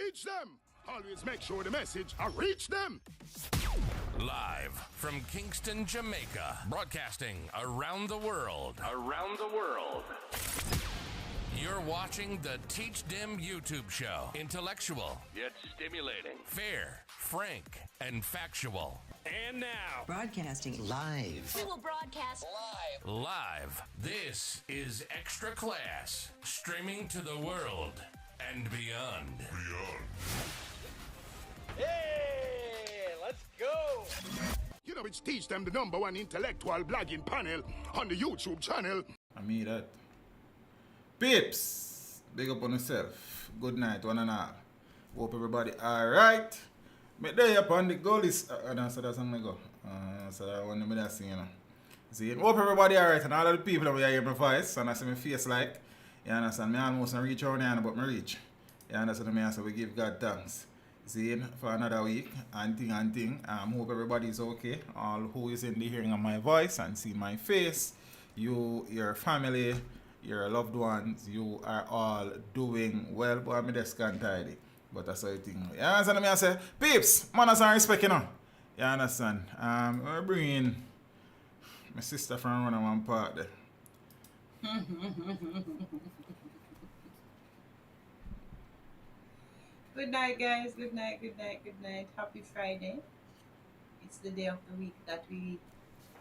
Teach them. Always make sure the message I reach them. Live from Kingston, Jamaica, broadcasting around the world. You're watching the Teach Them YouTube show. Intellectual, yet stimulating. Fair, frank, and factual. And now, broadcasting live. We will broadcast live. This is Extra Class, streaming to the world and beyond. Hey, let's go. You know, it's Teach Them, the #1 intellectual blogging panel on the YouTube channel. I mean that. Peeps, big up on yourself. Good night, one and all. Hope everybody alright. Me there up on the goal is. That's a song I go. So that one me that sing, you know. See, hope everybody alright and all of the people that hear my voice and I see my face like. You understand? Me almost not reach around here, but me reach. You understand me? So we give God thanks. See, for another week and thing. Hope everybody is okay. All who is in the hearing of my voice and see my face. You, your family, your loved ones, you are all doing well. But I'm just can't tidy. But that's how you think. You understand me? I say, peeps, manners and respect, you know. You understand? We're bringing my sister from running one part there. Good night, guys. Good night. Happy Friday. It's the day of the week that we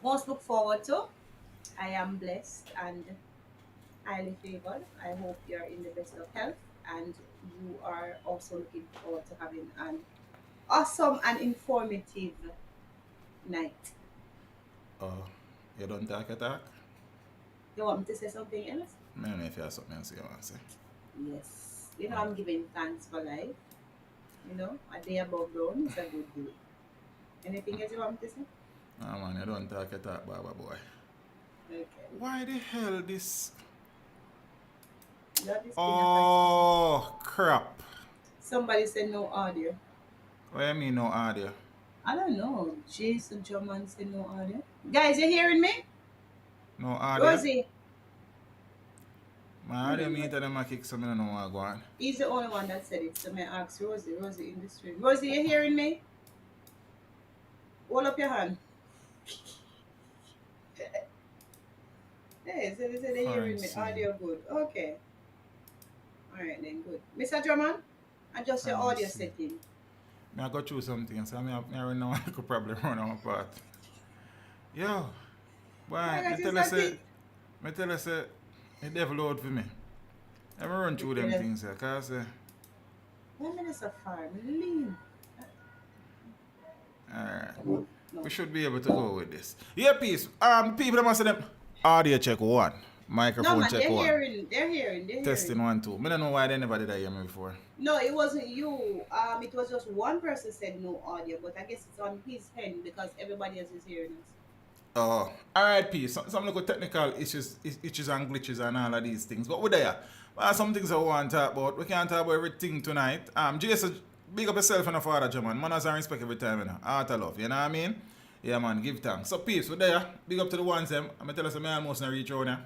most look forward to. I am blessed and highly favored. I hope you're in the best of health and you are also looking forward to having an awesome and informative night. Oh, you don't talk? You want me to say something else? I don't know if you have something else you want to say. Yes. You know, I'm giving thanks for life. You know, a day above ground is a good day. Anything else you want me to say? No, man, you don't talk, Baba boy. Okay. Why the hell this? That is Oh, crap. Somebody said no audio. What do you mean no audio? I don't know. Jason Drummond said no audio. Guys, you hearing me? No audio? Rosie. My audio meter them a kick so I don't know what go on. He's the only one that said it. So may I ask Rosie in the stream. Rosie, you hearing me? Hold up your hand. Hey, so they said they're hearing me. Audio good. Okay. Alright then, good. Mr. Drummond, adjust your audio setting. I go through something, so I right now I could probably run on part. Yo, boy, I tell you say, the devil out for me. Let me run through them things, cause let me just fire, lean. Alright. No. We should be able to go with this. Yeah, peace. People that must say them audio check 1. Microphone check they're 1. They're hearing. Testing 1, 2. I don't know why they never did that hear me before. No, it wasn't you. It was just one person said no audio, but I guess it's on his end because everybody else is hearing us. Oh, alright, peace. Some little technical issues and glitches and all of these things. But we're there. Some things I want to talk about. We can't talk about everything tonight. Jason, big up yourself and a father, German. Manners and respect every time, you know. Heart of love, you know what I mean? Yeah, man, give thanks. So, peace, we're there. Big up to the ones, them. I'm tell you, I almost not reach around here.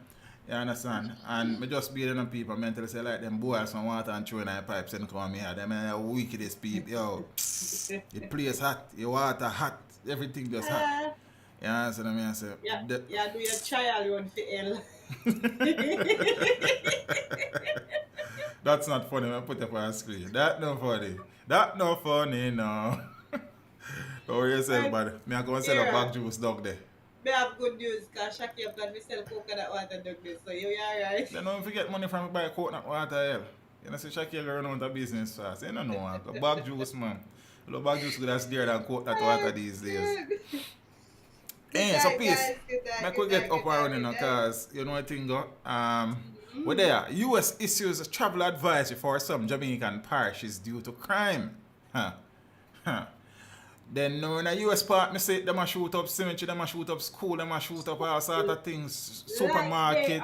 You understand? And me just beating on people. I tell you, like them boil some water and throw in their pipes and come here. Them are wickedest people. Yo, the place hot, the water hot, everything just hot. You understand what I say? Yeah, do your trial run for hell. That's not funny. I put it up on the screen. That no funny, no. Don't worry yourself, buddy. I go and sell a bag juice dog there. I have good news because Shaki have got me sell coconut water dog there, so you're alright. Then don't forget money from buy coconut water, hell. You know, see Shaki run out of business fast. You don't know, bag juice, man. The bag juice could have dearer than coconut water these days. Hey, so please, make we get up and running because you know what thing go. We're there. US issues a travel advisory for some Jamaican parishes due to crime. Then no in a US part, me say them a shoot up cemetery, them a shoot up school, them a shoot up all sort of things, supermarket.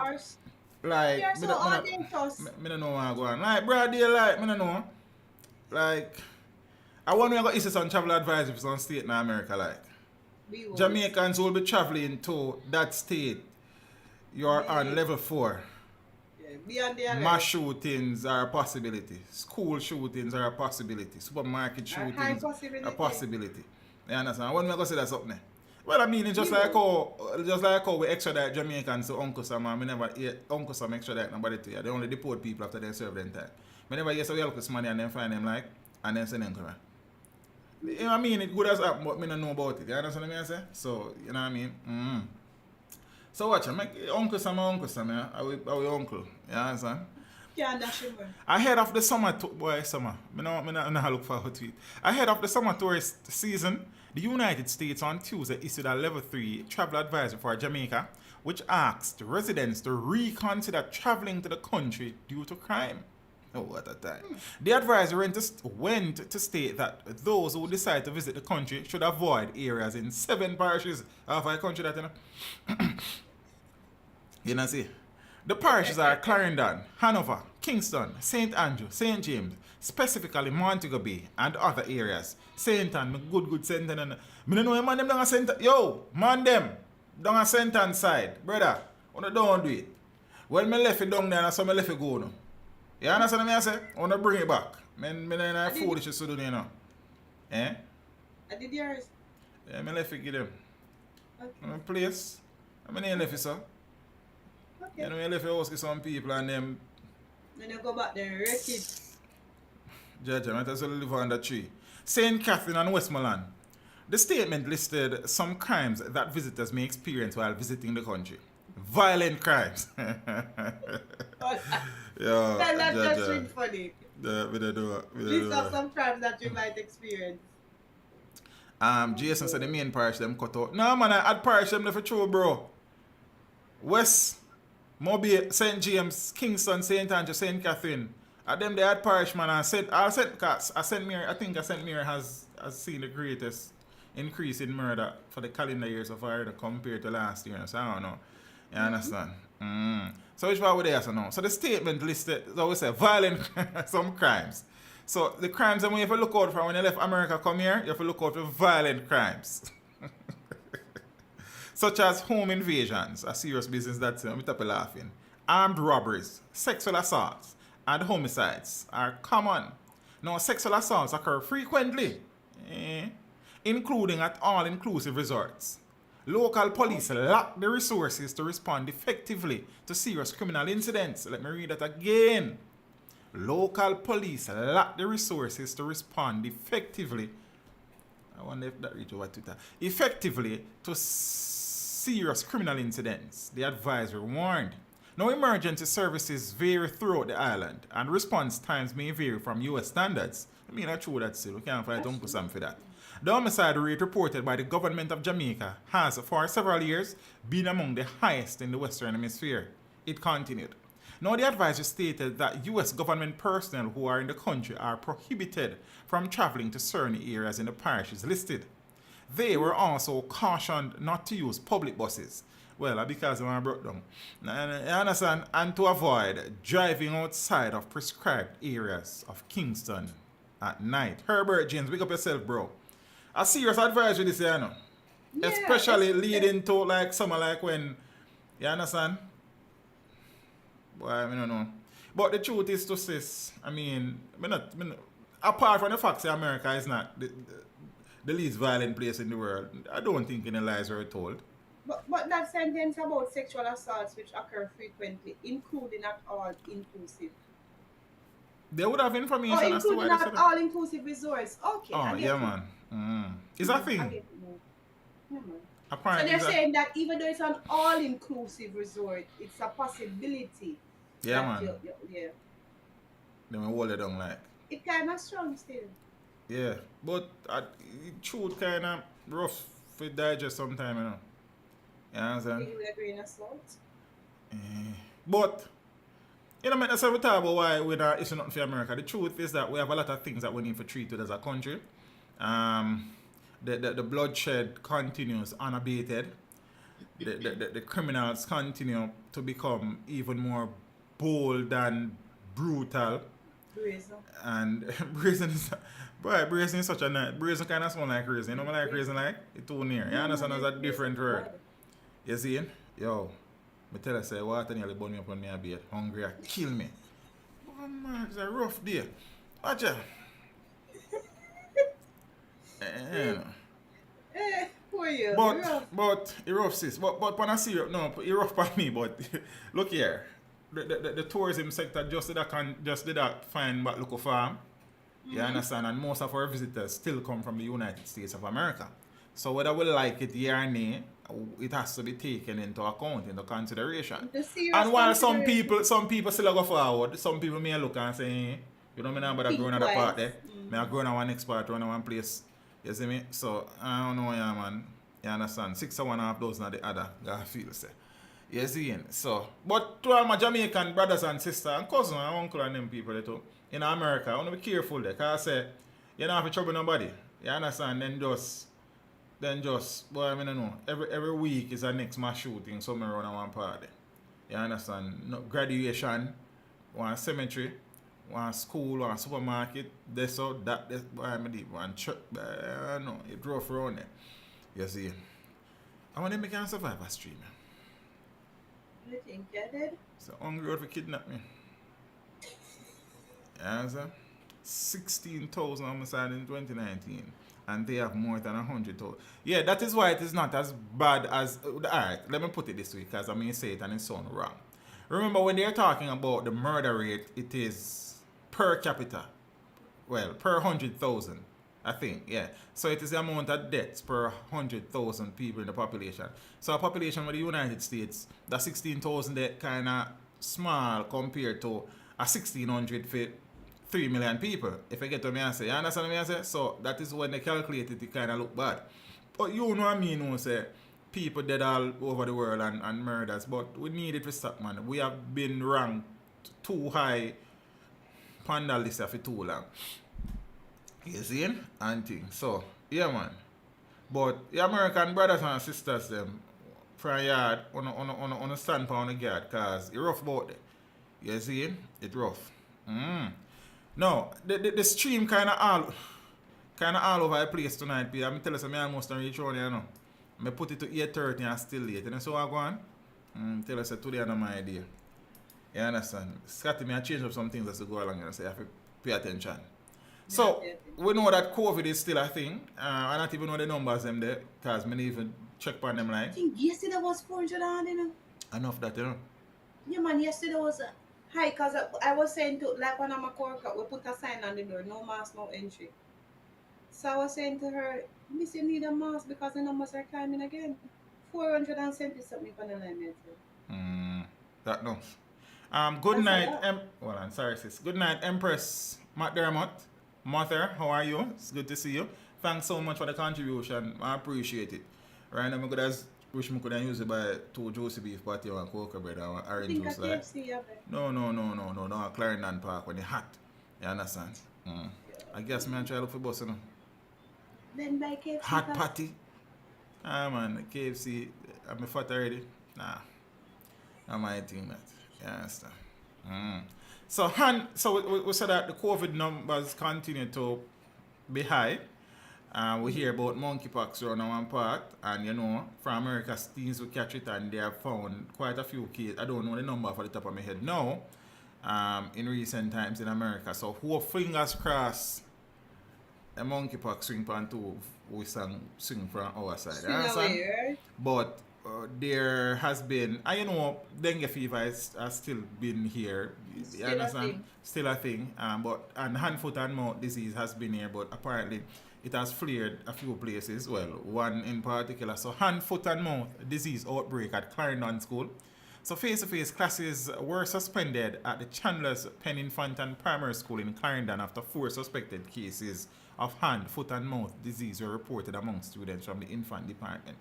Like, me don't know what go on. Like, broad daylight, me don't know. Like, I wonder when I got issue some travel advisory for some state in America, like. Jamaicans will be traveling to that state. You're on level 4. Yeah. Beyond the alert. Mass shootings are a possibility. School shootings are a possibility. Supermarket shootings high are possibility. a possibility. You understand? When we go say that something. Well, I mean, it's just like how we extradite Jamaicans to Uncle Sam, and we never hear Uncle Sam extradite nobody to you. They only deport people after they serve them time. We never hear so we help this money and then find them like, and then send them come here. You know what I mean? It good as happened, but me don't know about it. You understand what I say? So, you know what I mean? So watch, Uncle Sam, yeah? Are we uncle? You understand? Yeah, that's your Ahead of the summer, I not look forward to it. Ahead of the summer tourist season, the United States on Tuesday issued a level 3 travel advisory for Jamaica, which asked residents to reconsider traveling to the country due to crime. Oh, what a time. The advisory went to state that those who decide to visit the country should avoid areas in 7 parishes of our country that, you know. You know, see. The parishes are Clarendon, Hanover, Kingston, St. Andrew, St. James, specifically Montego Bay and other areas. St. Ann, good St. Ann. I don't know, man, them down a St. Yo, man, them down a St. Ann side. Brother, I don't do it. When me left it down there, so me left it go now. You understand what I say? I want to bring it back. Me not foolish to do, you know. Eh? I did yours. Yeah, me left it give them. Okay. I'm a place. I'm in left it, sir. Okay. You know, I left it house with some people and them. Then you go back there and wreck it. Judge, I just live under the tree. St. Catherine and Westmoreland. The statement listed some crimes that visitors may experience while visiting the country. Violent crimes. Yeah, That's just really funny. These are some crimes that you might experience. Jason said the main parish them cut out. No man, I had parish them for true, bro. West, Mobile, St. James, Kingston, St. Andrew, St. Catherine. At them they had parish man and St. Mair, I think St. Mair has seen the greatest increase in murder for the calendar years of our compared to last year. So I don't know. You understand? So which part were there so now? So the statement listed, so we say violent some crimes. So the crimes that we have to look out for when you left America come here, you have to look out for violent crimes. Such as home invasions, a serious business that's I'm laughing. Armed robberies, sexual assaults, and homicides are common. Now sexual assaults occur frequently, including at all-inclusive resorts. Local police lack the resources to respond effectively to serious criminal incidents. Let me read that again. Local police lack the resources to respond effectively. I wonder if that reaches over Twitter. Effectively to serious criminal incidents, the advisor warned. Now, emergency services vary throughout the island, and response times may vary from U.S. standards. I mean, that's true that still. We can't fight Uncle Sam for that. The homicide rate reported by the government of Jamaica has, for several years, been among the highest in the Western Hemisphere. It continued. Now, the advisor stated that U.S. government personnel who are in the country are prohibited from traveling to certain areas in the parishes listed. They were also cautioned not to use public buses. Well, because I brought them. You understand? And to avoid driving outside of prescribed areas of Kingston at night. Herbert James, wake up yourself, bro. A serious advisory this year, you know. Yeah, especially leading to like summer, like when, you understand? Boy, I don't know. But the truth is to sis, I mean, apart from the fact that America is not the least violent place in the world, I don't think any lies were told. But that sentence about sexual assaults which occur frequently, including at all inclusive. They would have information as to why including at all inclusive resorts. Okay. Oh, yeah, man. Is that thing? Yeah, man. Apparently, so they're saying that even though it's an all-inclusive resort, it's a possibility. Yeah, man. Yeah. Then we hold it down like. It kind of strong still. Yeah, but truth kind of rough for digest sometime, you know. You understand? You with a grain of salt. But, you know, that's what we talk about why we're not issuing nothing for America. The truth is that we have a lot of things that we need to treat with as a country. The bloodshed continues unabated. The criminals continue to become even more bold and brutal. Brazen. And brazen is such a nice. Brazen kind of sound like raisin. You know what I like raisin like? It's too near. You understand? That's a different word. You see? Yo. I tell her, say, water nearly burn me up on my bed. Hungry, kill me. Oh man, it's a rough day. Watch out. Poor you. But it rough, sis. But when I see you, no, it rough by me. But look here, the tourism sector just did that fine but local farm. You understand? And most of our visitors still come from the United States of America. So whether we like it here or not, it has to be taken into account, into consideration. And while some people still go forward, some people may look and say, you know, me not about growing at the part there. Me growing at one next part, run at one place. You see me? So I don't know, yeah, man. You understand? 6,500 are the other. God feel say. You see? So, but to all my Jamaican brothers and sisters and cousins and uncle and them people too, in America, I want to be careful there. Because I say, you don't have to trouble nobody. You understand? Then just, boy, I mean, know, every week is a next mass shooting somewhere around one party. You understand? No, graduation, one cemetery, one school, one supermarket, this or that, boy, I mean, one church, no, it rough around there. You see? I want them to survive a stream. You think you did? So, hungry out for kidnap me. You understand? 16,000 homicide in 2019. And they have more than 100,000. Yeah, that is why it is not as bad as... Alright, let me put it this way, because I mean say it and it sounds wrong. Remember, when they're talking about the murder rate, it is per capita. Well, per 100,000, I think, yeah. So it is the amount of deaths per 100,000 people in the population. So a population with the United States, that 16,000 death kind of small compared to a 1,600 for 3 million people, if I get what I say. You understand what I say? So that is when they calculate it, it kind of look bad. But you know what I mean, say, people dead all over the world and murders, but we need it to stop, man. We have been ranked too high on the list for too long. You see? And things. So, yeah, man. But the American brothers and sisters, them, from yard, on a stand on the guard, because it's rough about it. You see? It's rough. No, the stream kind of all over the place tonight, Peter. I'm telling you, I almost don't reach on here, you know. I put it to 8:30 and still late. And so I go on. Tell us today I know my idea. You understand? Scotty, I change up some things as we go along and say I have to pay attention. So, we know that COVID is still a thing. I don't even know the numbers them there, because I even check on them like. I think yesterday was 400 on, you know. Enough that, you know. Yeah, man, yesterday was high, because I was saying to, like one of my coworkers, we put a sign on the door, no mask, no entry. So I was saying to her, Miss, you need a mask because the numbers are climbing again. 470 something on the line. That enough. Good night, well, I'm sorry, sis. Good night, Empress McDermott. Mother, how are you? It's good to see you. Thanks so much for the contribution. I appreciate it. Right now, I could have wish I could have used it by 2 juicy beef patty and cocoa bread and orange juice. Like. No, Clarendon Park when it's hot. You understand? I guess I'm try to look for boss, you know. Then by KFC. Hot patty. Man, KFC, I'm fat already. Nah. I'm my thing, that. You understand? So we said that the COVID numbers continue to be high. We hear about monkeypox around one part, and you know, from America, teams will catch it, and they have found quite a few cases. I don't know the number for the top of my head now. In recent times in America, so who fingers crossed, a monkeypox swing pan too, we swing from our side. Right? But there has been, you know, dengue fever has still been here. You understand? Still a thing. And hand, foot, and mouth disease has been here, but apparently it has flared a few places. Well, one in particular. So hand, foot, and mouth disease outbreak at Clarendon School. So face-to-face classes were suspended at the Chandler's Penn Infant and Primary School in Clarendon after 4 suspected cases of hand, foot, and mouth disease were reported among students from the infant department.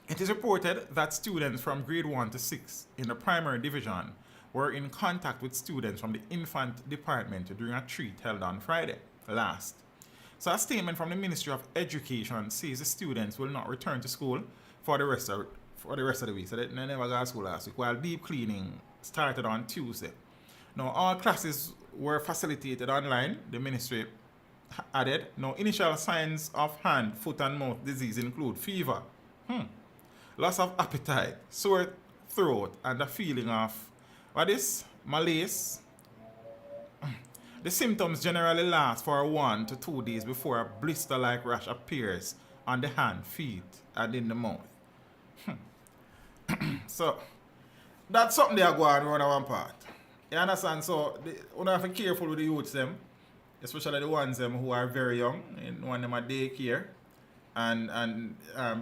It is reported that students from grade 1 to 6 in the primary division were in contact with students from the infant department during a treat held on Friday last. So a statement from the Ministry of Education says the students will not return to school for the rest of the week. So they never got to school last week, while deep cleaning started on Tuesday. Now, all classes were facilitated online, the ministry added. Now, initial signs of hand, foot, and mouth disease include fever, loss of appetite, sore throat, and a feeling of what is malaise. The symptoms generally last for 1 to 2 days before a blister-like rash appears on the hand, feet, and in the mouth. So, that's something they are going on one part. You understand? So, you have to be careful with the youths, them, especially the ones them who are very young. And one of them are daycare and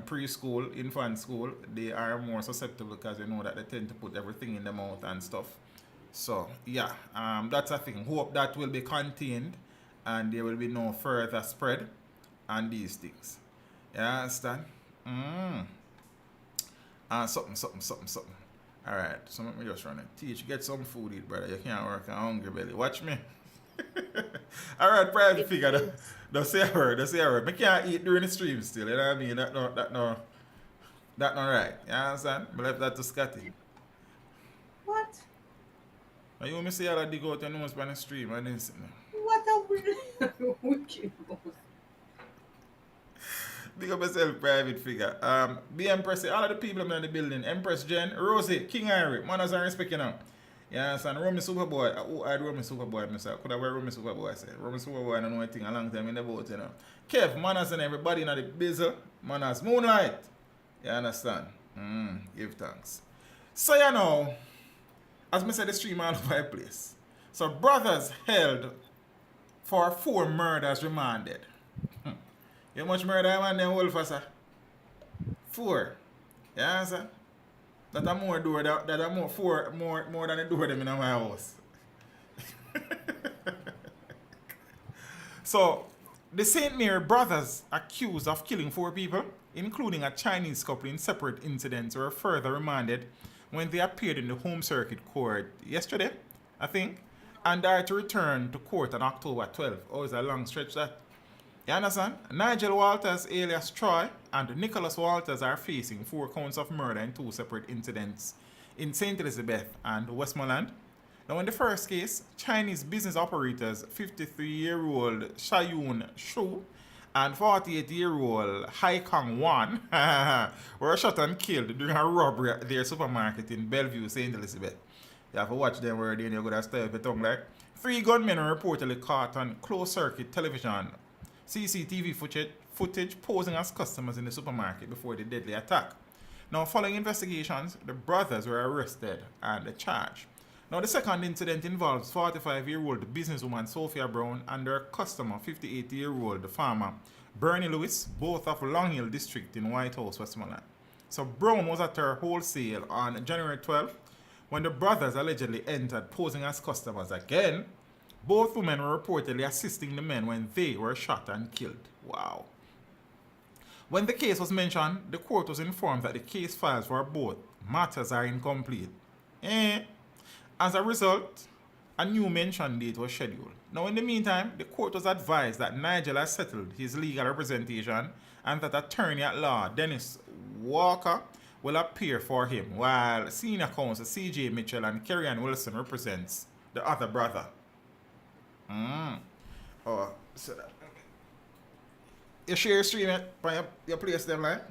preschool, infant school. They are more susceptible because they know that they tend to put everything in the mouth and stuff. So, yeah, that's a thing. Hope that will be contained and there will be no further spread on these things. You understand? Something. Alright, so let me just run it. Teach, get some food eat, brother. You can't work on hungry belly. Watch me. Alright, private figure. Don't say a word. I can't eat during the stream still. You know what I mean? That not right. You understand? But left that to Scotty. What? Now you want me to say how to dig out your nose on the stream? I didn't see no. What a wicked boss. Big up yourself, private figure. The Empress, all of the people in the building. Empress Jen, Rosie, King Harry, manners and respect, you know. You understand? Romy Superboy. I had Romy Superboy myself. Could I wear Romy Superboy? I said. Romy Superboy, I don't know anything a long time in the boat, you know. Kev, manners and everybody in the bizzle. Manners, Moonlight. You understand? Give thanks. So, you know, as I said, the stream all over the place. So, brothers held for 4 murders remanded. You much murder man them wolf sir? 4. You understand? That are more door that are more 4 more than the door them in my house. So the St. Mair brothers accused of killing 4 people, including a Chinese couple in separate incidents, were further remanded when they appeared in the Home Circuit Court yesterday, I think, and are to return to court on October 12th. Oh, it's a long stretch that. You understand? Nigel Walters alias Troy and Nicholas Walters are facing 4 counts of murder in 2 separate incidents in St. Elizabeth and Westmoreland. Now in the first case, Chinese business operators 53-year-old Shayun Shu and 48-year-old Hai Kong Wan were shot and killed during a robbery at their supermarket in Bellevue, St. Elizabeth. You have to watch them where they're going to stay up your tongue like. 3 gunmen were reportedly caught on closed-circuit television CCTV footage posing as customers in the supermarket before the deadly attack. Now, following investigations, the brothers were arrested and charged. Now, the second incident involves 45-year-old businesswoman Sophia Brown and her customer, 58-year-old farmer Bernie Lewis, both of Long Hill District in White House, Westmoreland. So, Brown was at her wholesale on January 12th when the brothers allegedly entered posing as customers again. Both women were reportedly assisting the men when they were shot and killed. Wow. When the case was mentioned, the court was informed that the case files for both matters are incomplete. As a result, a new mention date was scheduled. Now, in the meantime, the court was advised that Nigel has settled his legal representation and that attorney at law Dennis Walker will appear for him, while senior counsel C.J. Mitchell and Kerry-Ann Wilson represents the other brother. Oh, so that. You share your stream it from your place them like?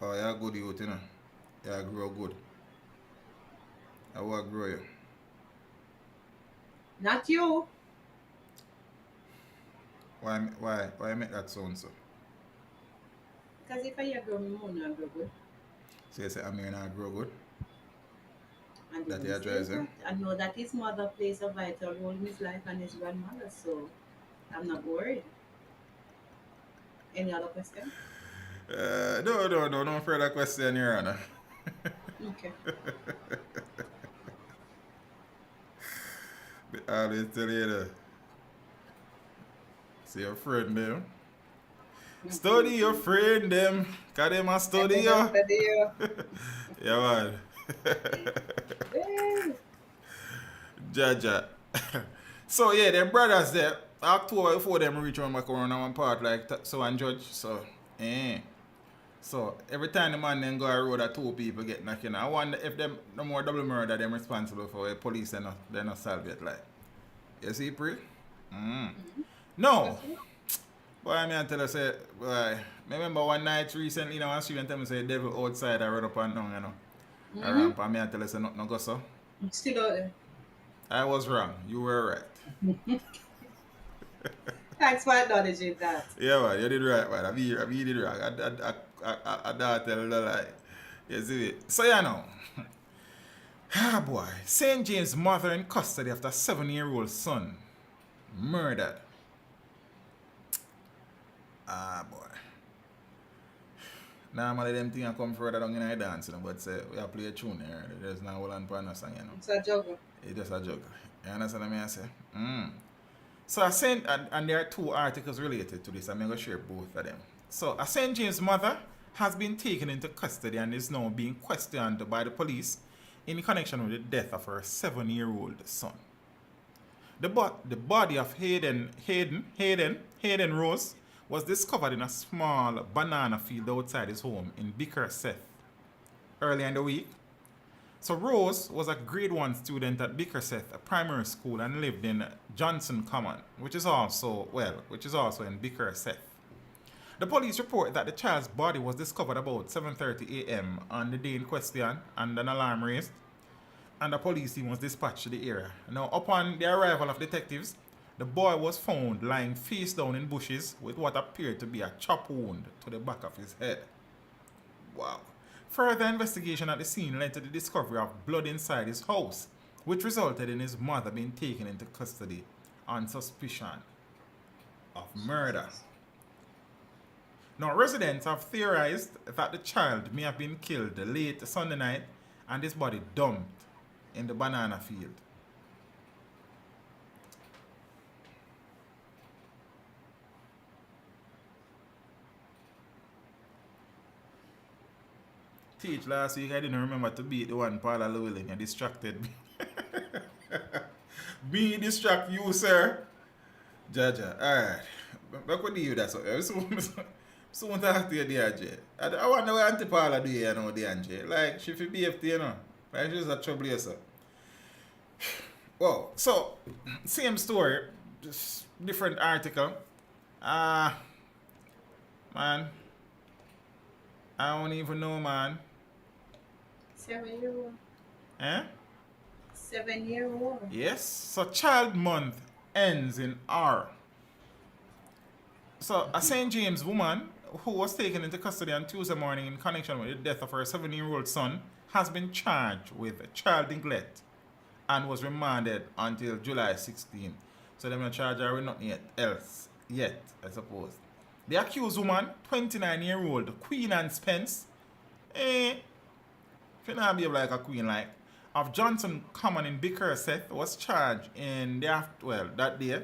Oh, you're good youth, you know. You grow good. I will grow you. Not you. Why make that sound so? Because if I grow, me won't not grow good. So you say I'm here not grow good? And That you address him? I know that his mother plays a vital role in his life and his grandmother, so I'm not worried. Any other question? No further question, Your Honor. Okay. But I always tell you that. See your friend them. Study your friend them. Cause them a study you. Yeah, man. Jaja. So yeah, them brothers there, October before them reach on my corner one part like so and judge. So so every time the man then go a road that 2 people get knocking, I wonder if them no more double murder them responsible for the police they not solve it like. You see, Pri? No. Boy, I mean, I tell you, say, boy, I remember one night recently, you know, one student tell me, say, devil outside, I run up and down, you know. I ramp, and me, I tell you, say, nothing go so. Still out there. I was wrong. You were right. Thanks for acknowledging that. Yeah, man, you did right, man. I mean, you did right. I don't tell the lie. You see it? So, you know. Ah, boy. St. James' mother in custody after 7-year-old son murdered. Ah, boy. Normally, them things come further down in the dance, you know, but say, we have play a tune here. There's no one on us, you know. It's a juggle. It's just a joke. You understand what I say? So I sent, and there are 2 articles related to this. I'm going to share both of them. So a St. James' mother has been taken into custody and is now being questioned by the police in connection with the death of her 7-year-old son. The body of Hayden Rose was discovered in a small banana field outside his home in Bickerseth early in the week. So Rose was a grade 1 student at Bickerseth Primary School and lived in Johnson Common, which is also in Bickerseth. The police report that the child's body was discovered about 7:30 a.m. on the day in question and an alarm raised, and the police team was dispatched to the area. Now, upon the arrival of detectives, the boy was found lying face down in bushes with what appeared to be a chop wound to the back of his head. Wow. Further investigation at the scene led to the discovery of blood inside his house, which resulted in his mother being taken into custody on suspicion of murder. Now, residents have theorized that the child may have been killed late Sunday night and his body dumped in the banana field. Teach last week I didn't remember to beat the one Paula Llewellyn. You distracted me. Me distract you, sir. Jaja. Alright. Back with you, that's what soon talk to you, DJ. I wonder what Auntie Paula do here now, DJ. Like, she feel BFT, you know. Like, she's a troublemaker. Well, so, same story, just different article. Man, I don't even know, man. 7-year-old. Eh? 7-year-old. Yes. So, Child Month ends in R. So, a St. James woman who was taken into custody on Tuesday morning in connection with the death of her 7-year-old son has been charged with child neglect and was remanded until July 16. So, they're not charged her with nothing yet, I suppose. The accused woman, 29-year-old Queen Anne Spence, if you not behave like a queen, like, of Johnson Common in Bickerseth, was charged in that day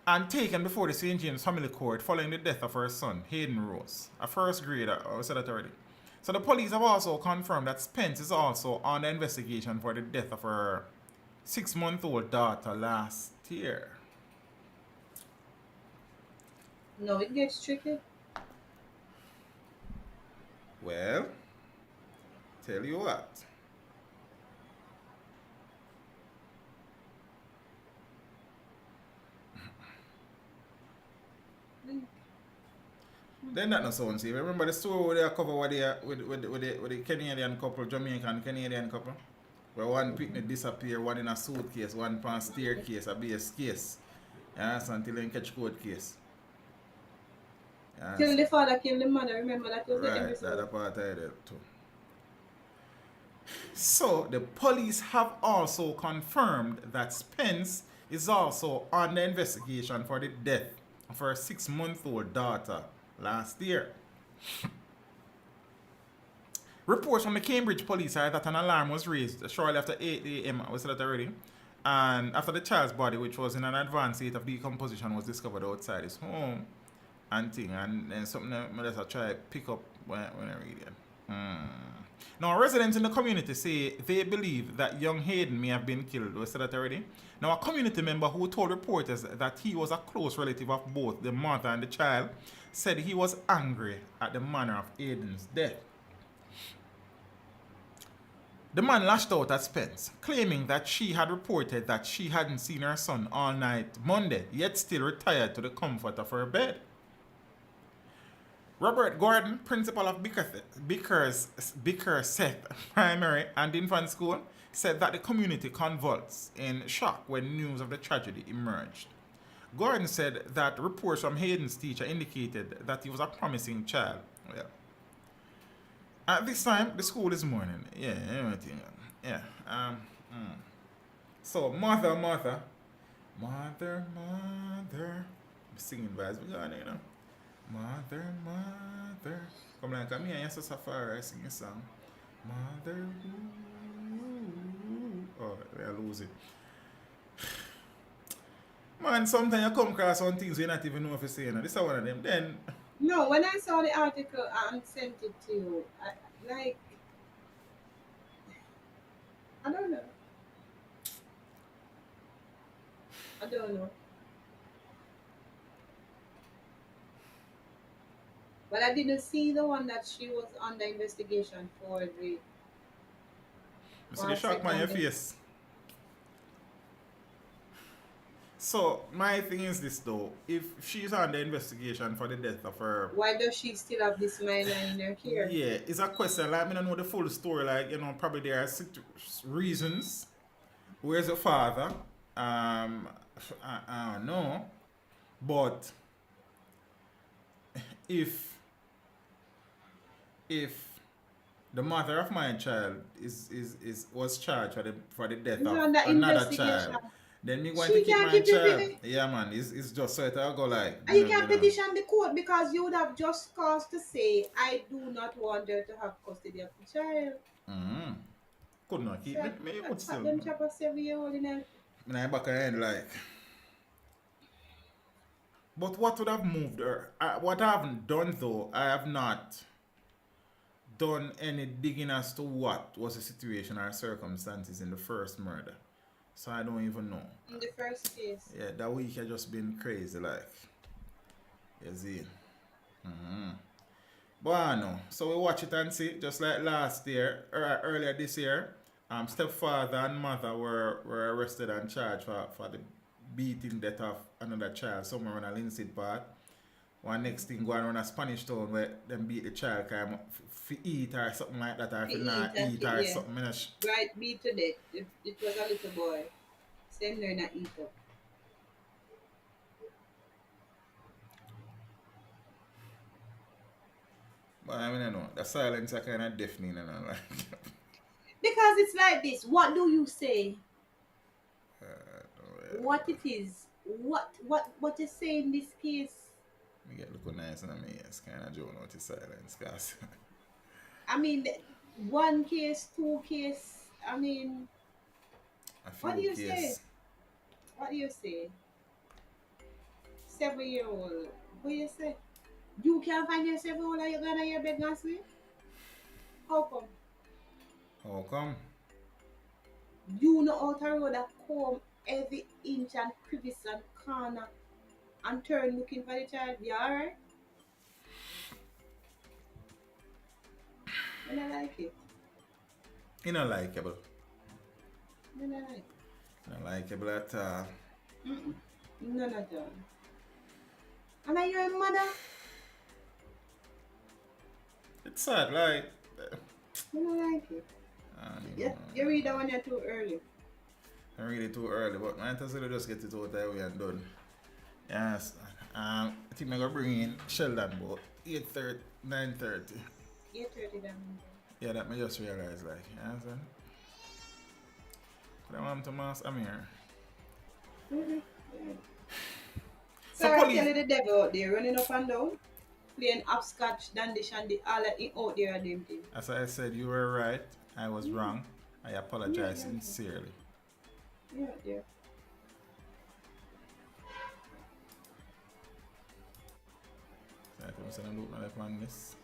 and taken before the St. James Family Court following the death of her son, Hayden Rose, a first grader. I said that already. So the police have also confirmed that Spence is also on the investigation for the death of her 6-month-old daughter last year. No, it gets tricky. Well, tell you what. Then that no sound safe. Remember the story where they cover with the Canadian couple, Jamaican Canadian couple? Where one picnic disappear, one in a suitcase, one pan staircase, a base case. Yes, until they catch court case. Yes. Kill the father, kill the mother. Remember that was the Right, episode. that part I did too. So the police have also confirmed that Spence is also on the investigation for the death of her 6-month-old daughter last year. Reports from the Cambridge police are that an alarm was raised shortly after 8 a.m. I said that already. And after the child's body, which was in an advanced state of decomposition, was discovered outside his home and thing. And then something that I try to pick up when I read it. Now, residents in the community say they believe that young Hayden may have been killed. We said that already. Now, a community member who told reporters that he was a close relative of both the mother and the child said he was angry at the manner of Hayden's death. The man lashed out at Spence, claiming that she had reported that she hadn't seen her son all night Monday, yet still retired to the comfort of her bed. Robert Gordon, principal of Bickerseth Primary and Infant School, said that the community convulsed in shock when news of the tragedy emerged. Gordon said that reports from Hayden's teacher indicated that he was a promising child. Well, at this time, the school is mourning. Yeah, everything. Yeah. So, mother. I'm singing vibes. We got it, you know. Mother. Come like me and your Safari, I sing a song. Mother. Oh, I lose it. Man, sometimes you come across some things you not even know if you're saying. This is one of them. Then. No, when I saw the article and sent it to you, I don't know. But I didn't see the one that she was under investigation for the. You see the shock on your face. So, my thing is this though. If she's under investigation for the death of her. Why does she still have this minor in her care? Yeah, it's a question. Like, I don't know the full story. Like, you know, probably there are reasons. Where's the father? I don't know. But if the mother of my child was charged for the death of another child, then me going to keep my child. Yeah, man, it's just so it'll go like. And you can petition the court because you would have just cause to say, I do not want her to have custody of the child. Could not keep me. Me would still. Them chop a 7-year-old in a. I back her end like. But what would have moved her? What I haven't done though, I have not done any digging as to what was the situation or circumstances in the first murder. So I don't even know. In the first case. Yeah, that week has just been crazy, like. You see. But I know. So we watch it and see, just like last year, or earlier this year, stepfather and mother were arrested and charged for the beating death of another child somewhere on a Linseed Park. One next thing going on a Spanish town where them beat the child because eat or something like that, or if not eat or something. Right, beat to death. It was a little boy. Send her not eat up. But I mean, I know, the silence are kind of deafening and all like. Because it's like this. What do you say? What it is? What you say in this case? Me get look nice and I mean, it's kind of joke out the silence, cause. I mean, 1 case, 2 case. I mean, what do you say? What do you say? 7-year-old. What do you say? You can't find your 7-year-old and you're gonna your bed and sleep? How come? How come? You know out the road that comb every inch and crevice and corner and turn looking for the child. You alright? I don't like it. You not likeable. I don't like it. Not likeable at all. None at all. And are you a mother? It's sad, like. I don't like it. You read that one too early. I read it too early, but I just get it out that way and done. Yes. I think I'm going to bring in Sheldon about 8:30, 9:30. 8:30 then. Yeah, that me just realize, like, you know what I'm saying? But I want to mask Mair. So telling the devil out there running up and down, playing hopscotch, dandy shandy, all that out there and them thing. As I said, you were right. I was wrong. I apologize sincerely. Yeah. So I think I'm looking at on this.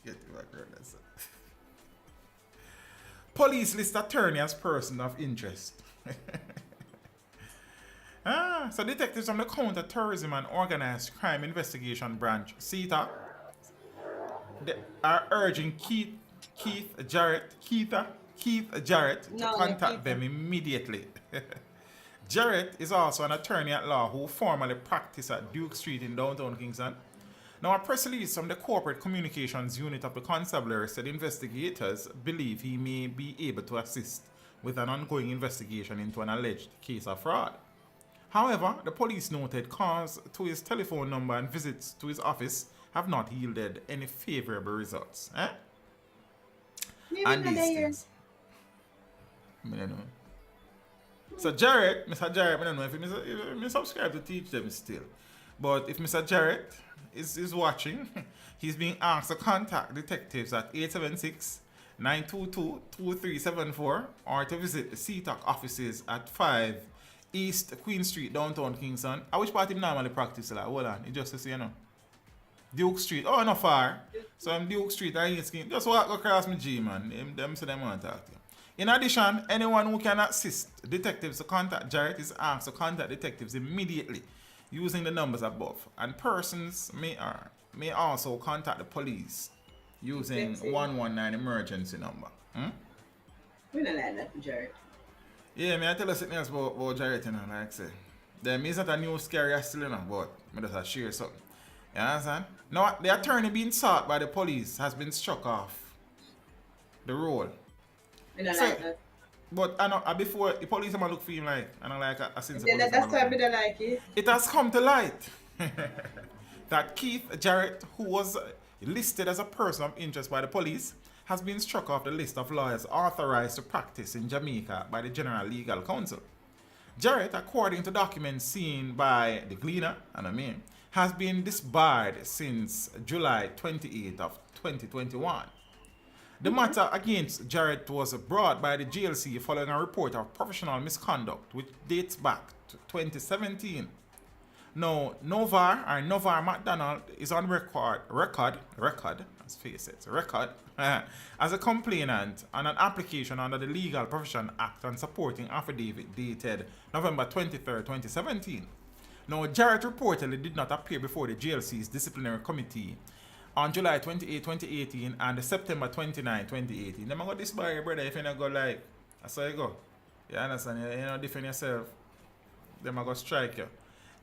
Get you back right there. Police list attorney as person of interest. So detectives from the Counter Terrorism and Organized Crime Investigation Branch, CETA, they are urging Keith Jarrett to No, contact Keith. them immediately. Jarrett is also an attorney at law who formerly practiced at Duke Street in downtown Kingston. Now, a press release from the Corporate Communications Unit of the Constabulary said investigators believe he may be able to assist with an ongoing investigation into an alleged case of fraud. However, the police noted calls to his telephone number and visits to his office have not yielded any favorable results. Maybe And not these there. things. I don't know. So Mr. Jarrett, I don't know if he subscribe to Teach Them still. But if Mr. Jarrett is watching, he's being asked to contact detectives at 876-922-2374 or to visit the CTOC offices at 5 East Queen Street, downtown Kingston. I which part him normally practice like? Hold on, it just to say, you know. Duke Street. Oh, not far. So I'm Duke Street and East King. Just walk across my G, man. Them say them want to talk to you. In addition, anyone who can assist detectives to contact Jarrett is asked to contact detectives immediately using the numbers above. And persons may also contact the police using 119 emergency number. We don't like that, Jared. Yeah, I tell us something else about Jarrett, you know, like I say. Them is not a new scary still, you know, but I just share something. You understand? Now, the attorney being sought by the police has been struck off the roll. We don't So, like that. but I know before the police man look for him like I don't like a sense of Then that's why we don't like it. it has come to light that Keith Jarrett, who was listed as a person of interest by the police, has been struck off the list of lawyers authorized to practice in Jamaica by the General Legal Counsel. Jarrett, according to documents seen by the Gleaner and Mair, has been disbarred since July 28th of 2021. The matter against Jarrett was brought by the GLC following a report of professional misconduct which dates back to 2017. Now, Novar McDonald is on record, let's face it, as a complainant on an application under the Legal Profession Act and supporting affidavit dated November 23rd, 2017. Now, Jarrett reportedly did not appear before the GLC's disciplinary committee on July 28, 2018 and September 29, 2018. Them go this bar, brother, if you not go like, that's how you go. You understand? You know, defend yourself. Them go strike you.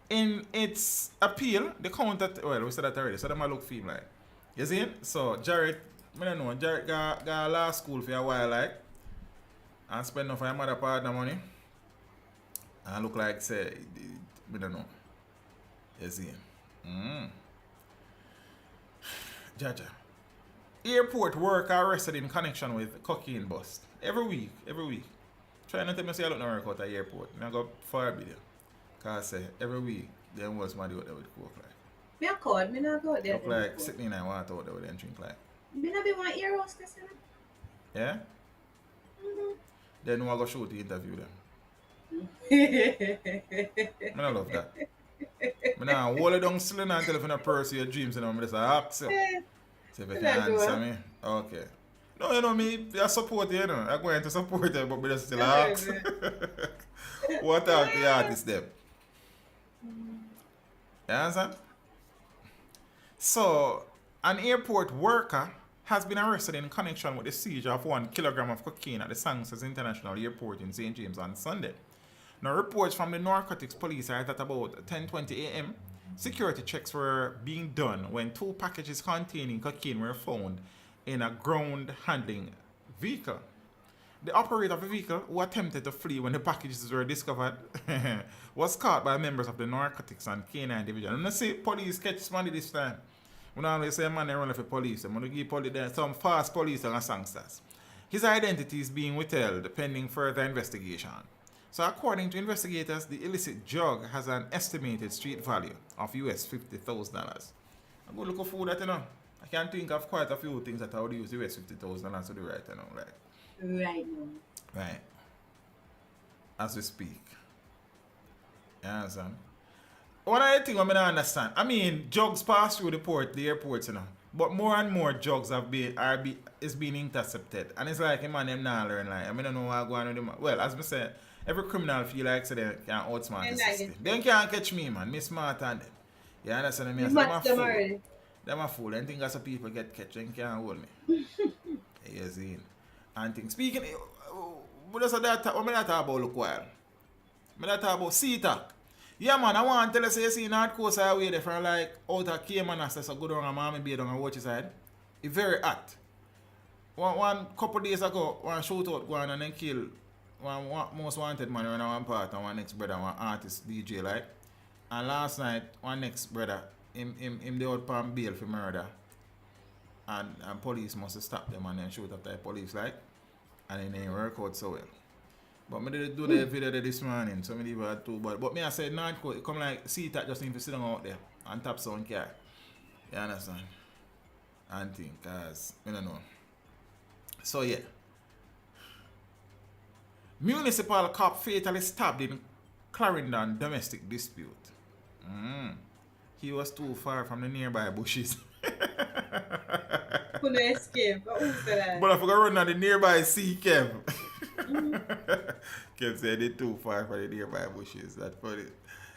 In its appeal, the counter, well, we said that already, so them look for him like. You see? So, Jarrett, I don't know, Jarrett got law school for a while, like, and spend enough of your mother partner money. And look like, say, I don't know. You see? Jaja. Airport worker arrested in connection with cocaine bust. Every week. Try not to tell me say I look no work out at the airport. I go far video. Cause say every week them was somebody out there with coke like. Me a code, me not go there. Look like sitting in I want out there with them drink like. Me not be one ear hostess, you know? Yeah? Then I go shoot the interview them. I don't love that. I now hold it down still and tell if you pursue your dreams and I'm just ask you. See if you can answer me. Okay. No, you know me, I support you, you know. I'm going to support you, but I still ask. What are the artists them? You understand? So, an airport worker has been arrested in connection with the seizure of 1 kilogram of cocaine at the Sangsters International Airport in St. James on Sunday. Now, reports from the narcotics police are that about 10:20 a.m., security checks were being done when 2 packages containing cocaine were found in a ground handling vehicle. The operator of the vehicle, who attempted to flee when the packages were discovered, was caught by members of the narcotics and K9 division. And let's say police catch somebody this time. We don't always say man they run for police. I'm going to give police some fast police and sangsters. His identity is being withheld pending further investigation. So according to investigators, the illicit drug has an estimated street value of US $50,000. I'm going to look for that, you know. I can think of quite a few things that I would use US $50,000 to do right, you know, like. Right now. Right. As we speak. You understand? One of the things I don't understand, I mean, drugs pass through the airports, you know. But more and more drugs is being intercepted. And it's like, man, them not learn like, I don't know what going on with them. Well, as I said, every criminal feel like so they can outsmart the system. They can't catch me, man. Me smarter than them. You understand me? You match them already. Them a fool. And think as some people get catch and can't hold me. You see? And things. Speaking, what does that what me that talk about look while? Me that talk about sea-tack. Yeah man, I want to tell you say you see North Coast Highway there from like out of Cayman and so go down and Miami Bay down and watch side. It's very hot. One couple days ago, one shootout go on and then kill one most wanted man in one part and one next brother, one artist DJ like. And last night, one next brother, him they out on bail for murder. And police must have stopped them and then shoot up the police like. And it didn't work out so well. But I did do the video this morning, so I leave it too bad. But me I said North Coast, come like see that just need to sit down out there and tap sound car. You understand? And think, cause I don't know. So yeah. Municipal cop fatally stabbed in Clarendon domestic dispute. He was too far from the nearby bushes. Couldn't escape. What was that? But I forgot to run on the nearby sea, Kev. Kev said they too far from the nearby bushes. That's funny.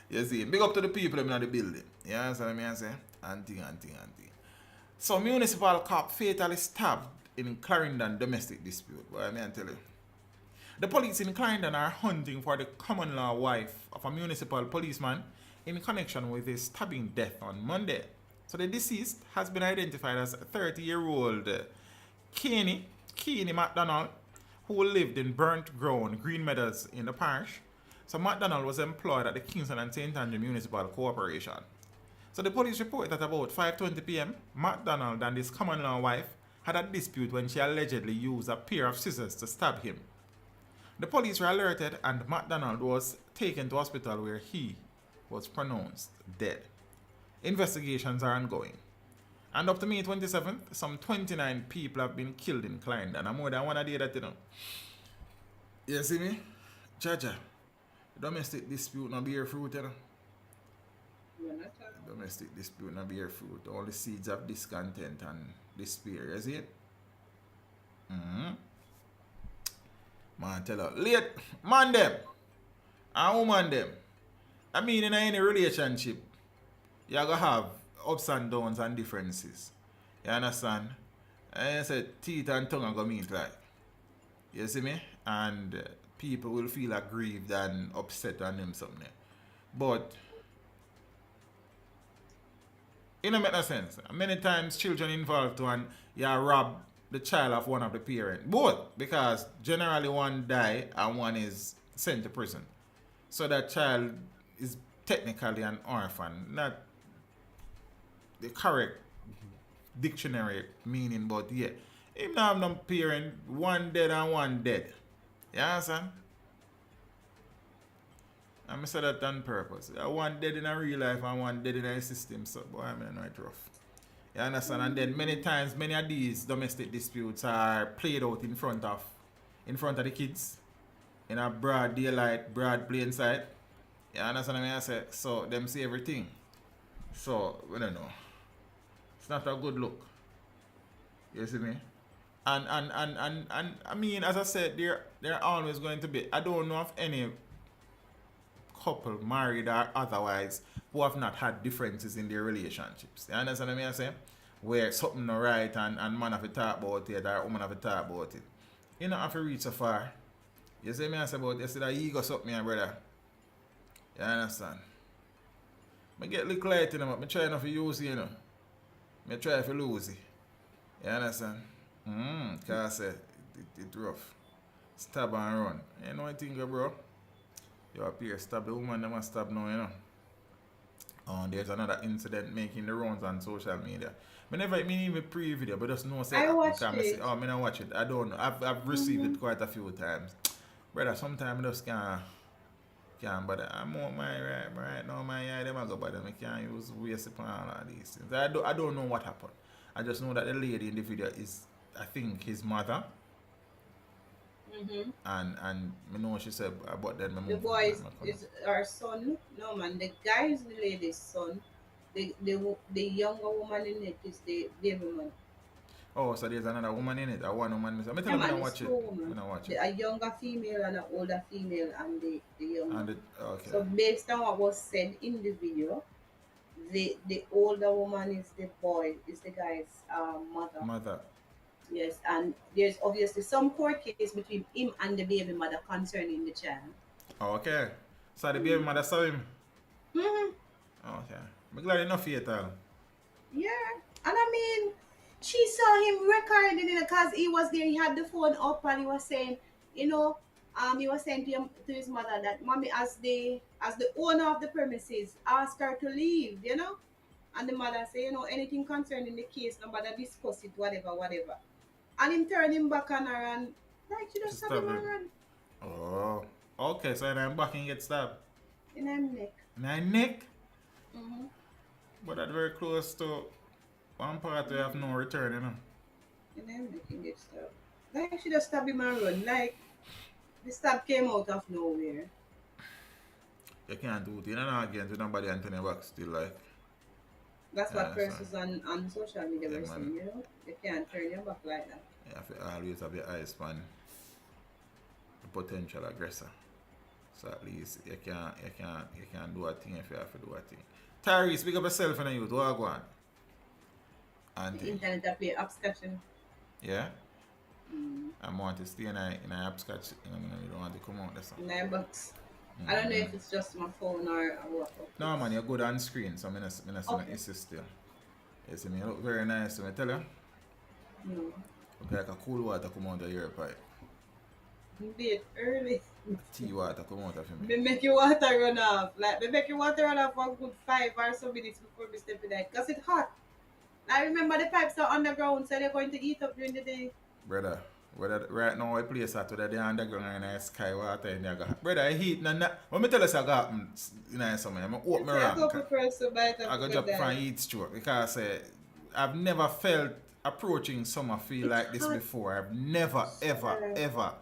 You see, big up to the people in the building. You understand what I say? Auntie. So, municipal cop fatally stabbed in Clarendon domestic dispute. But I mean, tell you. The police in Clarendon are hunting for the common law wife of a municipal policeman in connection with his stabbing death on Monday. So the deceased has been identified as 30-year-old Keany MacDonald, who lived in Burnt Ground, Green Meadows in the parish. So MacDonald was employed at the Kingston and St. Andrew Municipal Corporation. So the police reported that about 5:20 p.m., MacDonald and his common law wife had a dispute when she allegedly used a pair of scissors to stab him. The police were alerted and MacDonald was taken to hospital where he was pronounced dead. Investigations are ongoing. And up to May 27th, some 29 people have been killed in Clarendon. And more than one a day that, you know. You see me? Jaja, domestic dispute no bear fruit, you know. Domestic dispute no bear fruit. All the seeds of discontent and despair, you see it? Man, tell her, late man them and woman them. I mean, in any relationship, you're going to have ups and downs and differences. You understand? And I said, teeth and tongue are going to meet like. You see me? And people will feel aggrieved and upset on them something. But it don't make no sense. Many times children involved and you rob the child of one of the parents. Both. Because generally one die and one is sent to prison. So that child is technically an orphan. Not the correct dictionary meaning, but yeah. If not have no parent, one dead and one dead. You understand? And I said that on purpose. One dead in a real life and one dead in a system. So, boy, I mean, it's rough. You understand? And then many times, many of these domestic disputes are played out in front of the kids. In a broad daylight, broad plain sight. You understand what I say? So, them see everything. So, we don't know. It's not a good look. You see me? And I mean, as I said, there are always going to be, I don't know of any couple, married or otherwise, who have not had differences in their relationships. You understand what I say? Where something not right and man have to talk about it or woman have to talk about it. You don't have to reach so far. You see me I say about you see that ego something, my brother. You understand? I get a little light in them, but I try not to use it, you know. I try to lose it. You understand? Because it's rough. Stab and run. You know what I think, bro? You appear stab the woman, they must stab now, you know. There's another incident making the rounds on social media. I never even pre-video, but just know say I watched it. Say, I don't watch it. I don't know. I've received it quite a few times. Brother, sometimes I just can't, but I'm on my right now, my eye, them I go, but I can't use waste upon all of these things. I don't know what happened. I just know that the lady in the video is, I think, his mother. And I know she said about that. The boy is our son. No man, the guy is the lady's son. The younger woman in it is the baby man. Oh, so there's another woman in it. A one woman. I'm telling you, I watch it. A younger female and an older female and the younger. Okay. So based on what was said in the video, The older woman is the boy, is the guy's mother. Mother. Yes, and there's obviously some court case between him and the baby mother concerning the child. Okay. So the baby mother saw him. Hmm. Okay. I'm glad enough for you at all. Yeah, and I mean, she saw him recording it because he was there. He had the phone up and he was saying, he was saying to his mother that mommy, as the owner of the premises, ask her to leave, and the mother say, anything concerning the case, nobody discuss it, whatever, whatever. And him turn him back on her and like she just Just stab him stab and him. run Oh. Okay, so then I'm back and get stabbed. in her neck. In my neck? Mm-hmm. But that's very close to one part where I have no return, In her neck and get stabbed. Like she just stab him and run. Like the stab came out of nowhere. You can't do it. You don't know again to nobody and turn your back still like. That's Yeah, what persons on social media Yeah, were man. saying, You can't turn your back like that. You have to always have your eyes on the potential aggressor. So at least you can do a thing if you have to do a thing. Tyrese, pick up yourself and you do what go on. The Auntie. internet that play upscotching. Yeah? I want to stay in a upscotch, you don't want to come out there. So. $9. I don't know if it's just my phone or what. No man, you're good on screen, so I'm not Okay. assist still. You see me, you look very nice, so I tell you. No. Look like a cool water come out of your pipe. You be it early. Tea water come out of him. Me make your water run off. Like, me make your water run off for a good 5 or so minutes before we step in there. Because it's hot. I remember the pipes are underground, so they're going to heat up during the day. Brother, right now I place at whether the underground and the sky water in there. Brother, I heat when me tell us I got summer, I'm open my So I rank. go prepare to bite I up got good drop day. from heat stroke because I've never felt approaching summer feel It's like this hot. before. I've never, Sir. ever.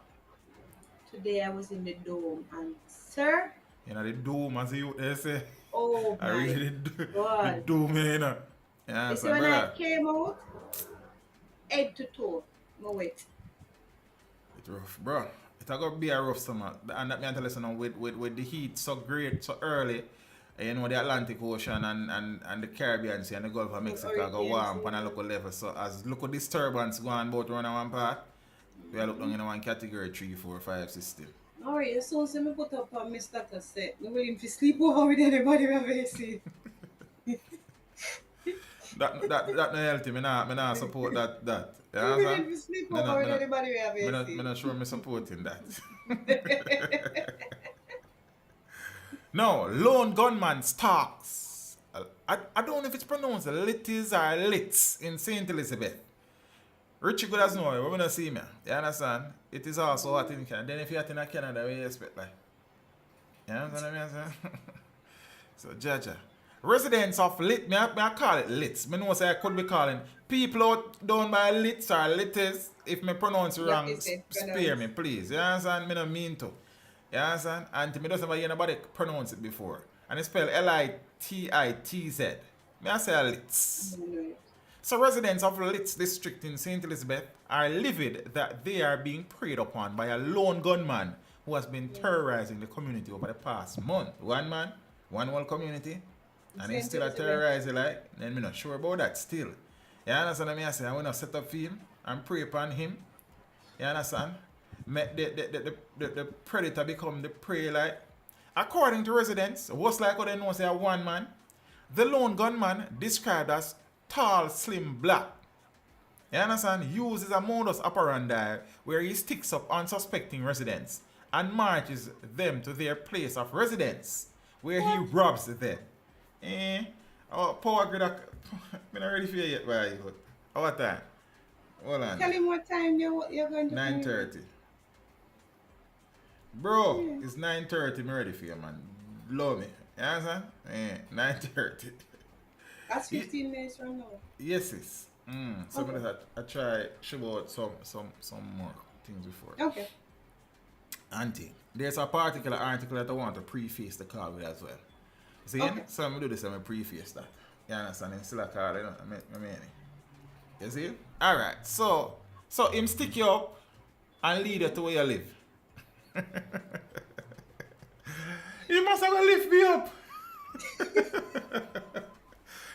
Today I was in the dome and sir, You know, the doom as you they say. oh I my really God. the doom, you know. Yeah, You so see when I brother. came out, head to toe, no wait. It's rough, bro. It's gonna be a rough summer. And that me tell you so now with the heat so great, so early. You know the Atlantic Ocean and the Caribbean Sea and the Gulf of Mexico go warm on a local level. So as local disturbance go on both around one part, we are looking in one category 3, 4, 5 system. Alright, so see me put up on my status set. Me willing to sleep over with anybody we ever see. That not healthy. Me not support that. You Me willing understand? to sleep Me over not- with me not- anybody we Me ever not, see. me not sure me supporting that. No, lone gunman stalks. I don't know if it's pronounced Litties or Litz in St. Elizabeth. Richie good as know, we're gonna see me. You understand? It is also hot in Canada. Then if you're in Canada, what you expect like? You understand what I'm saying? So Jaja. Residents of Lit, I call it Litz. I know say I could be calling people out down by Litz or Litters. If me pronounce it Yep, wrong, you say spare pronounce. me please. You understand? Me don't mean to. You understand? And me doesn't hear nobody pronounce it before. And it's spelled Lititz. Me I say Litz. So residents of Litz district in St. Elizabeth are livid that they are being preyed upon by a lone gunman who has been terrorizing the community over the past month. One man, one whole community, and he's St. still a Elizabeth. terrorizer like, then me not sure about that still. You understand what I say? I want to set up for him and prey upon him. You understand? Make the predator become the prey like. According to residents, what's like what they know say one man, the lone gunman described as tall, slim, black. You understand? Uses a modus operandi where he sticks up unsuspecting residents and marches them to their place of residence where he robs them. Power grid, I'm not ready for you yet, boy. What time? Hold on. Tell him what time you're going to 9:30. Bro, it's 9:30. I'm ready for you, man. Love me. You understand? 9:30. That's 15 minutes from now. Yes, sis. Somebody Okay. I try show out some more things before. Okay. Auntie, there's a particular article that I want to preface the call with as well. See, Okay. so I'm gonna do this. I'm gonna preface that. You understand? It's still a call. You know, I mean, you see? All right. So him stick you up and lead you to where you live. He must have lift me up.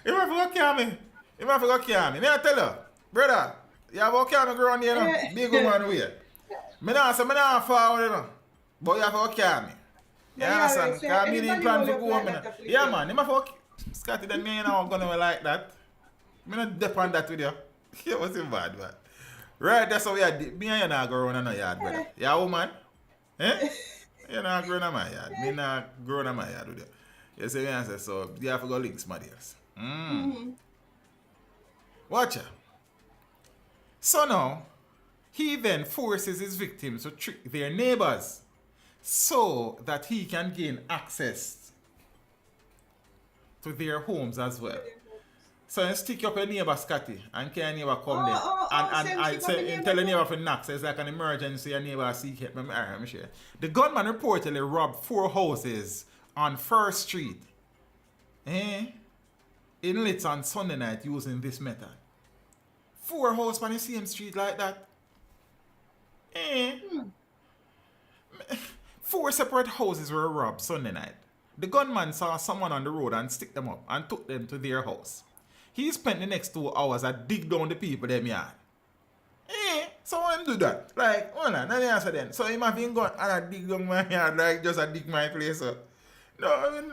You might forgot carry me. You might forgot carry me. May I tell you, brother, you have a carry me ground here, you know? Big woman way. Me not say me not forward, you know. But you have to carry me. You understand? Because me didn't plan to go home. Yeah, man. You might forgot. Scotty, then me, you know, gonna like that. Me not depend that with you. You was bad, man. Right, that's how we are. Me and you not go around in the yard, brother. Yeah, woman? Eh? You not growing in my yard. Me not growing in my yard with you. You see me and say, so you have to go links, my dears. Watch out. So now, he then forces his victims to trick their neighbors so that he can gain access to their homes as well. So you stick up your neighbor, Scotty, and can your neighbor come there. And I say, tell the neighbor for knock, so it's like an emergency, your neighbor seek help. Let me share. The gunman reportedly robbed 4 houses on First Street in Litz on Sunday night using this method. 4 houses on the same street like that. 4 separate houses were robbed Sunday night. The gunman saw someone on the road and stick them up and took them to their house. He spent the next 2 hours and dig down the people them yard. So why him do that? Like, hold on, let me answer then. So him have been gone and I dig down my yard like just a dig my place up. No, I mean,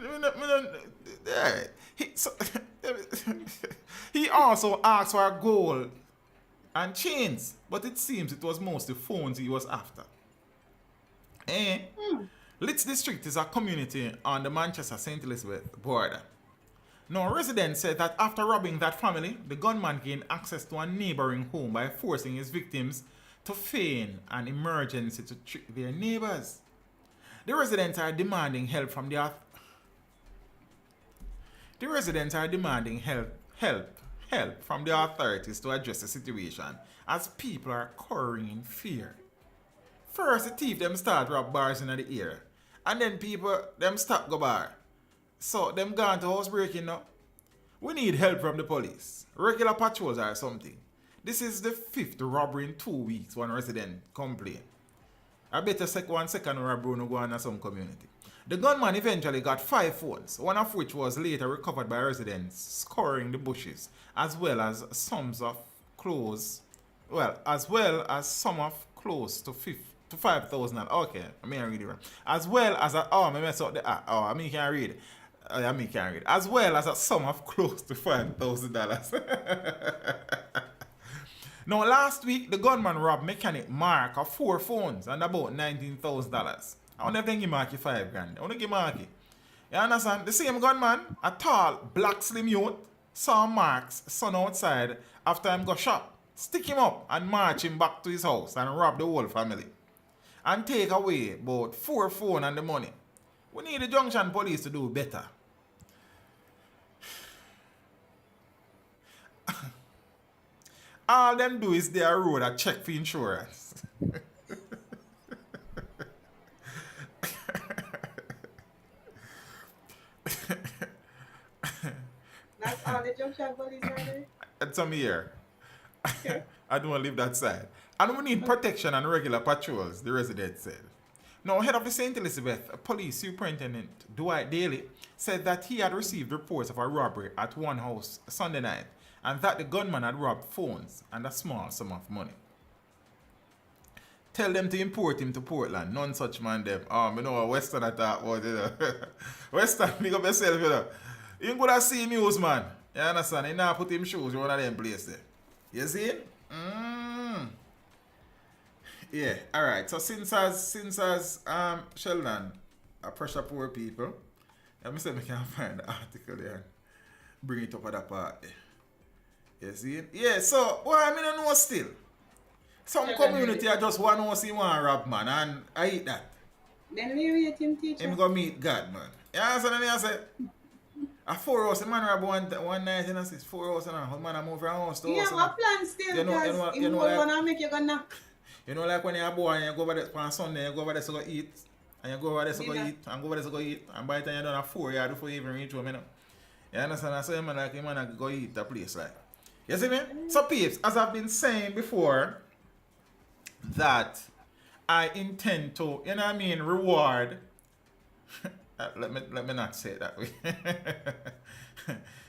he also asked for a gold and chains, but it seems it was mostly phones he was after. Litz District is a community on the Manchester-St. Elizabeth border. Now, residents said that after robbing that family, the gunman gained access to a neighboring home by forcing his victims to feign an emergency to trick their neighbors. The residents are demanding help from the from the authorities to address the situation as people are cowering in fear. First, the thief them start rob bars in the area, and then people them stop go bar. So them gone to house breaking now. We need help from the police, regular patrols or something. This is the 5th robbery in 2 weeks, one resident complained. I better one second robbery no go on in some community. The gunman eventually got 5 phones, one of which was later recovered by residents scouring the bushes, as well as sums of clothes, to 5,000. Okay, I mean I read it wrong. As well as I mess up the I mean can't read. Can't read. As well as a sum of close to $5,000. Now, last week, the gunman robbed mechanic Mark of 4 phones and about $19,000. I want to give Marky $5,000. I want to give Marky. You understand? The same gunman, a tall, black, slim youth, saw Mark's son outside after him got shot, stick him up and march him back to his house and rob the whole family. And take away about 4 phones and the money. We need the Junction police to do better. All them do is their road a check for insurance. That's all the Junction police are there? It's some here. Okay. I don't want to leave that side. And we need protection and regular patrols, the resident said. Now, head of the St. Elizabeth Police Superintendent Whyte said that he had received reports of a robbery at one house Sunday night and that the gunman had robbed phones and a small sum of money. Tell them to import him to Portland. None such man them. You know what Western I thought about it. Western, pick up yourself, you know. You could have seen news, man. You understand? He now put him shoes in one of them places. You see? Yeah, alright. So since as Sheldon pressure poor people, let me see if I can find the article there. Bring it up at that part. You see? Yeah, so I don't know still. Some community are just one who see one rob man and I eat that. Then we rate him teacher. Him go meet God, man. You understand me? I say a 4 house, the man rob one night and I say 4 house and a man move from house to house. Yeah, my plan still you know, like, gonna make you gonna. You know, like when you're a boy and you go over there on Sunday, you go over there to go eat, and you go over there to go eat, and go over there to go eat, and by the time you're done at 4, you have to even reach home, you know. You understand? I say, man, like, you man, go eat the place, like. You see me? So, peeps, as I've been saying before, that I intend to, you know what I mean, reward let me not say it that way.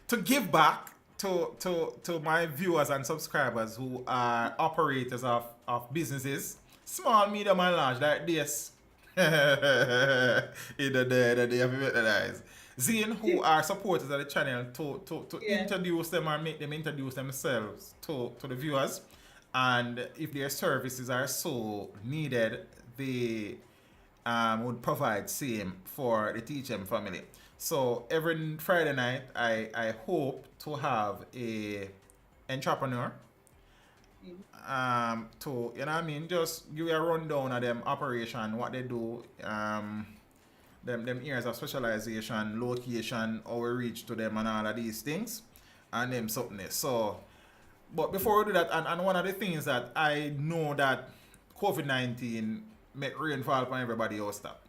To give back to my viewers and subscribers who are operators of businesses, small, medium, and large, like this. In the day have recognized. Zine, who are supporters of the channel, to introduce them or make them introduce themselves to the viewers. And if their services are so needed, they would provide same for the Teach Them family. So every Friday night, I hope to have a entrepreneur to, you know what I mean, just give you a rundown of them operation, what they do, them areas of specialization, location, how we reach to them and all of these things, and them something else. So, but before we do that, and one of the things that I know that COVID-19 make rainfall for everybody else stop.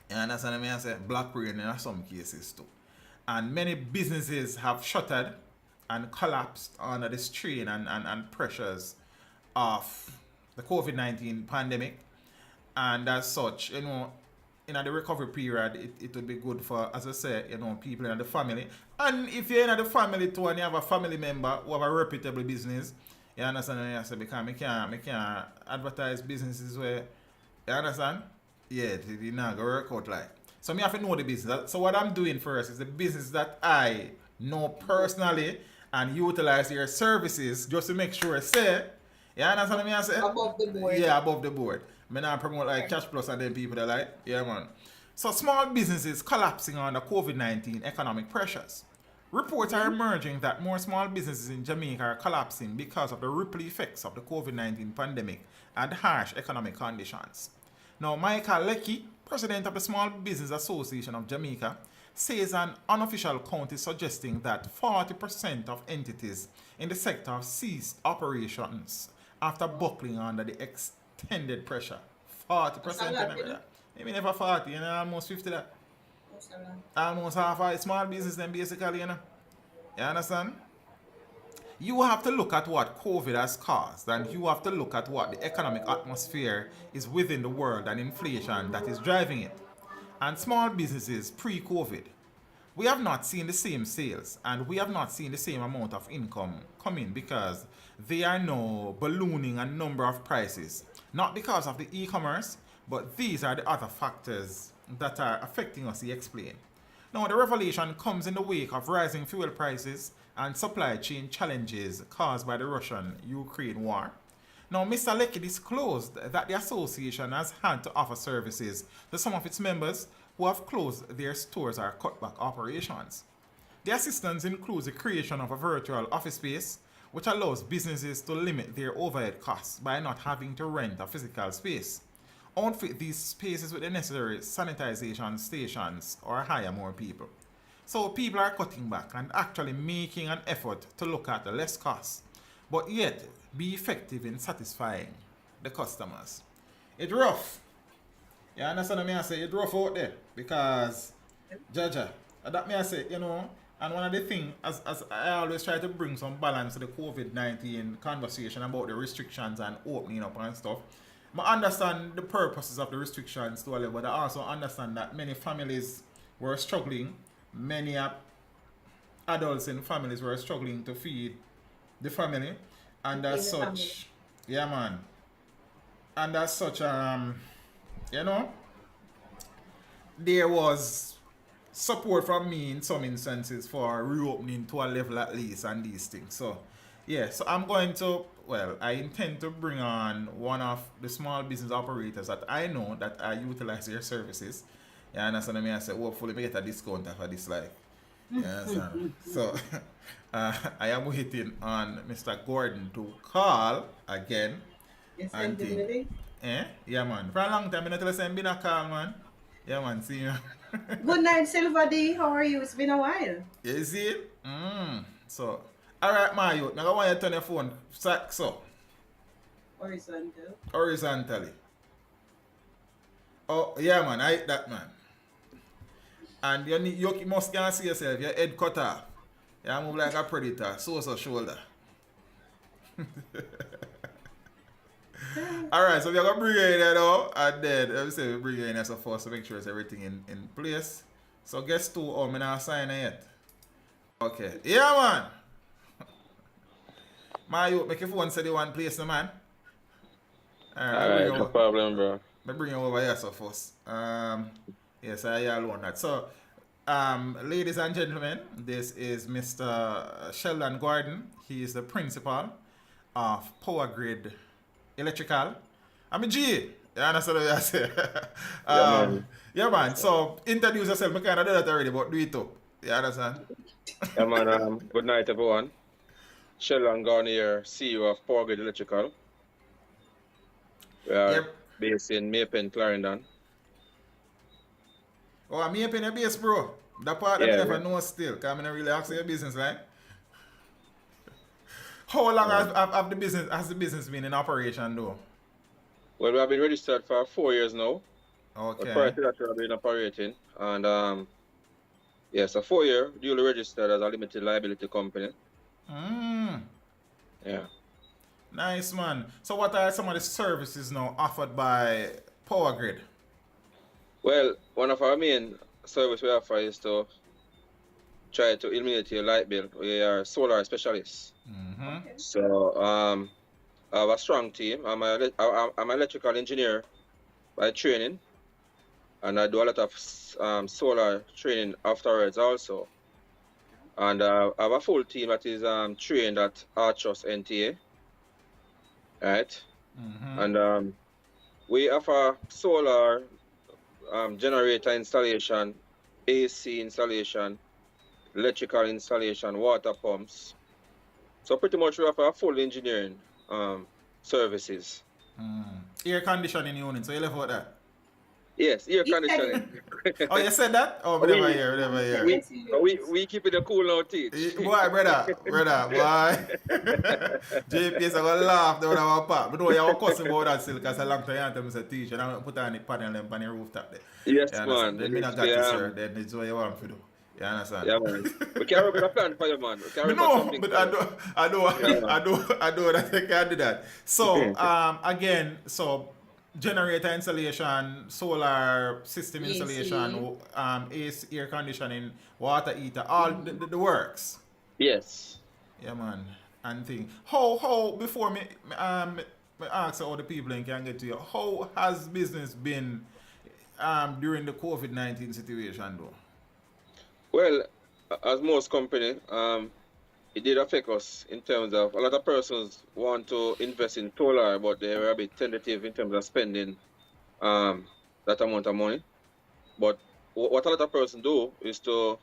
You understand what I say? Black rain in some cases too. And many businesses have shuttered and collapsed under the strain and pressures of the COVID-19 pandemic. And as such, you know, in the recovery period, it would be good for, as I say, you know, people in the family. And if you're in the family too and you have a family member who have a reputable business, you understand what I say? Because I can't advertise businesses where, you understand? Yeah, it not going to work out like. So I have to know the business. So what I'm doing first is the business that I know personally and utilize their services just to make sure, say, you understand what I say? Above the board. Yeah, above the board. I not promote like Cash Plus and then people that like, yeah man. So small businesses collapsing under COVID-19 economic pressures. Reports are emerging that more small businesses in Jamaica are collapsing because of the ripple effects of the COVID-19 pandemic and harsh economic conditions. Now, Michael Leckie, president of the Small Business Association of Jamaica, says an unofficial count is suggesting that 40% of entities in the sector have ceased operations after buckling under the extended pressure. 40%. Maybe never 40, you know, almost 50 that. Almost half of small business then basically, you know. You understand? You have to look at what COVID has caused, and you have to look at what the economic atmosphere is within the world and inflation that is driving it. And small businesses pre-COVID, we have not seen the same sales and we have not seen the same amount of income coming because they are now ballooning a number of prices. Not because of the e-commerce, but these are the other factors that are affecting us, he explained. Now, the revelation comes in the wake of rising fuel prices and supply chain challenges caused by the Russian-Ukraine war. Now, Mr. Leckie disclosed that the association has had to offer services to some of its members who have closed their stores or cut back operations. The assistance includes the creation of a virtual office space, which allows businesses to limit their overhead costs by not having to rent a physical space, outfit these spaces with the necessary sanitization stations, or hire more people. So people are cutting back and actually making an effort to look at the less costs, but yet be effective in satisfying the customers. It's rough. You understand what I say? It's rough out there because, Jaja, that me I say, you know, and one of the things, as I always try to bring some balance to the COVID-19 conversation about the restrictions and opening up and stuff, I understand the purposes of the restrictions to a level, but I also understand that many families were struggling. Many adults in families were struggling to feed the family, and as such, yeah man, and as such, you know, there was support from me in some instances for reopening to a level at least and these things. So, yeah, so I'm going to, well, I intend to bring on one of the small business operators that I know that I utilize their services. You understand me? I say, hopefully, we get a discount for this life. You understand? So, I am waiting on Mr. Gordon to call again. Yes, and think. Yeah, man. For a long time, I tell you, been a call, man. Yeah, man. See you. Good night, Silver D. How are you? It's been a while. You see it? So, all right, my youth. Now, I want you to turn your phone so. Horizontally. Oh, yeah, man. I hate that, man. And you must can see yourself, your head cut off. You move like a predator, so shoulder. Alright, so we're going to bring you in there now. And then, let me say, we bring you in as a force to make sure it's everything in place. So, guess 2, oh, I'm not signing yet. Okay. Yeah, man. You make your phone say the one place, no, man. Alright, no problem, bro. Let me bring you over here, so first. Yes, I alone that. So, ladies and gentlemen, this is Mr. Sheldon Gordon. He is the principal of Power Grid Electrical. I'm a G. You understand what I say? Yeah, man. So, introduce yourself. I kind of do that already, but do it too. You understand? Yeah, man. Good night, everyone. Sheldon Gordon here, CEO of Power Grid Electrical. We are based in Mair, Clarendon. Oh, I'm here in your base, bro. That part I never know still, because I'm not really asking your business, right? How long has the business been in operation, though? Well, we have been registered for 4 years now. Okay. But prior to that, we have been operating. And, so 4 year, duly registered as a limited liability company. Yeah. Nice, man. So what are some of the services now offered by Power Grid? Well, one of our main service we offer is to try to eliminate your light bill. We are solar specialists. Okay. So I have a strong team. I'm an electrical engineer by training, and I do a lot of solar training afterwards also. And I have a full team that is trained at Archos NTA. Right? And we offer solar generator installation, AC installation, electrical installation, water pumps. So pretty much we offer full engineering services. Air conditioning unit, so you left out that? Yes, air conditioning. Oh, you said that? Oh, whatever here. We keep it cool now, teach. Boy, brother, boy. JPS, I'm going to laugh when I'm apart. But no, you have a cussing about that still, because a long time I tell teach, and I'm put on the panel and on the rooftop there. Yes, man. Then me not got this, sir. Then it's what you want to do. You understand? Yeah, man. We can work with a plan for you, man. But I know that I can't do that. So, again, generator installation, solar system installation, AC, air conditioning, water heater, all the works. Yes. Yeah, man. And thing. How before me ask all the people and can get to you, how has business been during the COVID-19 situation though? Well, as most company, it did affect us in terms of a lot of persons want to invest in solar, but they were a bit tentative in terms of spending that amount of money. But what a lot of persons do is to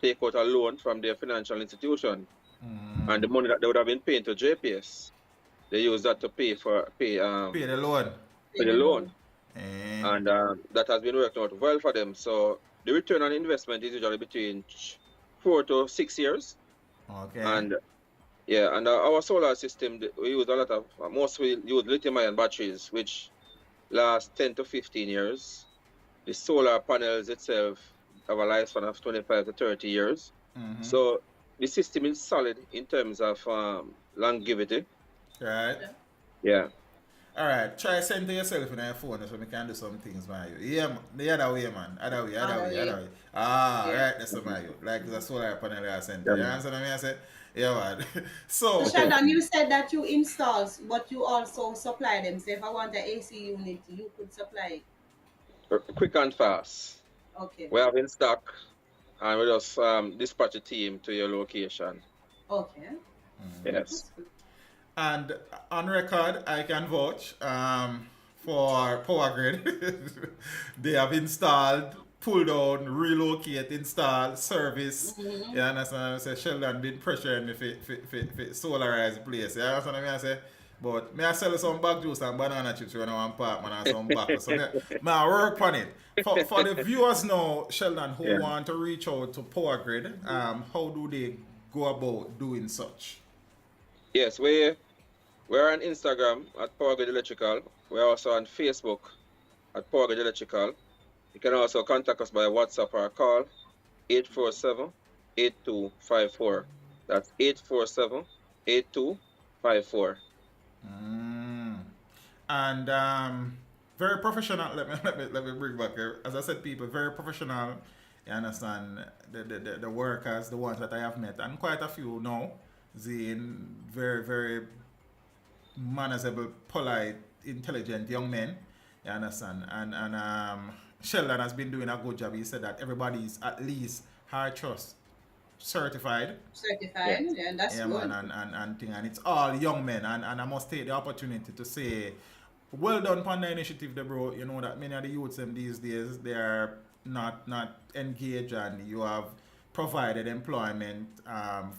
take out a loan from their financial institution, and the money that they would have been paying to JPS, they use that to pay the loan. And that has been working out well for them. So the return on investment is usually between 4 to 6 years. Okay. And our solar system, we use a lot of, mostly use lithium-ion batteries, which last 10 to 15 years. The solar panels itself have a lifespan of 25 to 30 years. So the system is solid in terms of longevity. Right. Yeah. All right, try send to yourself in your phone so we can do some things, man. Yeah, the other way, man. Other way. Right, that's what man. Like the solar panel I sent. You understand what I say? Yeah, man. So Sheldon, you said that you install, but you also supply them. So if I want an AC unit, you could supply it. Quick and fast. Okay. We have in stock, and we just dispatch a team to your location. Okay. Yes. And on record, I can vouch for Power Grid. They have installed, pulled down, relocate, install, service. You understand what I say? Sheldon been pressuring me for solarize the place. You understand what I say? But I sell some bag juice and banana chips when I want apartment and some back. So I work on it. For the viewers now, Sheldon, who want to reach out to Power Grid, how do they go about doing such? Yes, we're on Instagram at Power Grid Electrical. We're also on Facebook at Power Grid Electrical. You can also contact us by WhatsApp or call 847-8254. That's 847-8254. and very professional. Let me bring back here. As I said, people very professional. You understand the workers, the ones that I have met, and quite a few now. They very very manageable, polite, intelligent young men. You understand? And Sheldon has been doing a good job. He said that everybody is at least high trust certified. Certified, yeah, that's Yeah, good. man, and it's all young men, and I must take the opportunity to say, well done upon the initiative, there, bro. You know that many of the youths them these days they are not engaged, and you have provided employment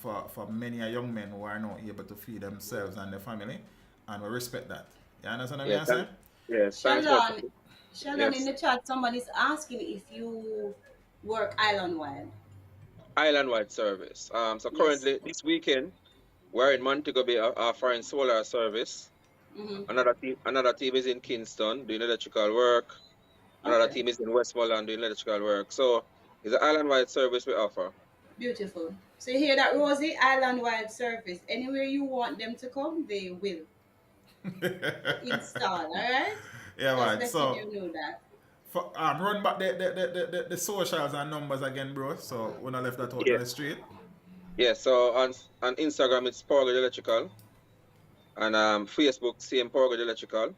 for many a young men who are not able to feed themselves and their family, and we respect that. You understand what I'm saying? Yes, thanks for Sheldon, yes. in the chat, somebody's asking if you work island-wide. Island-wide service. So currently this weekend we're in Montego Bay offering solar service. Mm-hmm. Another team is in Kingston doing electrical work. Another Okay. team is in Westmoreland doing electrical work. So it's an island-wide service we offer. Beautiful. So you hear that, Rosie? Island-wide service. Anywhere you want them to come, they will install. All right. Yeah, man. Just So letting you know that. run back the socials and numbers again, bro. So when I left that out Yeah. on the street. Yeah, so on Instagram it's Power Grid Electrical. And Facebook same Power Grid Electrical.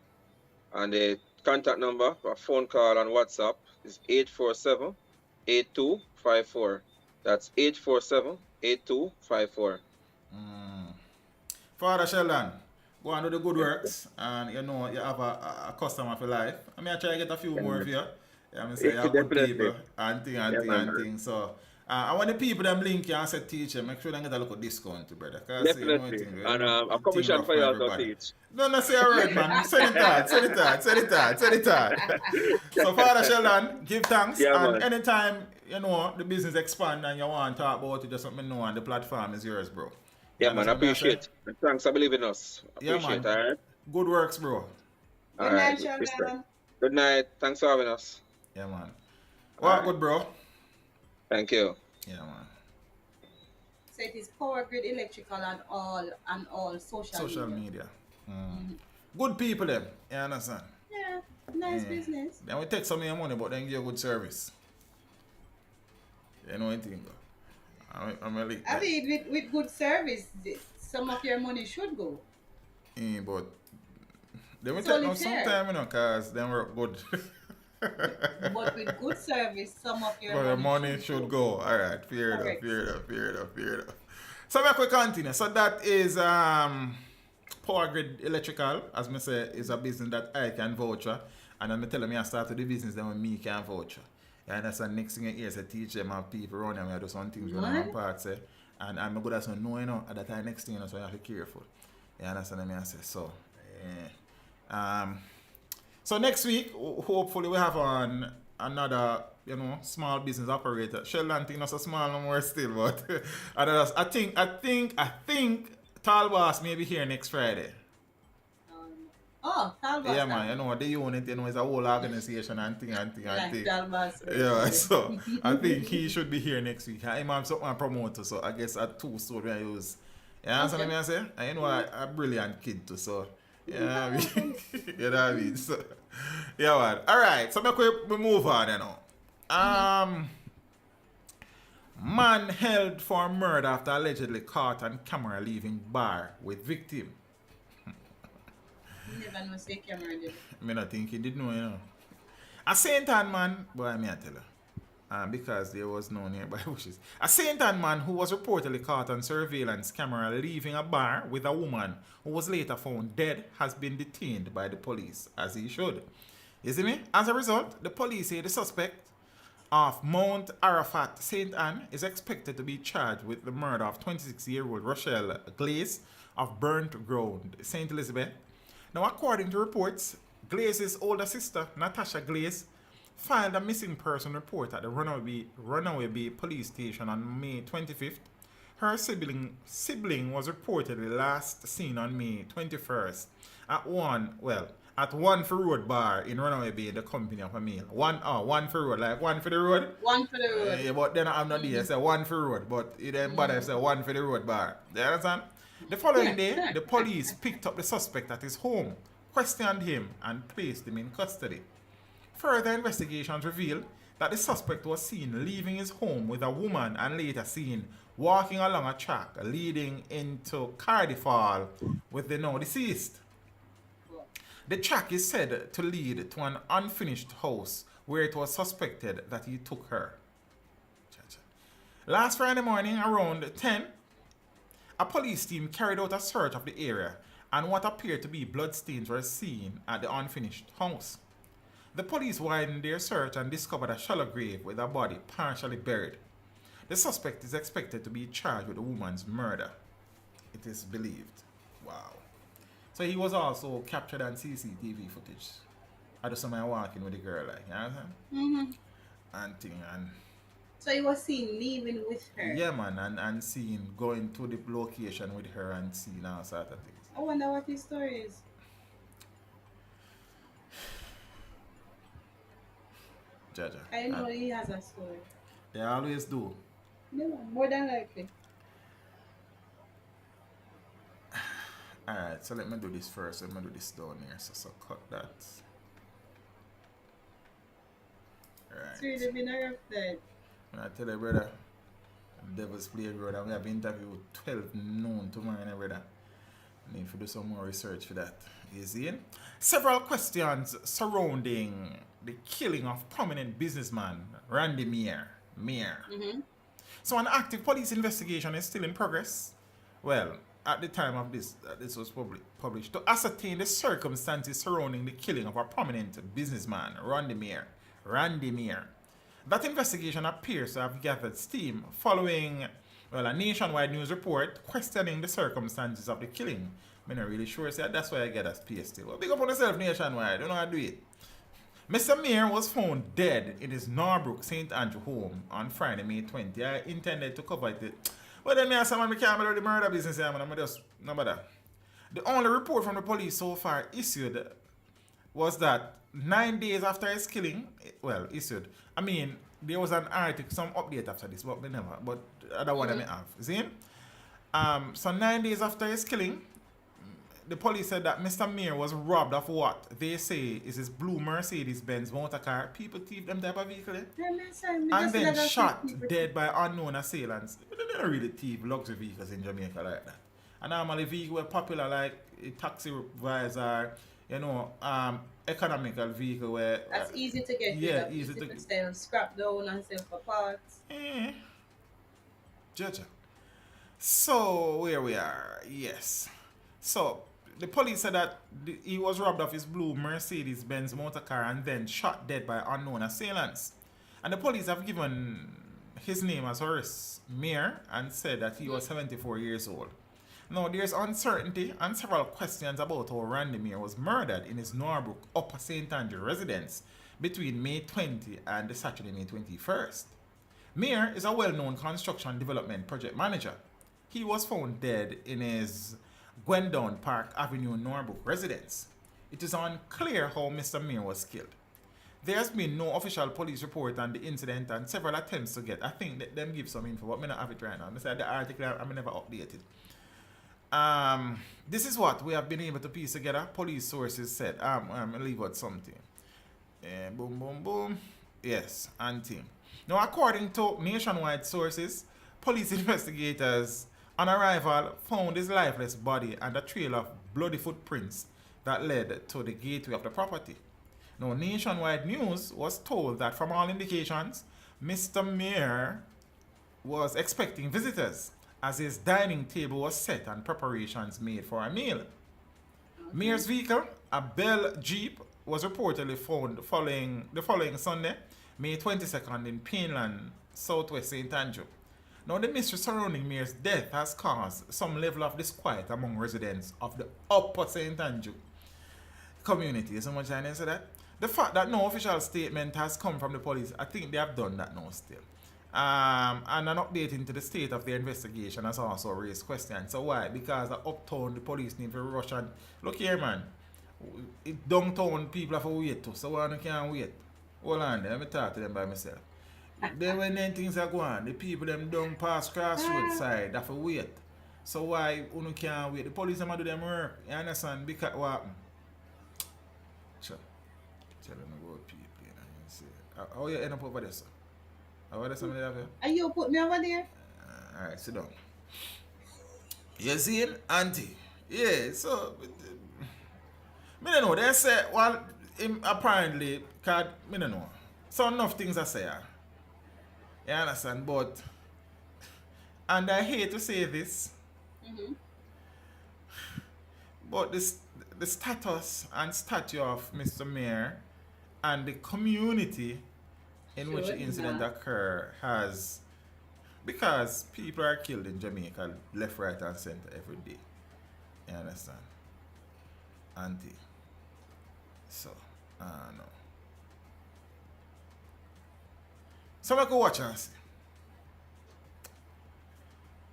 And the contact number for phone call and WhatsApp is 847-8254. That's 847-8254. Father Sheldon, go and do the good works, and you know you have a customer for life. I mean, I try to get a few more of you. Yeah, I say you have good people and thing. So I want the people them link you and say teacher, make sure they get a little discount, brother. Definitely. And a commission for you also teach. No, say a word, man. Send it out. So Father Sheldon, give thanks, Yeah, and man. anytime you know the business expand and you want to talk about it, just let me know, and the platform is yours, bro. Yeah, man, appreciate. Thanks for believing in us. Appreciate, man. all right? Good works, bro. Good night, Sheldon. Good night. Thanks for having us. Yeah, man. Well, good, bro. Thank you. Yeah, man. So it is Power Grid Electrical and all social media. Good people, them. You understand? Yeah, nice business. Then we take some of your money, but then give you a good service. You know anything, bro? I'm a I mean, with good service, some of your money should go. But then we take them sometime, you know, because they work good. But with good service, some of your money should go. All right, fair enough. So we continue. So that is Power Grid Electrical, as I say, is a business that I can vouch for. And I'm telling me I started the business then when me can vouch for. And that's the next thing you hear is teach them and people around them, I do some things when I'm parts. And I'm good at some know, you know, at that time next thing, you know, so you have to be careful. You understand what I say? So, so next week, hopefully we have on another, you know, small business operator. Sheldon think not so small no more still, but I think Talbas may be here next Friday. Talbas. Yeah, man, you know, the unit, you know, is a whole organization and thing. Talbas. Yeah, so I think he should be here next week. I'm something promoter, so I guess at 2 story I use. You understand what I say? And you know, a brilliant kid too, so. Yeah, I mean, you know what I mean? So, yeah, man. All right, so we move on, you know. Man held for murder after allegedly caught on camera leaving bar with victim. You never know say camera did. I not think he did know, you know. A Saint Anne man, boy, I tell you. Because there was no nearby bushes. A Saint Anne man who was reportedly caught on surveillance camera leaving a bar with a woman who was later found dead has been detained by the police, as he should. You see me? As a result, the police say the suspect of Mount Arafat, Saint Anne, is expected to be charged with the murder of 26-year-old Rochelle Glaze of Burnt Ground, St. Elizabeth. Now, according to reports, Glaze's older sister, Natasha Glaze, filed a missing person report at the Runaway Bay police station on May 25th. Her sibling was reportedly last seen on May 21st at one for road bar in Runaway Bay in the company of a male. One for road, like one for the road. One for the road. Yeah, but then I'm not there, say one for road, but it didn't bother say one for the road bar. You understand? The following day, the police picked up the suspect at his home, questioned him and placed him in custody. Further investigations revealed that the suspect was seen leaving his home with a woman and later seen walking along a track leading into Cardiffall with the now deceased. The track is said to lead to an unfinished house where it was suspected that he took her. Last Friday morning around 10, a police team carried out a search of the area and what appeared to be bloodstains were seen at the unfinished house. The police widened their search and discovered a shallow grave with a body partially buried. The suspect is expected to be charged with the woman's murder, it is believed. Wow. So he was also captured on CCTV footage. I just saw my walking with the girl, like, you know what I'm saying? And thing, and So he was seen leaving with her. yeah, man, and seen going to the location with her and seeing all sort of things. I wonder what his story is. Jaja. I know he has a story. They always do. No, more than likely. Alright, so let me do this first. Let me do this down here. So cut that. Alright. It's really been a rough day. I tell you, brother, Devil's Playground, and we have interview 12 noon tomorrow, brother. I need to do some more research for that. You see? Several questions surrounding the killing of prominent businessman Randy Mair. So an active police investigation is still in progress. Well, at the time of this was published, to ascertain the circumstances surrounding the killing of a prominent businessman, Randy Mair. That investigation appears to have gathered steam following, well, a nationwide news report questioning the circumstances of the killing. I'm not really sure, so that's why I get a space still. Well, big up on yourself nationwide, don't know how to do it. Mr. Mair was found dead in his Norbrook St. Andrew home on Friday, May 20. I intended to cover it. But then I said, man, I can't do the murder business here, man. I'm just, no matter. The only report from the police so far issued was that 9 days after his killing, well, issued. I mean, there was an article, some update after this, but we never. But the other one I may have. See? So 9 days after his killing, the police said that Mr. Mair was robbed of what they say is his blue Mercedes-Benz motor car. People thief them type of vehicle, and then shot dead by unknown assailants. They don't really thief luxury vehicles in Jamaica like that. And normally vehicles were popular like a taxi visor, you know, economical vehicle where that's easy to get. Yeah, easy to sell, scrap down and sell for parts. Judge. So where we are, yes. So the police said that he was robbed of his blue Mercedes-Benz motor car and then shot dead by unknown assailants. And the police have given his name as Horace Mair and said that he was 74 years old. Now, there's uncertainty and several questions about how Randy Mair was murdered in his Norbrook Upper St. Andrew residence between May 20 and the Saturday, May 21st. Mair is a well-known construction development project manager. He was found dead in his Gwendon Park Avenue Norbrook residence. It is unclear how Mr. Mair was killed. There has been no official police report on the incident and several attempts to get. I think that them give some info, but I don't have it right now. I said the article I never updated. This is what we have been able to piece together. Police sources said. I'm leave out something. Boom, boom, boom. Yes, and thing. Now, according to nationwide sources, police investigators on arrival found his lifeless body and a trail of bloody footprints that led to the gateway of the property. Now, nationwide news was told that from all indications, Mr. Mair was expecting visitors as his dining table was set and preparations made for a meal. Mair's vehicle, a Bell Jeep, was reportedly found the following Sunday, May 22nd in Pineland, Southwest St. Andrew. Now, the mystery surrounding Mair's death has caused some level of disquiet among residents of the Upper St. Andrew community. So much I didn't say that. The fact that no official statement has come from the police, I think they have done that now still. And an update into the state of their investigation has also raised questions. So why? Because the uptown, the police need to rush and look here, man. Downtown people have to wait too. So why you can't wait? Hold on there, let me talk to them by myself. Then when them things are going, the people them down past Crossroads side have to wait. So why you can't wait? The police have to do them work. You understand? Because what happened? Telling about people, you know. You see. How you end up over there, sir? How there somebody have you? And you put me over there? Alright, sit down. You see it, auntie? Yeah, so me don't know. They say, well, him apparently, cause me don't know. So enough things I say. You understand? But, and I hate to say this, but the status and statue of Mr. Mair and the community in which the incident occurred has, because people are killed in Jamaica left, right, and center every day. You understand? Auntie. So, I don't know. So I could watch and see.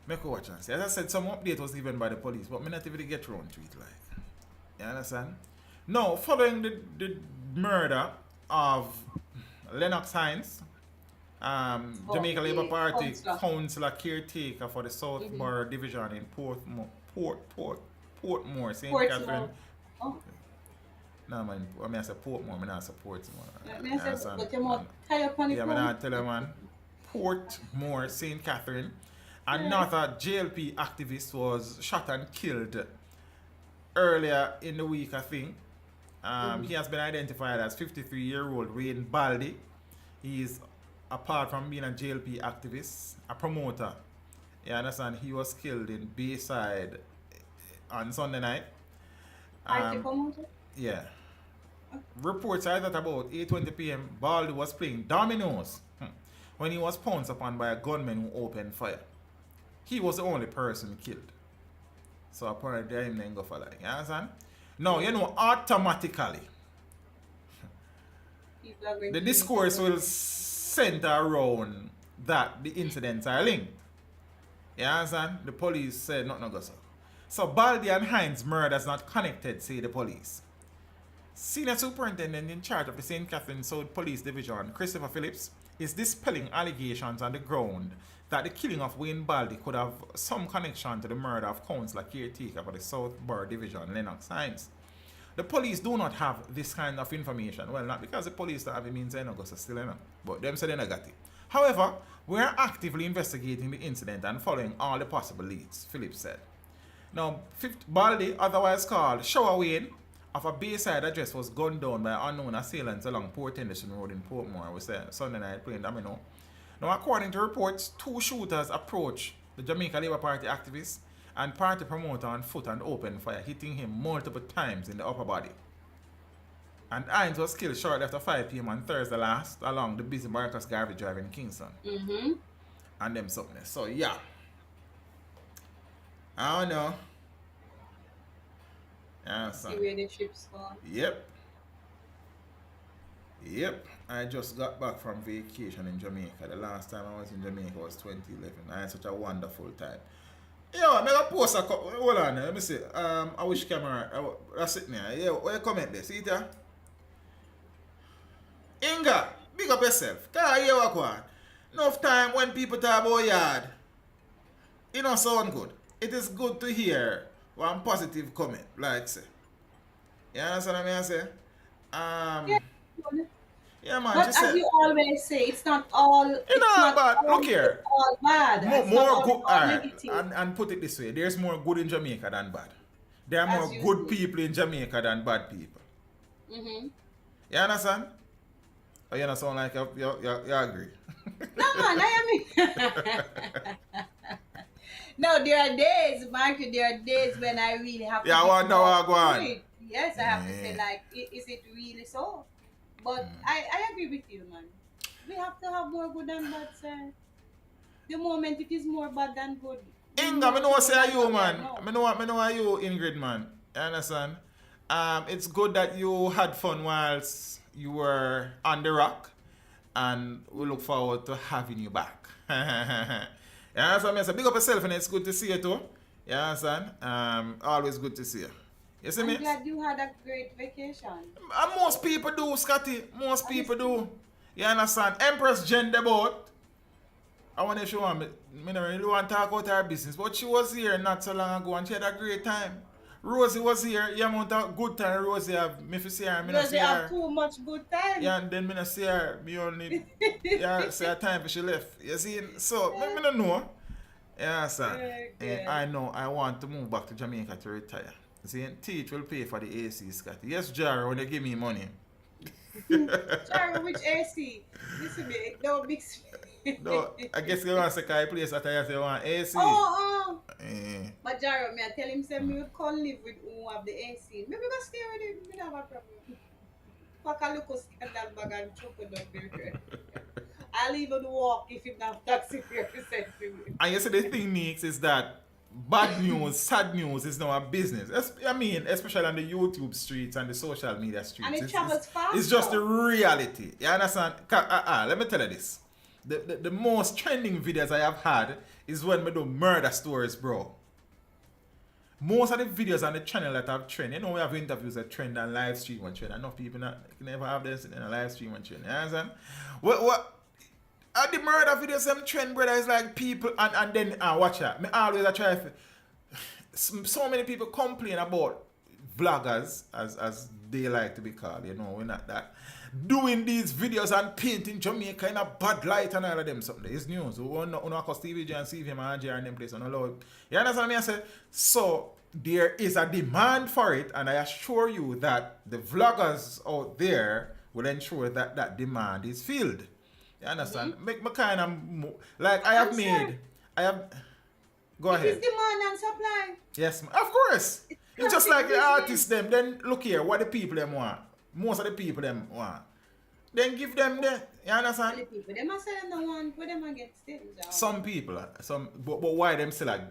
I could watch and see. As I said, some update was given by the police, but I not even get around to it like. You understand? Now, following the murder of Lennox Hines, Jamaica Labour Party councillor caretaker for the Southborough Division in Portmore, St. Catherine. Oh. No man, I mean I say Portmore, I not support man. I say, but you more tie up on the phone. Yeah, I tell you man, Portmore, St. Catherine. Another JLP activist was shot and killed earlier in the week, I think. He has been identified as 53-year-old Wayne Baldie. He is, apart from being a JLP activist, a promoter. You understand? He was killed in Bayside on Sunday night. Promoter? Yeah. Reports are that about 8:20 p.m. Baldie was playing dominoes when he was pounced upon by a gunman who opened fire. He was the only person killed. So apparently they didn't go for that. You understand? Now, you know, automatically the discourse will center around that the incidents are linked. You understand? The police said nothing go so. So Baldie and Hines' murder is not connected, say the police. Senior Superintendent in charge of the St. Catherine South Police Division, Christopher Phillips, is dispelling allegations on the ground that the killing of Wayne Baldie could have some connection to the murder of councillor caretaker for the Southborough Division, Lennox Hines. The police do not have this kind of information. Well, not because the police don't have it means they don't go so still, but them say they don't got it. However, we are actively investigating the incident and following all the possible leads, Phillips said. Now, Baldie, otherwise called Shower Wayne, of a Bayside address was gunned down by unknown assailants along Port Henderson Road in Portmore. We said Sunday night playing domino. Now, according to reports, two shooters approached the Jamaica Labour Party activist and party promoter on foot and opened fire, hitting him multiple times in the upper body. And Hines was killed shortly after 5 p.m. on Thursday last along the busy Marcus Garvey Drive in Kingston. And them something. So, yeah. I don't know. See where the ship's gone. Yep. I just got back from vacation in Jamaica. The last time I was in Jamaica was 2011. I had such a wonderful time. Yo, I'm gonna post a hold on, let me see. I wish camera that's it now. Yeah, where you comment there? See it here? Inga, big up yourself. Can I hear what go on? Enough time when people talk about yard. It don't sound good. It is good to hear one positive comment, like say. You understand what I say? Yeah, man. But as you always say, it's not all. You know, but look here. All bad. More good. And put it this way: there's more good in Jamaica than bad. There are more good people in Jamaica than bad people. You understand? Or you don't sound like you agree? No, man, I am. No, there are days, Mark, there are days when I really have to. Yeah, I wonder what go on. Yes, I have to say, like, is it really so? But I agree with you, man. We have to have more good than bad, sir. The moment it is more bad than good. Inga, I know what say you, man. I know what you, Ingrid, man. You understand? It's good that you had fun whilst you were on the rock, and we look forward to having you back. You understand? I say, big up yourself, and it's good to see you too. You understand? Always good to see you. You see me? I'm glad you had a great vacation. And most people do, Scotty. Most people do. You understand? Empress Jen Debot. I want to show me. I don't really want to talk about her business, but she was here not so long ago and she had a great time. Rosie was here. You amount of good time Rosie have. Me fi see her, me not Because see they have her. too much good time. Yeah, and then me not see her. Me only yeah, see her time for she left. You see, so me not know. Yeah, sir. Okay. I know I want to move back to Jamaica to retire. See, Teach will pay for the AC, Scotty. Yes, Jar, when they give me money. Sorry, which AC? Listen me, no big. No, I guess you want to say place that I say you want AC. Oh. Eh. But Jaro, me I tell him say me would come live with who have the AC. Maybe go stay with him. Me don't have a problem. Pack a look scandal bag and choke it up there. I'll even walk if him not taxi fare to send to me. And you see the thing, Nix, is that bad news, sad news is now a business. I mean, especially on the YouTube streets and the social media streets. And it travels fast. It's just the reality. You understand? Let me tell you this. The most trending videos I have had is when we do murder stories, bro. Most of the videos on the channel that have trend, you know, we have interviews that trend and live stream and trend. Enough people can never have this in a live stream and trend. You understand? What? The murder videos and trend, brother, is like people and then watch that. Me always I try to, so many people complain about vloggers as they like to be called, you know, we're not that. Doing these videos and painting Jamaica in a bad light and all of them something. It's news. We not cause TV and see him and Andrea and them place on the Lord. You understand me? I say, so there is a demand for it, and I assure you that the vloggers out there will ensure that that demand is filled. You understand? Make me kind of like I have made. I have. Go ahead. It's demand and supply. Yes, of course. It's just like the artists them. Then look here, what the people them want. Most of the people them want. Then give them the. You understand? The people them say them the one where them get still. Some people, but why them still like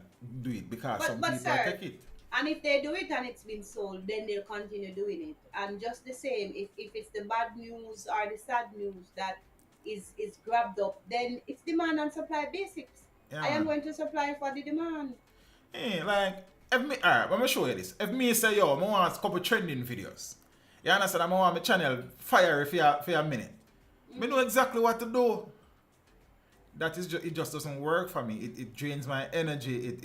do it? Because some people sir, take it. And if they do it and it's been sold, then they'll continue doing it. And just the same, if it's the bad news or the sad news that is grabbed up, then it's demand and supply basics. Yeah, I am going to supply for the demand. Hey, like, if me, alright, let me show you this. If me say, yo, I want a couple trending videos, you understand, I want my channel fire for a minute. I know exactly what to do. That is just, it just doesn't work for me. It drains my energy.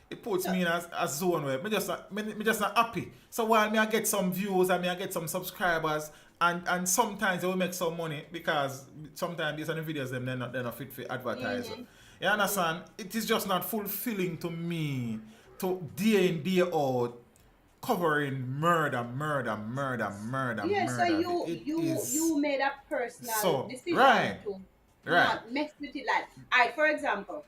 It puts me in a zone where me just not happy. So while me I get some views and me I get some subscribers and sometimes I will make some money because sometimes these are the videos them they're not fit for advertising. You understand? It is just not fulfilling to me to day in day out covering murder. Yeah, murder. so you made a personal decision right. to not mess with it. Like, alright, for example,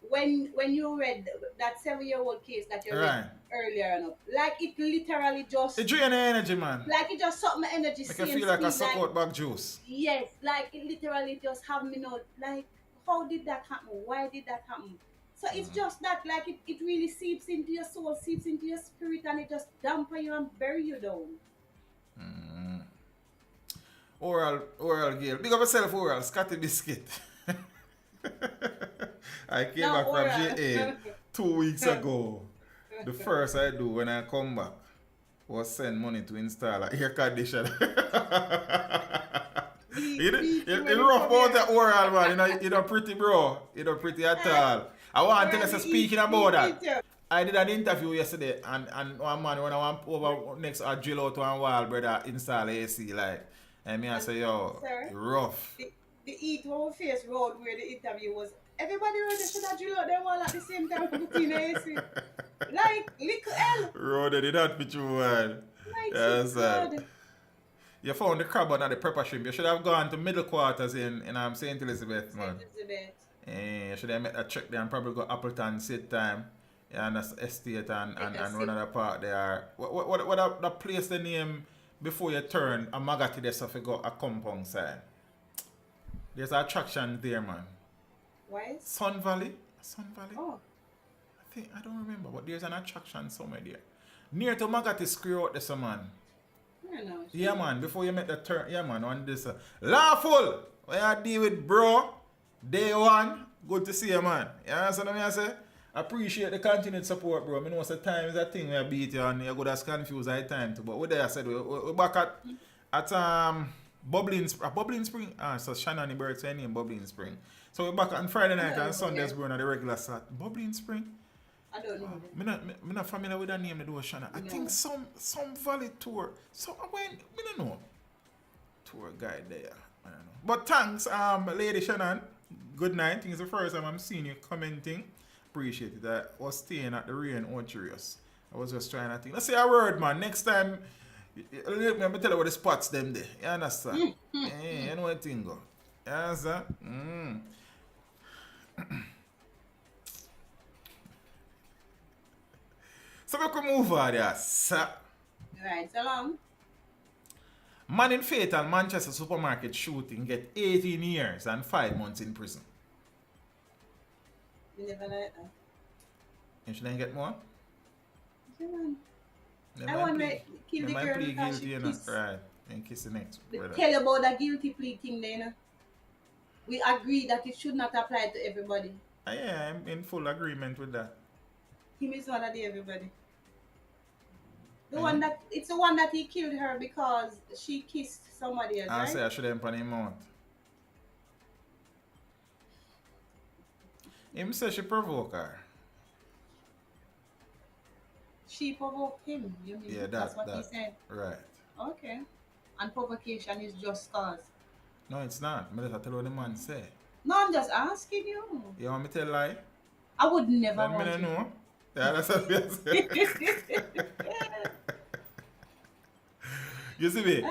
when you read that 7-year-old case that you read earlier on, like it literally just it drain energy, man. like it just sucked my energy. Make I feel like I suck out back juice. Yes, like it literally just have me know like how did that happen? Why did that happen? So it's just that like it really seeps into your soul, seeps into your spirit, and it just dampen you and bury you down. Oral Gale. Big up yourself, Oral. Scotty Biscuit. I came back from JA 2 weeks ago. The first I do when I come back was send money to install a air conditioner. It's rough about the Oral, man. You know pretty, bro. You know pretty at all. I want to tell us speaking about that. I did an interview yesterday and one man when I went over next I drill out one wall, brother, install AC like. And me I say, yo, sir, rough. The Eat One Face Road where the interview was, everybody around there should have drilled out their wall at the same time to put in AC. Like, little L. Road, they did not fit you well. Like, Yes, you found the crab under the pepper shrimp. You should have gone to middle quarters in St. Elizabeth, man. You should have met a trek there and probably go Appleton, sit time. Yeah, and that's estate and run other part there. What that place the name before you turn a Magati there so if you go a compound side. There's an attraction there, man. Why? Sun Valley? Oh. I don't remember, but there's an attraction somewhere there. Near to Magati Square out there, man. Yeah, man, before you make the turn, yeah, man, on this. Lawful! What you deal with, bro? Day one, good to see you, man. You understand what I say? Appreciate the continued support, bro. I know the time is a thing we beat you and you're good as confused at time too. But what I said, we're back at Bubbling Spring. So Shannon Bird name Bubbling Spring. So we're back on Friday night and Sundays, bro, on the regular set. Bubbling Spring? I don't know. I'm not familiar with that name, the Shanna. I think some Valley tour. So I don't know. Tour guide there. I don't know. But thanks, Lady Shannon. Good night. I think it's the first time I'm seeing you commenting. Appreciate it. I was staying at the Rain Orcharius. I was just trying to think. Let's say a word, man. Next time, let me tell you what the spots them there. You understand? You know what thing go. You understand? So we can move on there, sir. Right, so long. Man in fatal Manchester supermarket shooting get 18 years and 5 months in prison. You never like that. You shouldn't get more? Yeah, man. I want to kill the girl because she kissed. Right, and kiss the next. Tell you about the guilty plea thing there, you know. We agree that it should not apply to everybody. Yeah, I'm in full agreement with that. Him is one of the everybody. It's the one that he killed her because she kissed somebody else, I right? say I should have put him out. Him say she provoke her. She provoked him, you mean? Yeah, that's what he said. Right. Okay. And provocation is just cause. No, it's not. I just tell you what the man say. No, I'm just asking you. You want me to tell lie? I would never Then want me to. know. Yeah, that's what I say. You see me?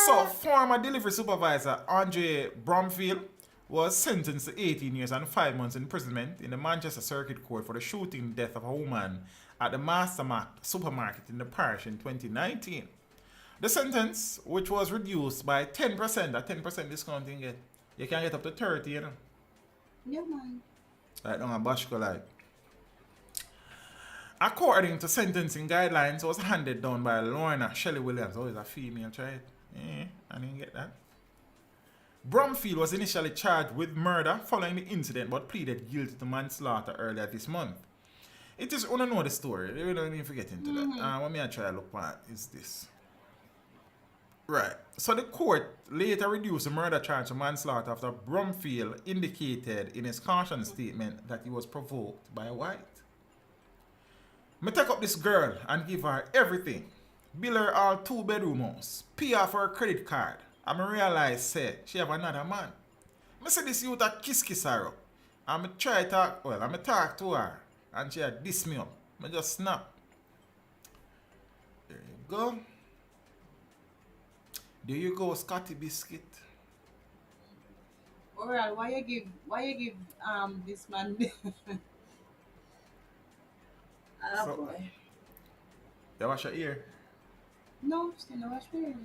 So, former delivery supervisor Andre Bromfield was sentenced to 18 years and 5 months imprisonment in the Manchester Circuit Court for the shooting death of a woman at the Mastermark supermarket in the parish in 2019. The sentence, which was reduced by 10%, a 10% discounting it, you can get up to 30, you know? Yeah, man. Like on a bashko like. According to sentencing guidelines, was handed down by Lorna Shelley Williams. Oh, it's a female child. I didn't get that. Bromfield was initially charged with murder following the incident but pleaded guilty to manslaughter earlier this month. It is, I don't know the story. We don't even get into that. What me I try to look at is this. Right. So the court later reduced the murder charge to manslaughter after Bromfield indicated in his caution statement that he was provoked by Whyte. Me take up this girl and give her everything. Bill her all 2-bedroom house. Pay off her credit card. And me realize say she have another man. Me say this youth a kiss her up. And me try talk, well, and me talk to her. And she a diss me up. Me just snap. There you go. There you go, Scotty Biscuit. Alright, why you give this man So, boy. You wash your ear? No, still no wash my ear.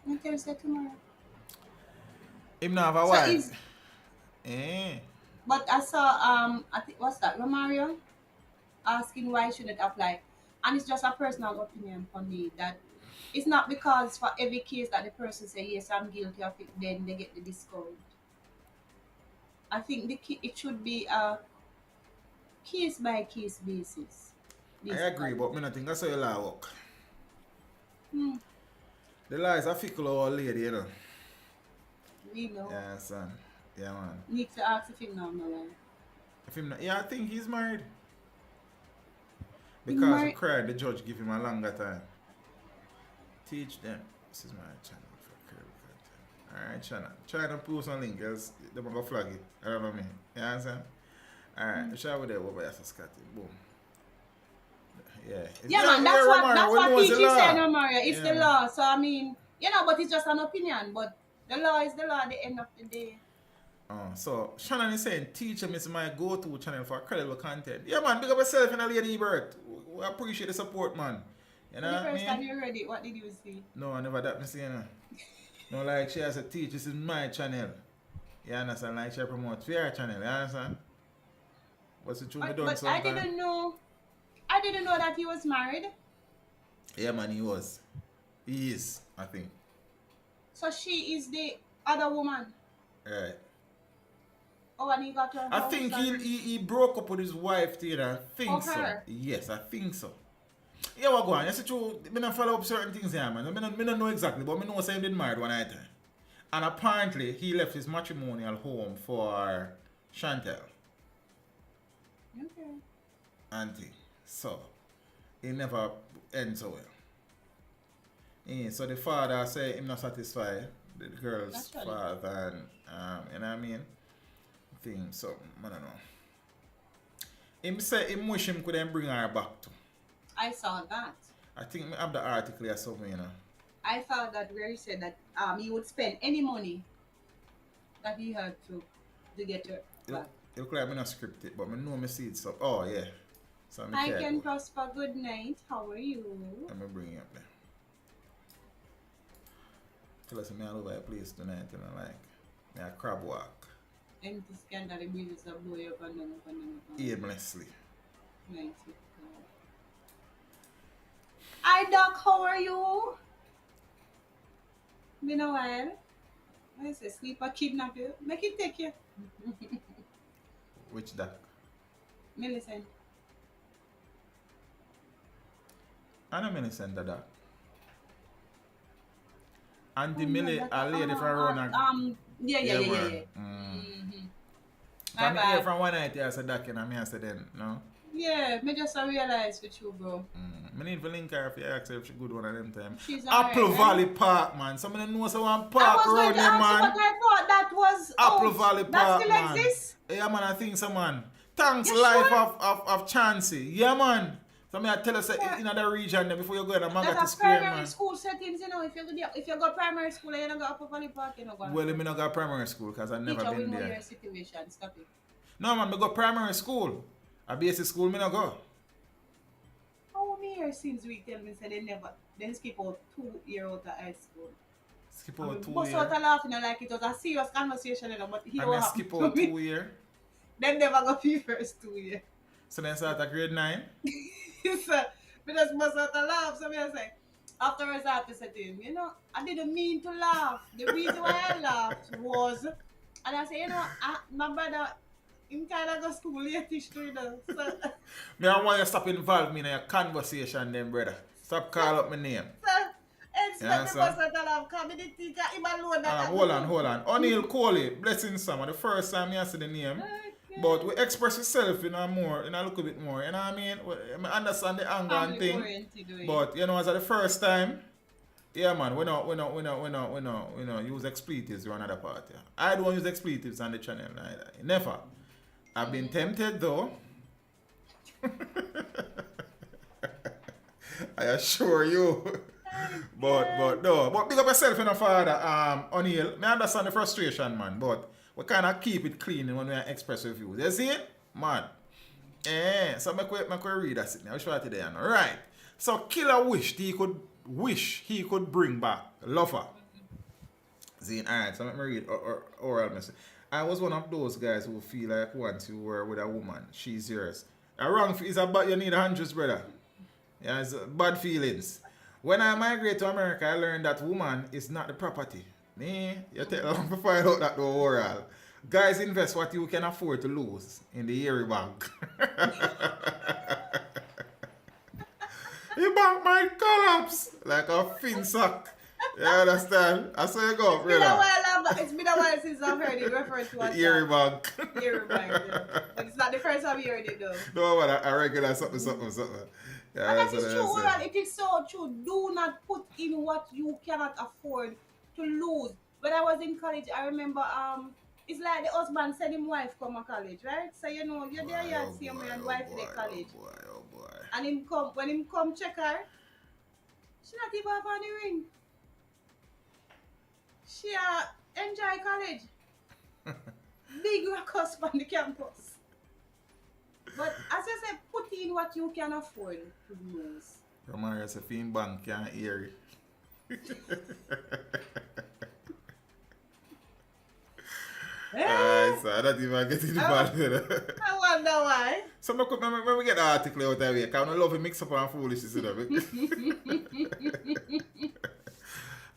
I'll tell you tomorrow. Him not have a wife. But I saw I think what's that, Romario asking why should it apply. And it's just a personal opinion for me that it's not because for every case that the person say yes I'm guilty of it then they get the discount. I think it should be a case by case basis. I agree, but I don't think that's how the law work. The law is a fickle old lady, you know. We know. Yeah, son. Yeah, man. Need to ask if him now, no. If him not, yeah, I think he's married. Because he cried, the judge give him a longer time. Teach them. This is my channel for career content. Alright, channel. Try to post some link, else they're going to flag it. I don't know me. You understand? Alright, show over there, over there, Scotty. Boom. Yeah. Yeah, man, that's what PG said, no, Maria. It's the law. So, I mean, you know, but it's just an opinion. But the law is the law at the end of the day. So, Shannon is saying, teach him is my go-to channel for credible content. Yeah, man, big up yourself and a lady birth. We appreciate the support, man. You know the first time you read it, what did you see? No, I never that me see, you know. No, like she has a teach, this is my channel. You understand? Like she promotes your channel, you understand? What's the truth? But I didn't know that he was married. Yeah, man, he was. He is, I think. So she is the other woman. Right. Oh, and he got her. I think he broke up with his wife, you know. I think so. Her? Yes, I think so. Yeah, what go on? That's true. I don't follow up certain things here, man. I don't know exactly, but I know he did married one night. And apparently, he left his matrimonial home for Shantell. Okay. auntie. So, it never ends so well. Yeah, so the father say him not satisfied, the girl's Naturally. father, and you know what I mean? Thing, so, I don't know. Him say him wish him could then bring her back to. I saw that. I think I have the article or something, you know. I saw that where he said that he would spend any money that he had to get her back. It look like I'm not scripted, but I know me see it so. Oh yeah. So I can prosper. Good night. How are you? Let me bring you up there. Tell us me all over the place tonight, you know, like me a crab walk. Empty scandal, the bridges are blowing up and down, up and down, up and down. Aimlessly. Mighty God. Hi Doc, how are you? Been a while. I say sleep or kidnap you. Make it take you. Which duck? Millicent. I know Millicent the duck. Auntie Millie, a lady from around. Yeah. Mm-hmm. Come Bye-bye. here from one night, I said duck, and I said then, no? Yeah, me just realize with you, bro. I need to link her if you ask her if she good one of them time. She's Apple alright, Valley Park, man. Someone knows one I park was going road to there, ask you, man. but I thought that was Apple out. Valley That Park, still man. exists? Yeah, man, I think so, man. Thanks, You life sure? of Chancey. Yeah, man. So I tell us in the region there before you go to Magati That's a Square, primary man. school settings, you know. If you go primary school, you don't go Upper Valley Park, you know. Well, I not go primary school because I've never Teacher, we been know there. your situation. Stop it. No, man, I go primary school. A basic school, me not go. How many years since we tell me say they skip out 2 years out of high school? Skip out 2 Bust years. out a laughing like it was a serious conversation, you know, but he And then was skip out 2 years. Then never go for first 2 years. So then start at grade 9. So, we just bust out a laugh. So I say, afterwards I have to say to him, you know, I didn't mean to laugh. The reason why I laughed was, and I say, you know, my brother, him kind of go school late-ish too, you know. So, Me I want you to stop involving me in your conversation then, brother. Stop calling up my name. expect the bust out a laugh, because I didn't think him alone. Hold on. O'Neal Coley, blessing Sam. The first time you see the name. But we express yourself, you know, more, you know, a little bit more. You know what I mean? I understand the anger and thing. But you know, as the first time, yeah, man, we don't use expletives or another part. Yeah. I don't use expletives on the channel either. Never. I've been tempted though. I assure you. But no. But big up yourself, you know, Father. O'Neal, I understand the frustration, man. But we kind of keep it clean when we express reviews. You see it? Man. So make we read that now. Which part today? Right. So Killer wished he could bring back Lover. See, alright, so let me read oral message. I was one of those guys who feel like once you were with a woman, she's yours. A wrong is about you need hundreds, brother. Yeah, it's bad feelings. When I migrated to America, I learned that woman is not the property. You take long to find out that the oral. Guys invest what you can afford to lose in the Erie Bank. Your bank might collapse like a fin sack. You understand? I say you go, brother. It's been a while since I've heard it referred to as Erie Bank. Erie Bank, yeah. But it's not the first time you heard it though. No, but I regular something. Yeah, And that is true, Oral. It is so true. Do not put in what you cannot afford to lose. When I was in college, I remember it's like the husband said him wife come to college, right? So you know, you're there, you see him and wife in college. Oh boy. And when him come check her, she not even have on the ring. She enjoy college. Big ruckus on the campus. But as I said, put in what you can afford to lose. Romare says fin bank can't hear it. So I don't even get it bad. I wonder why. So when we get the article out of here, because I love it mix up and foolishness.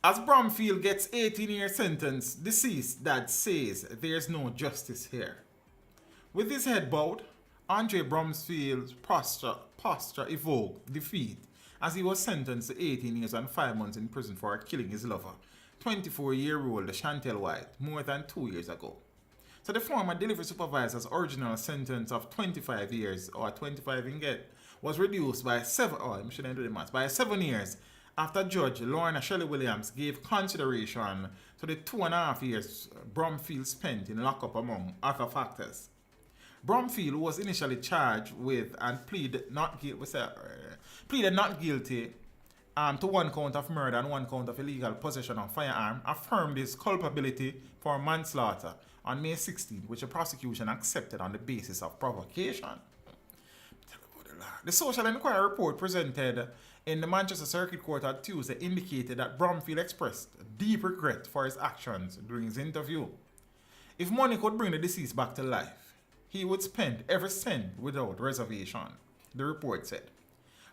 As Bromfield gets 18-year sentence, deceased dad says there's no justice here. With his head bowed, Andre Bromfield's posture evoked defeat as he was sentenced to 18 years and 5 months in prison for killing his lover, 24-year-old Shantell Whyte, more than 2 years ago. So the former delivery supervisor's original sentence of 25 years, or 25 in get, was reduced by 7 years after Judge Lorna Shelley Williams gave consideration to the 2.5 years Bromfield spent in lockup among other factors. Bromfield was initially charged with and pleaded not guilty to 1 count of murder and 1 count of illegal possession of firearm, affirmed his culpability for manslaughter on May 16, which the prosecution accepted on the basis of provocation. The social inquiry report presented in the Manchester Circuit Court on Tuesday indicated that Bromfield expressed deep regret for his actions during his interview. If money could bring the deceased back to life, he would spend every cent without reservation, the report said.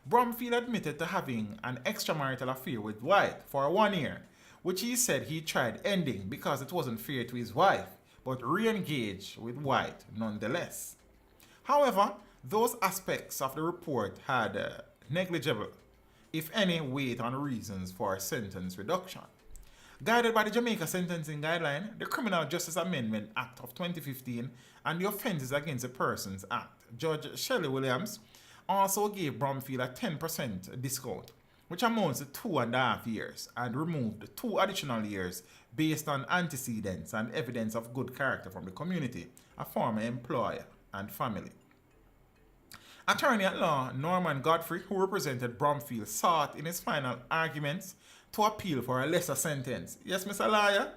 Bromfield admitted to having an extramarital affair with Whyte for 1 year, which he said he tried ending because it wasn't fair to his wife, but re-engaged with Whyte nonetheless. However, those aspects of the report had negligible, if any, weight on reasons for sentence reduction. Guided by the Jamaica Sentencing Guideline, the Criminal Justice Amendment Act of 2015, and the Offences Against the Persons Act, Judge Shelley Williams also gave Bromfield a 10% discount, which amounts to 2.5 years, and removed 2 additional years based on antecedents and evidence of good character from the community, a former employer, and family. Attorney at law Norman Godfrey, who represented Bromfield, sought in his final arguments to appeal for a lesser sentence. Yes, Mr. Lawyer?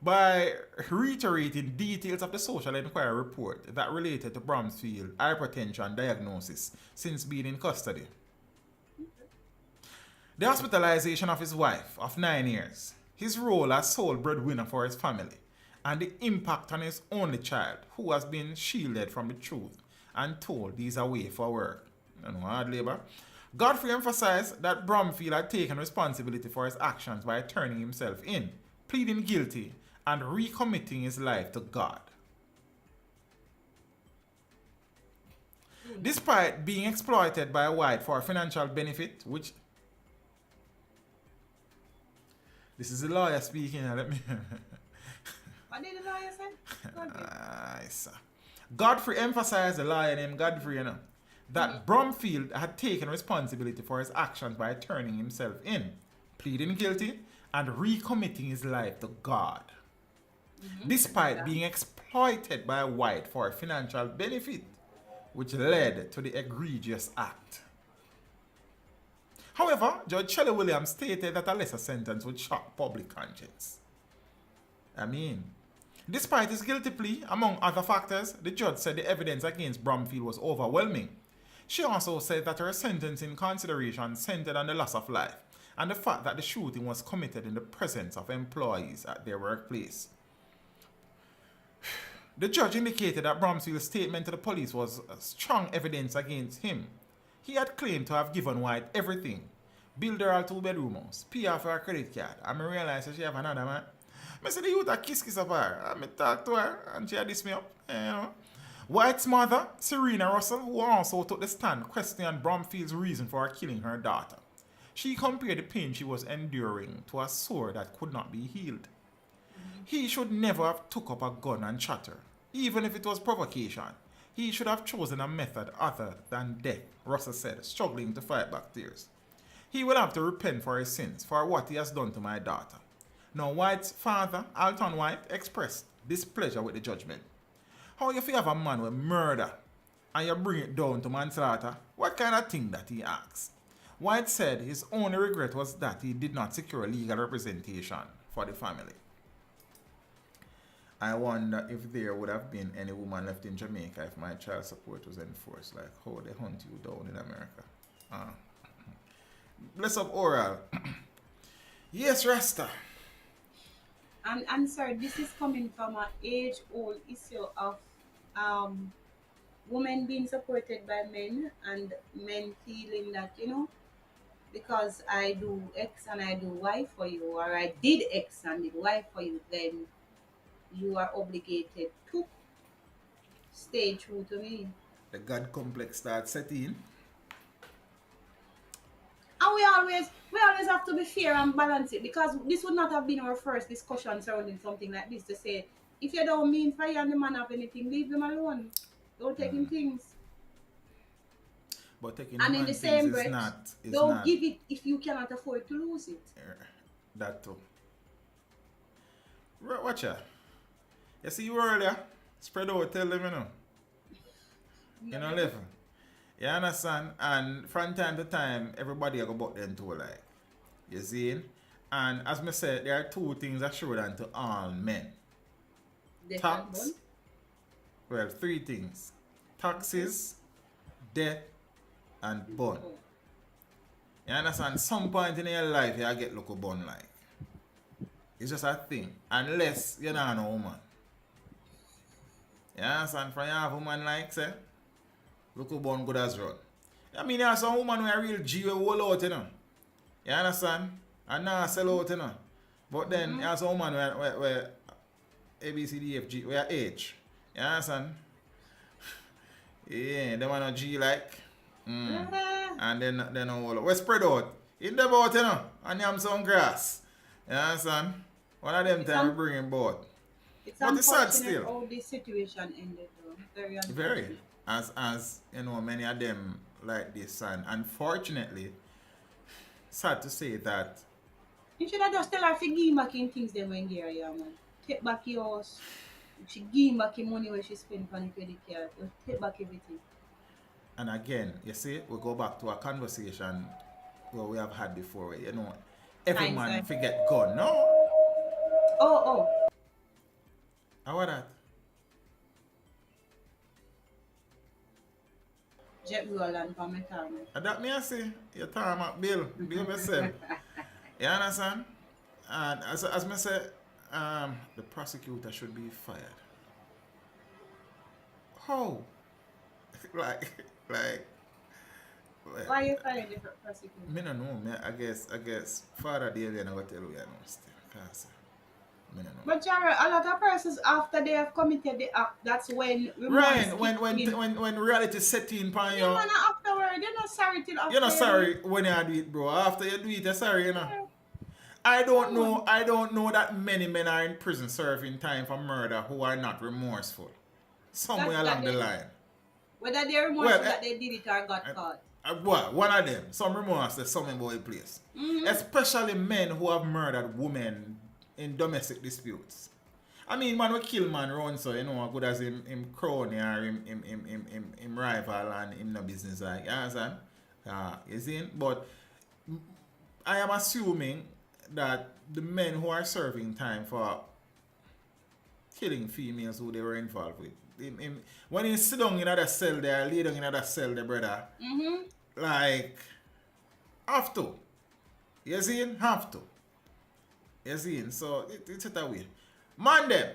By reiterating details of the social inquiry report that related to Bromfield's hypertension diagnosis since being in custody. The hospitalization of his wife of 9 years, his role as sole breadwinner for his family, and the impact on his only child, who has been shielded from the truth and told he's away for work. Hard labor. Godfrey emphasized that Bromfield had taken responsibility for his actions by turning himself in, pleading guilty, and recommitting his life to God. Despite being exploited by Whyte for financial benefit, which... This is the lawyer speaking. Let me... What did the lawyer say? Nice. Godfrey emphasized, the lawyer named Godfrey, that Bromfield had taken responsibility for his actions by turning himself in, pleading guilty, and recommitting his life to God. Despite being exploited by Whyte for financial benefit, which led to the egregious act. However, Judge Shelley Williams stated that a lesser sentence would shock public conscience. Despite his guilty plea, among other factors, the judge said the evidence against Bromfield was overwhelming. She also said that her sentencing consideration centered on the loss of life and the fact that the shooting was committed in the presence of employees at their workplace. The judge indicated that Bromfield's statement to the police was strong evidence against him. He had claimed to have given Whyte everything. Build her a 2-bedroom house, pay off her credit card, and I realized that she have another man. I said the youth a kiss of her, and I talk to her, and she had this me up. Whyte's mother, Serena Russell, who also took the stand, questioned Bromfield's reason for killing her daughter. She compared the pain she was enduring to a sore that could not be healed. He should never have took up a gun and shot her, even if it was provocation. He should have chosen a method other than death, Russell said, struggling to fight back tears. He will have to repent for his sins, for what he has done to my daughter. Now, Whyte's father, Alton Whyte, expressed displeasure with the judgment. How if you have a man with murder and you bring it down to manslaughter, what kind of thing that he asked? Whyte said his only regret was that he did not secure legal representation for the family. I wonder if there would have been any woman left in Jamaica if my child support was enforced, like how they hunt you down in America. Bless up, Oral. Yes, Rasta. And sir, this is coming from an age-old issue of women being supported by men and men feeling that, because I do X and I do Y for you, or I did X and did Y for you, then you are obligated to stay true to me. The God complex starts setting. And we always have to be fair and balance it, because this would not have been our first discussion surrounding something like this, to say if you don't mean for you and the man have anything, leave him alone. Don't take him things. But taking And the in man the things same is breath, not. don't give it if you cannot afford to lose it. That too. Watch out. You see you earlier? Spread out, tell them, you know. You know, listen. You understand? And from time to time, everybody go about them too, like. You see? And as I said, there are two things assured to all men. Death Tax. and bond. Well, three things. Taxes, death, and bond. You understand? Some point in your life, you get local bond like. It's just a thing. Unless you're not a woman. You understand? From you have a woman like, say, local bond good as run. I mean, there are some women who are real G who hold out, you know. You understand? And now sell out, you know. But then, there are some women where A, B, C, D, F, G, where H. You understand? Yeah, they want a G like. And then all. We spread out. In the boat, you know. And you have some grass. You understand? One of them time we bring him boat. It's But it's sad unfortunate still. how this situation ended though. Very unfortunate. Very. As you know, many of them like this, and unfortunately, sad to say that. You should have just tell her to give back in things them when there, yeah, man. Take back your house. She give back the money where she spent on the credit card. You take back everything. And again, you see, we go back to a conversation where we have had before. You know, every man Hindsight. forget God. No. Oh. How about that? Jet Roland for my car, man. And that me I say, you time at Bill yourself. You understand? And as I say, the prosecutor should be fired. How? like, well, Why you firing the prosecutor? me no know. I guess Father David never tell you know still. Cause me no know. But Jared, a lot of persons after they have committed the act, that's when Right, when reality set in upon you. Yeah, man, afterward, you're not sorry till after. You're not sorry when you do it, bro. After you do it, you're sorry, you know. I don't know that many men are in prison serving time for murder who are not remorseful. Somewhere along the line. Whether they're remorseful that they did it or got caught. What? One of them. Some remorse, there's some in boy place. Especially men who have murdered women in domestic disputes. I mean, man, we kill man run so, you know, good as him crony or him rival and him no business like, you understand? You see? But I am assuming that the men who are serving time for killing females who they were involved with, when he sit down in another cell there, lay down in another cell there, brother, like, have to. You see? Have to. You see? So, it's that way. Man them.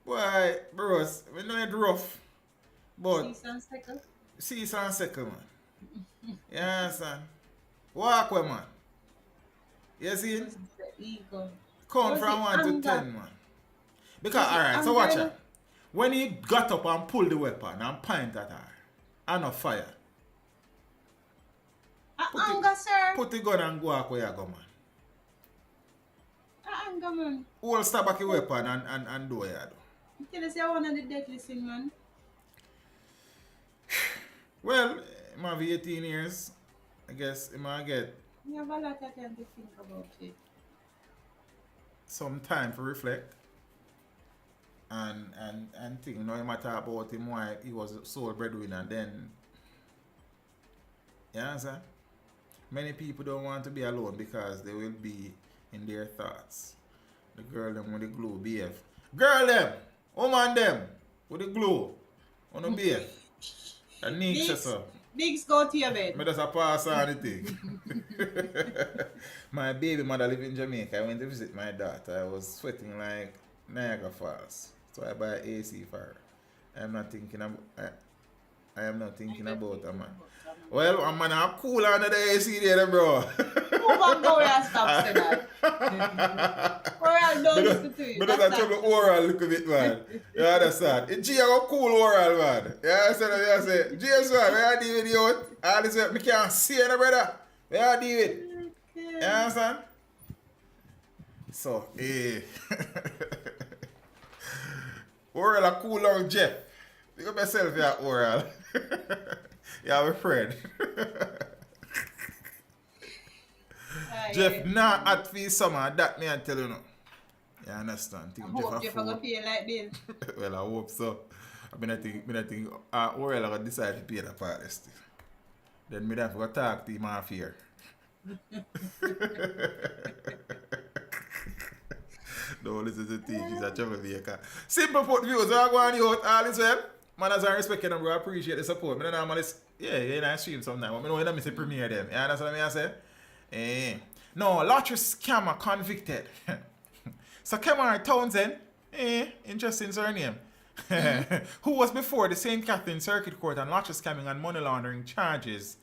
Boy, bros, we know it's rough. But cease and second, man. You understand? Walk away, man. You see? Count from 1 to 10, man. Because, alright, so watch out. When he got up and pulled the weapon and pointed at her, and a fire. Anger, sir. Put the gun and go out where you go, man. Anger, man. Who will stab back the weapon and do what you do? You tell us you're one of the deadliest thing, man. Well, he might be 18 years. I guess he might get You have a lot of time to think about it. some time to reflect. And think, you know, he might talk about him why he was a sole breadwinner then. You understand? Many people don't want to be alone because they will be in their thoughts. The girl them with the glue, BF. Girl them! Woman them! With the glue. On the BF. That needs yourself. Bigs, go to your bed. I just a pass on the thing. My baby mother live in Jamaica. I went to visit my daughter. I was sweating like Niagara Falls. So I buy AC for her. I am not thinking about her, man. Well, I'm gonna cool under the AC there, bro. Move on, go and stop saying that. Oral don't listen to you. But that's a trouble oral look a bit, man. You understand? It's G, I go cool oral, man. You understand what I say? James, man, where I deal with you out? All this, I can't see you, brother. Where I deal with? You understand? So, Oral a cool long Jeff. Pick up yourself here, Oral. You have a friend. Jeff, nah, at for summer, that me I tell you no. You understand? I hope Jeff gonna pay like this. Well, I hope so. I think Oral gonna decide to pay the part still. Then me have to go talk to him off here. Don't listen to teach, he's a troublemaker. Simple put views, I go on you out all is well. Man, as I respect them, bro, I appreciate the support. I don't normally, you know, stream sometimes. But I know when I miss a premiere them. You understand what I say? No, lottery scammer convicted. So Kemar Townsend, interesting surname. Who was before the St. Catherine Circuit Court on lottery scamming and money laundering charges,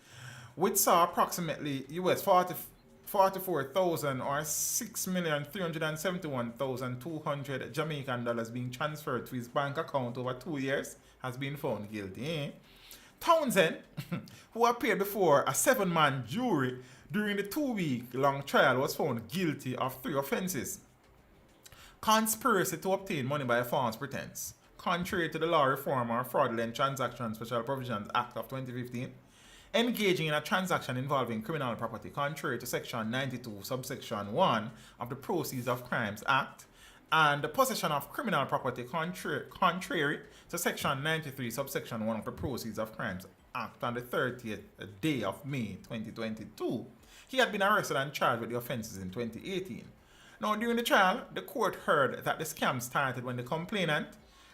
which saw approximately US 44,000 or 6,371,200 Jamaican dollars being transferred to his bank account over 2 years, has been found guilty. Townsend, who appeared before a 7-man jury during the 2-week-long trial, was found guilty of 3 offenses. Conspiracy to obtain money by a false pretense, contrary to the Law Reform or Fraudulent Transaction Special Provisions Act of 2015, engaging in a transaction involving criminal property, contrary to Section 92, subsection 1 of the Proceeds of Crimes Act, and the possession of criminal property contrary to Section 93, subsection 1 of the Proceeds of Crimes Act on the 30th day of May 2022. He had been arrested and charged with the offenses in 2018. Now, during the trial, the court heard that the scam started when the complainant,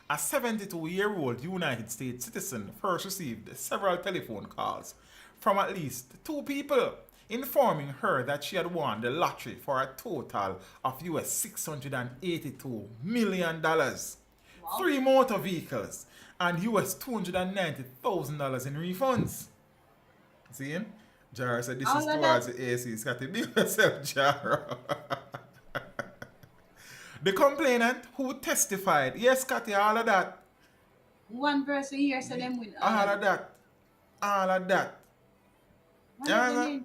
a 72-year-old United States citizen, first received several telephone calls from at least 2 people informing her that she had won the lottery for a total of US $682 million, 3 motor vehicles, and US $290,000 in refunds. See? Jara said this is towards the AC. It's got to be yourself, Jara. The complainant who testified, yes, Cathy, all of that. One person here said them win. All of that. Yeah,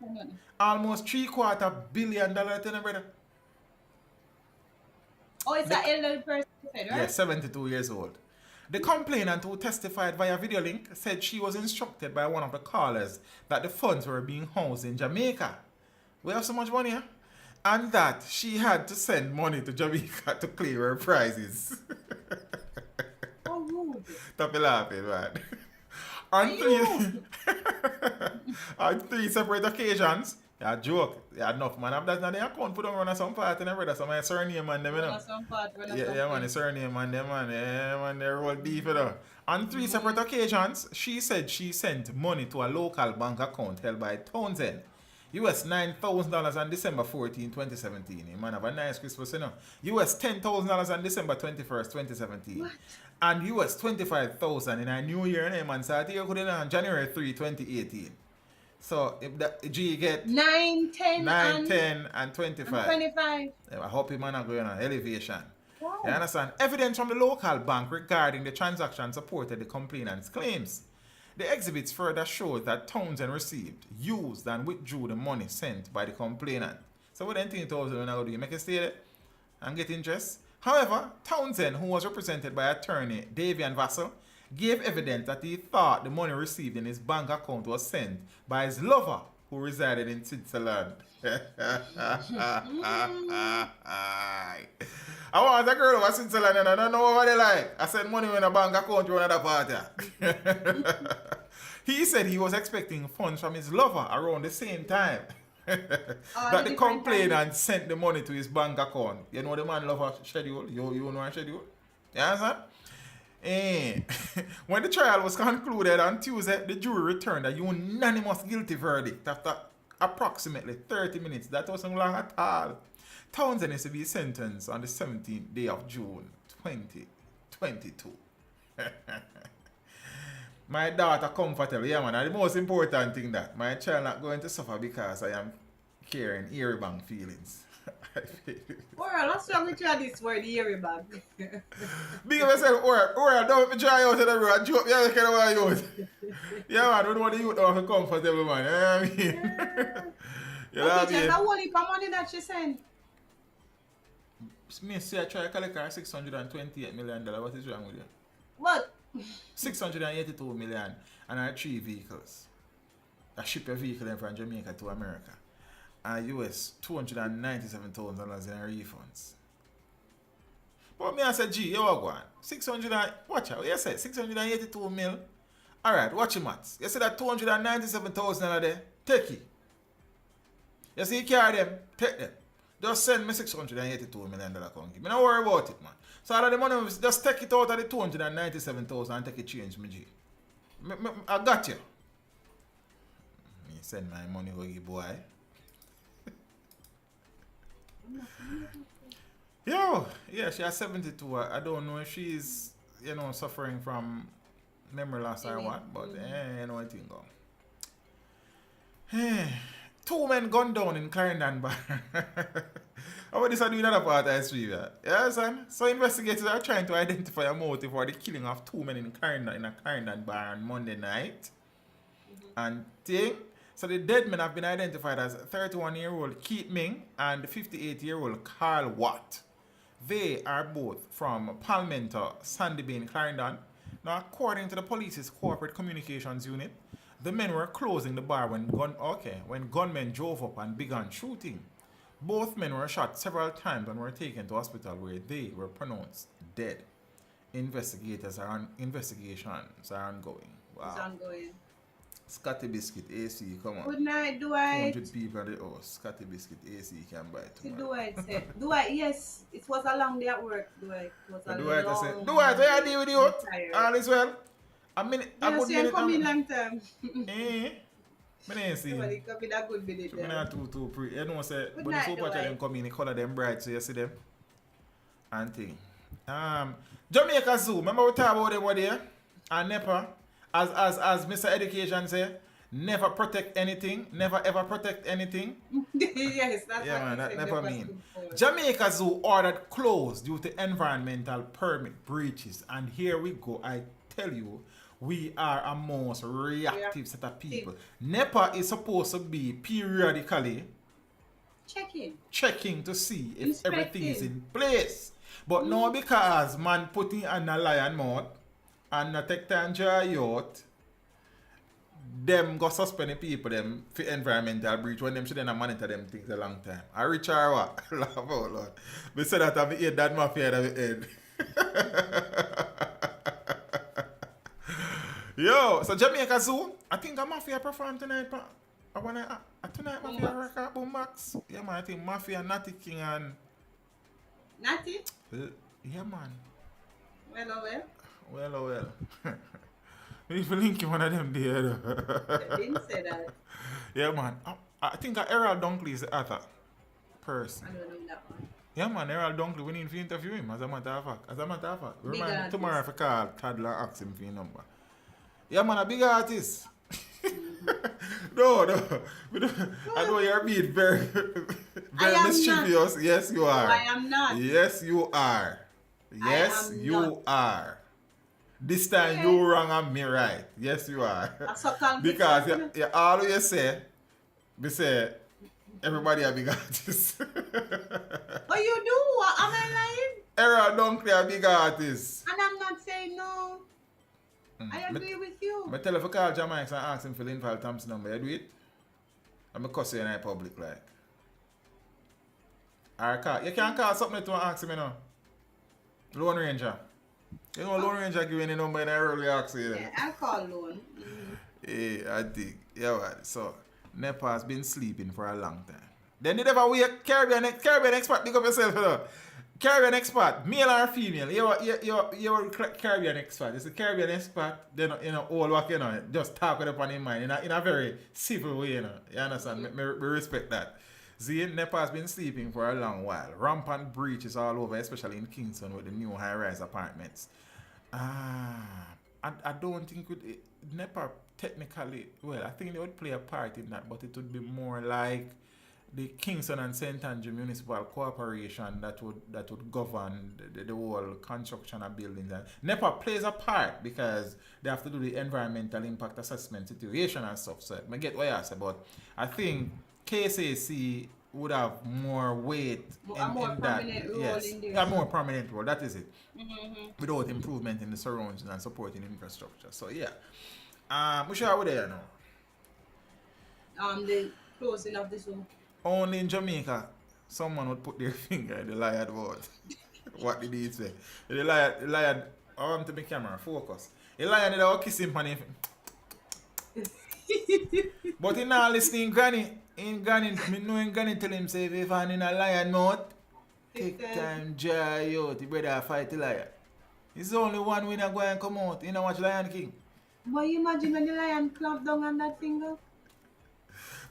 almost $750 million, brother. Oh, it's an elderly person, right? Yes, 72 years old. The complainant who testified via video link said she was instructed by one of the callers that the funds were being housed in Jamaica. We have so much money, huh? And that she had to send money to Jamaica to clear her prizes. Oh, rude. Stop laughing, man. On 3 separate occasions, yeah, joke. Yeah, enough, man. That's not the account. Put them on some part and everything. So my surname and them, you know. Yeah, man, the surname and them, man. Yeah, man, they're all deep, you know. On 3 separate occasions, she said she sent money to a local bank account held by Townsend. US $9,000 on December 14, 2017. You man have a nice Christmas, you know. US $10,000 on December 21st, 2017. What? And US $25,000 in a new year, man. So I think you could have on January 3, 2018. So if that G get 9, 10, 10, and 25. 25. I hope you man are going on elevation. Wow. You understand? Evidence from the local bank regarding the transaction supported the complainant's claims. The exhibits further showed that Townsend received, used, and withdrew the money sent by the complainant. So what do you think Townsend when I go do? You make a stay there and get interest? However, Townsend, who was represented by attorney Davian Vassell, gave evidence that he thought the money received in his bank account was sent by his lover, who resided in Switzerland. I want a girl over Switzerland and I don't know what they like. I sent money in a bank account to another party. He said he was expecting funds from his lover around the same time that the complainant sent the money to his bank account. You know the man lover schedule? You know her schedule? You understand? When the trial was concluded on Tuesday, the jury returned a unanimous guilty verdict after approximately 30 minutes. That wasn't long at all. Townsend is to be sentenced on the 17th day of June 2022. My daughter comfortable, yeah man, and the most important thing that my child not going to suffer because I am carrying Earybang feelings. Oral, what's wrong with you at this word, Earybang? Big of yourself, Oral, don't be try out in the road, joke, yeah, kind of want youth. Yeah man, we don't want the youth to be comfortable, man, you know what I mean? You know what I mean? How only for money that she sent? Me say I try to collect her $628 million. What is wrong with you? What? 682 million and her 3 vehicles. I ship a vehicle from Jamaica to America. And US $297,000 in refunds. But me I said, G, you are going. 600 and, watch out, you said 682 mil. Alright, watch your maths. You see that $297,000 there? Take it. You see you carry them, take them. Just send me $682 million. Don't worry about it, man. So all of the money, just take it out of the 297,000 and take it change me, G. I got you. Me send my money for you, boy. Yo, yeah, she has 72. I don't know if she's, suffering from memory loss or what, but you know what thing go. 2 men gunned down in Clarendon bar. How about this I do another part of history, yeah, son? So investigators are trying to identify a motive for the killing of 2 men in a Clarendon bar on Monday night. And so the dead men have been identified as 31-year-old Keith Ming and 58-year-old Carl Watt. They are both from Palmetto, Sandy Bay in Clarendon. Now, according to the police's corporate communications unit, the men were closing the bar when gunmen drove up and began shooting. Both men were shot several times and were taken to hospital where they were pronounced dead. Investigations are ongoing. Wow. It's ongoing. Scotty Biscuit AC, come on. Good night, Dwight. 200 people at the house. Scotty Biscuit AC can buy tomorrow. Dwight said, Dwight, yes, it was a long day at work, Dwight. It was a Dwight, long I said, Dwight, where you deal with you? tired. All is well. A minute, a good minute. Come in long time. I didn't see. Somebody come in a good minute. I'm not too pre. You know, say, Good but the night, super chat Dwight. them come in, the color them bright, so you see them. And thing. Jamaica Zoo, remember we talk about them over there? And NEPA, as Mr. Education say, never protect anything, never ever protect anything. Yes, that's Yeah, what man, he that said never the mean. first before. Jamaica Zoo ordered closed due to environmental permit breaches. And here we go. I tell you, we are a most reactive set of people. NEPA is supposed to be periodically checking to see if everything is in place. But now because man putting on a lion mouth and not take time to out, them go suspend the people them for environmental breach when them shouldn't monitor them things a long time. I reach or what? Laugh out loud. We said that I'm head that mafia at the end. Yo, so Jamaica Zoo, I think a mafia perform tonight, pa. Tonight mafia record boom max. Yeah man, I think mafia Natty King and Natty? yeah man. Well. We need to link you one of them there. I didn't say that. Yeah man. I think Errol Dunkley is the other person. I don't know that one. Yeah man, Errol Dunkley, we need to interview him as a matter of fact. Big Remind me artist. tomorrow if I call Toddler and ask him for your number. Yeah man, a big artist. No. I know you're being very mischievous. Not. Yes, you are. No, I am not. Yes, you are. Yes, you are. This time you wrong and me right. Yes, you are. Because all you say, we say, everybody a big artist. But you do? Am I lying? Errol Dunkley a big artist. And I'm not saying no. I agree with you. I tell if I call Jamaica and ask him for Linval Thompson number, you do it? I'm a cuss you in public like. Or call. You can't call something to ask him, you know. Lone Ranger. You know Lone Ranger give any number in a early ask you. Yeah, I'll call Lone. Yeah, I think. Yeah, right. So, NEPA has been sleeping for a long time. Then they never wake Caribbean expert, pick up yourself, you know. Caribbean expert, male or female, you're Caribbean expert. It's a Caribbean expert, then all work, just talk with it on his mind in a very civil way, you understand? Me respect that. See, NEPA has been sleeping for a long while. Rampant breaches all over, especially in Kingston with the new high-rise apartments. I don't think NEPA technically, well, I think they would play a part in that, but it would be more like the Kingston and St. Andrew Municipal Corporation that would govern the whole construction of buildings. And NEPA plays a part because they have to do the environmental impact assessment situation and stuff. So I get what you say, but I think KSAC would have more weight A more in that. prominent role Yes, in this. a more prominent role. That is it. Mm-hmm. Without improvement in the surroundings and supporting infrastructure. So yeah, which are we there now? The closing of the zoo. Only in Jamaica, someone would put their finger in the lion mouth. What did he say? The lion. I want to make camera focus. The lion did all kiss him on him. But he not listening, Granny. In Granny, me know in Granny tell him say if you find in a lion mouth, take time, dry out. You better fight the lion. It's the only one winner go and come out. You know watch Lion King. But you imagine when the lion clamped down on that finger?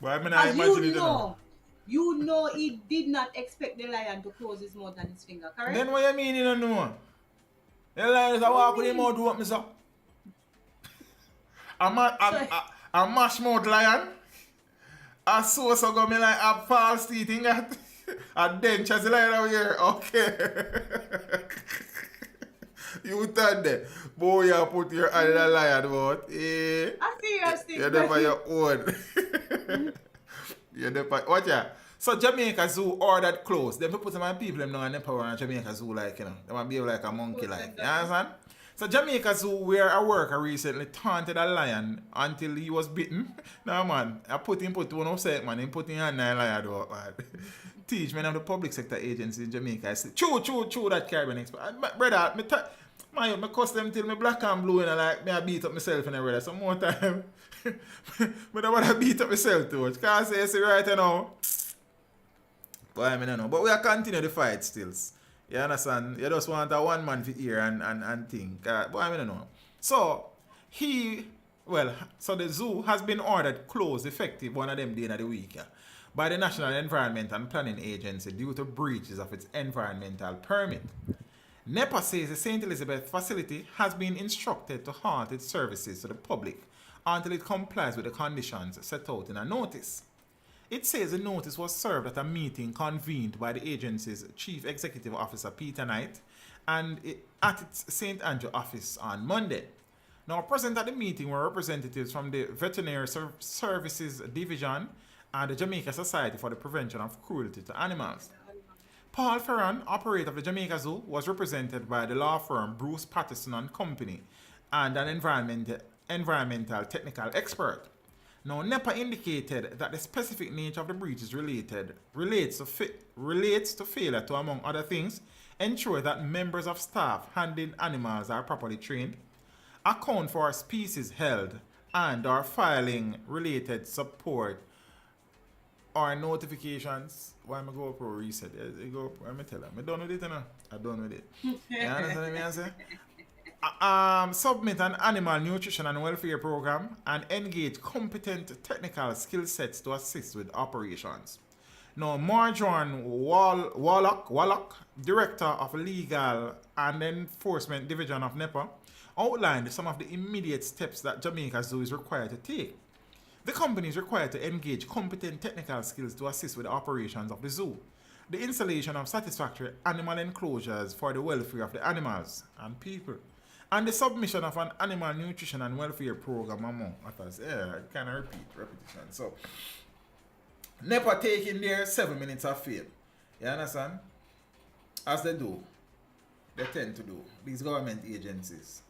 But I mean, As imagine you know he did not expect the lion to close his mouth and his finger, correct? Then what you mean you don't know? The lion is a walk with him out open, sir. A mash mouth lion. A sauce go me like a false teeth in that. A dench as the lion over here. Okay. You thought that. Boy, you put your hand in the lion mouth. Eh? A serious thing. You're there for your own. You're there for... Watch ya. So Jamaica Zoo ordered closed. Then put some people them down and power in Jamaica Zoo like, you know. They want to behave like a monkey like. You understand? So Jamaica Zoo, where a worker recently taunted a lion until he was bitten. No man, I put one upset man, he put in hand in a lion door, man. Teach me of the public sector agency in Jamaica. I say, chew that Caribbean expert. Brother, me cuss them till me black and blue and like me I beat up myself and everything. Some more time. But I want to beat up myself too much. Can't say see right now. But I mean, I know. But we are continue the fight still. You understand? You just want a one man to hear and think. But I mean, I know. So, so the zoo has been ordered closed effective one of them days of the week by the National Environment and Planning Agency due to breaches of its environmental permit. NEPA says the St. Elizabeth facility has been instructed to halt its services to the public until it complies with the conditions set out in a notice. It says the notice was served at a meeting convened by the agency's Chief Executive Officer Peter Knight and at its St. Andrew office on Monday. Now, present at the meeting were representatives from the Veterinary Services Division and the Jamaica Society for the Prevention of Cruelty to Animals. Paul Ferran, operator of the Jamaica Zoo, was represented by the law firm Bruce Patterson and Company and an environmental technical expert. Now, NEPA indicated that the specific nature of the breaches relates to failure to, among other things, ensure that members of staff handling animals are properly trained, account for species held, and are filing related support or notifications. Why am I go pro reset? Let me tell them. I done with it, you know? I done with it. You understand what I say? Submit an animal nutrition and welfare program and engage competent technical skill sets to assist with operations. Now, Marjorie Wallach, Director of Legal and Enforcement Division of NEPA, outlined some of the immediate steps that Jamaica Zoo is required to take. The company is required to engage competent technical skills to assist with the operations of the zoo, the installation of satisfactory animal enclosures for the welfare of the animals and people, and the submission of an animal nutrition and welfare program among others. Yeah, I kind of repetition. So, NEPA taking their 7 minutes of fame. You understand? As they do. They tend to do. These government agencies.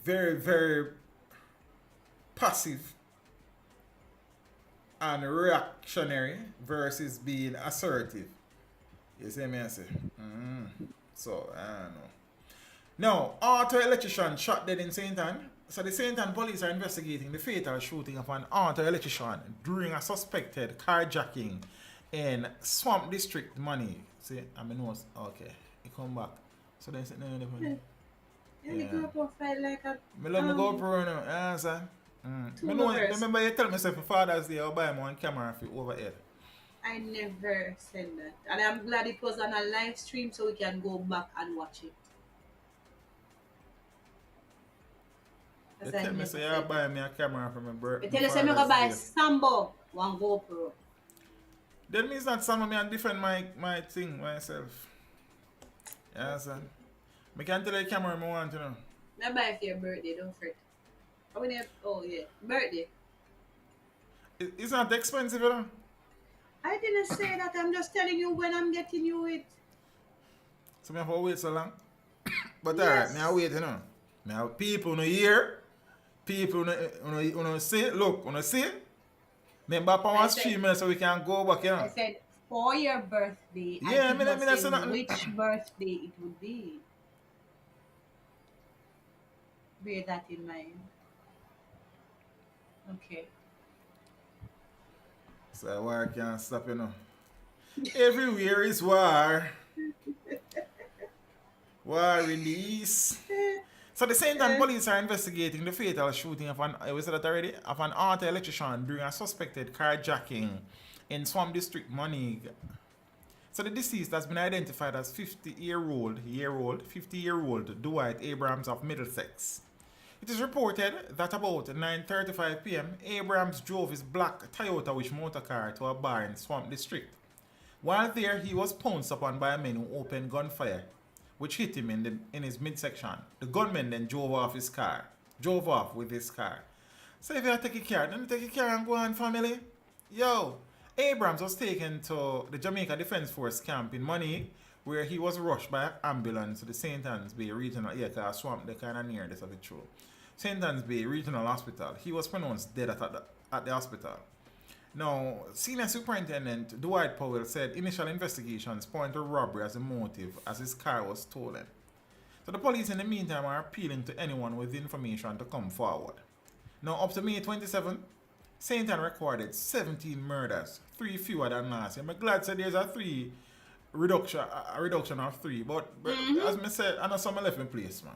Very, very passive and reactionary versus being assertive. You see me I say? So, I don't know. Now, auto electrician shot dead in St. Ann. So the St. Ann police are investigating the fatal shooting of an auto electrician during a suspected carjacking in Swamp District, Money. See, I mean, okay, he come back. So they said, no. You go profile like a... I love my GoPro now, you understand? Remember you tell myself for Father's Day I'll buy one camera for overhead. I never said that. And I'm glad it was on a live stream so we can go back and watch it. They tell me say you buy me a camera for my birthday. They tell you say I'm going to buy Sambo, one GoPro. That means that some of me and defend my thing myself. You understand? I can tell you the camera I want, you know. I buy it for your birthday, don't fret. Oh yeah, birthday. It's not expensive, you know? I didn't say that. I'm just telling you when I'm getting you it. So me have to wait so long. But alright, me I Yes. wait, you know. Me have people no hear. People no see. Look, no see. Me back on I one said, stream so we can go back, you know. I said for your birthday. I Yeah, did not me not say say nothing. which birthday it would be. Bear that in mind. Okay. So war can't stop, you know. Everywhere is war. War release. So the same time police are investigating the fatal shooting of we said that already, of an auto electrician during a suspected carjacking in Swamp District, Monig. So the deceased has been identified as 50-year-old Dwight Abrams of Middlesex. It is reported that about 9:35 p.m., Abrams drove his black Toyota Wish motor car to a bar in Swamp District. While there, he was pounced upon by a man who opened gunfire, which hit him in his midsection. The gunman then drove off with his car. So if you take a car, then take a car and go on, family. Yo, Abrams was taken to the Jamaica Defense Force camp in Money, where he was rushed by an ambulance to the St. Anne's Bay Regional, because Swamp, they kind of near this of the truth. St. Anne's Bay Regional Hospital. He was pronounced dead at the hospital. Now, Senior Superintendent Dwight Powell said initial investigations point to robbery as a motive as his car was stolen. So the police in the meantime are appealing to anyone with information to come forward. Now, up to May 27, St. Anne recorded 17 murders, 3 fewer than last year. I'm glad that there's a reduction of 3, but as I said, I know some left in place, man.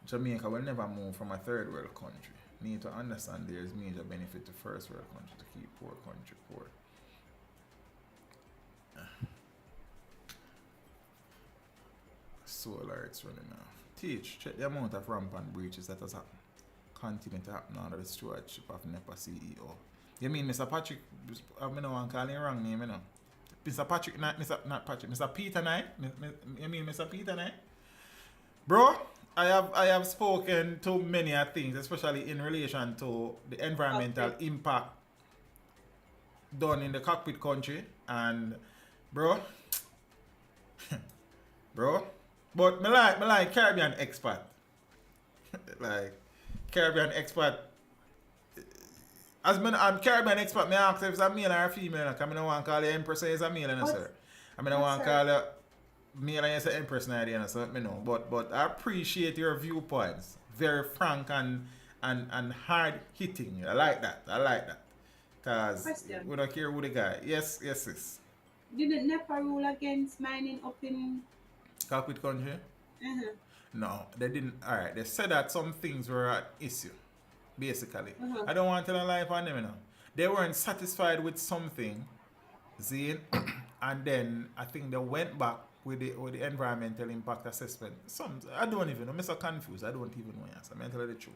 Jamaica will never move from a third world country. Need to understand there is major benefit to first world country to keep poor country poor. Solar it's running off. Teach, check the amount of rampant breaches that has happened. Continue to happen under the stewardship of NEPA CEO. You mean Mr. Patrick? I don't want to call him wrong name, you know. Mr. Patrick, not Patrick, Mr. Peter Knight? You mean Mr. Peter Knight? Bro, I have spoken to many things, especially in relation to the environmental impact done in the cockpit country, and bro, but me like Caribbean expert, like Caribbean expert. As I'm Caribbean expert, me ask if it's a male or a female. Like, I don't want to call the Empress as a male, no, sir. I don't want to call it male as an Empress idea, so me know. But I appreciate your viewpoints. Very frank and hard hitting. I like that. Cause we don't care who the guy. Yes. Didn't NEPA rule against mining up in Cockpit country? No, they didn't. Alright, they said that some things were an issue. Basically. I don't want to tell a lie on them, you know. They weren't satisfied with something, see, and then I think they went back with the environmental impact assessment. I don't even know. I'm so confused. I don't even know. Yes, I'm tell you the truth.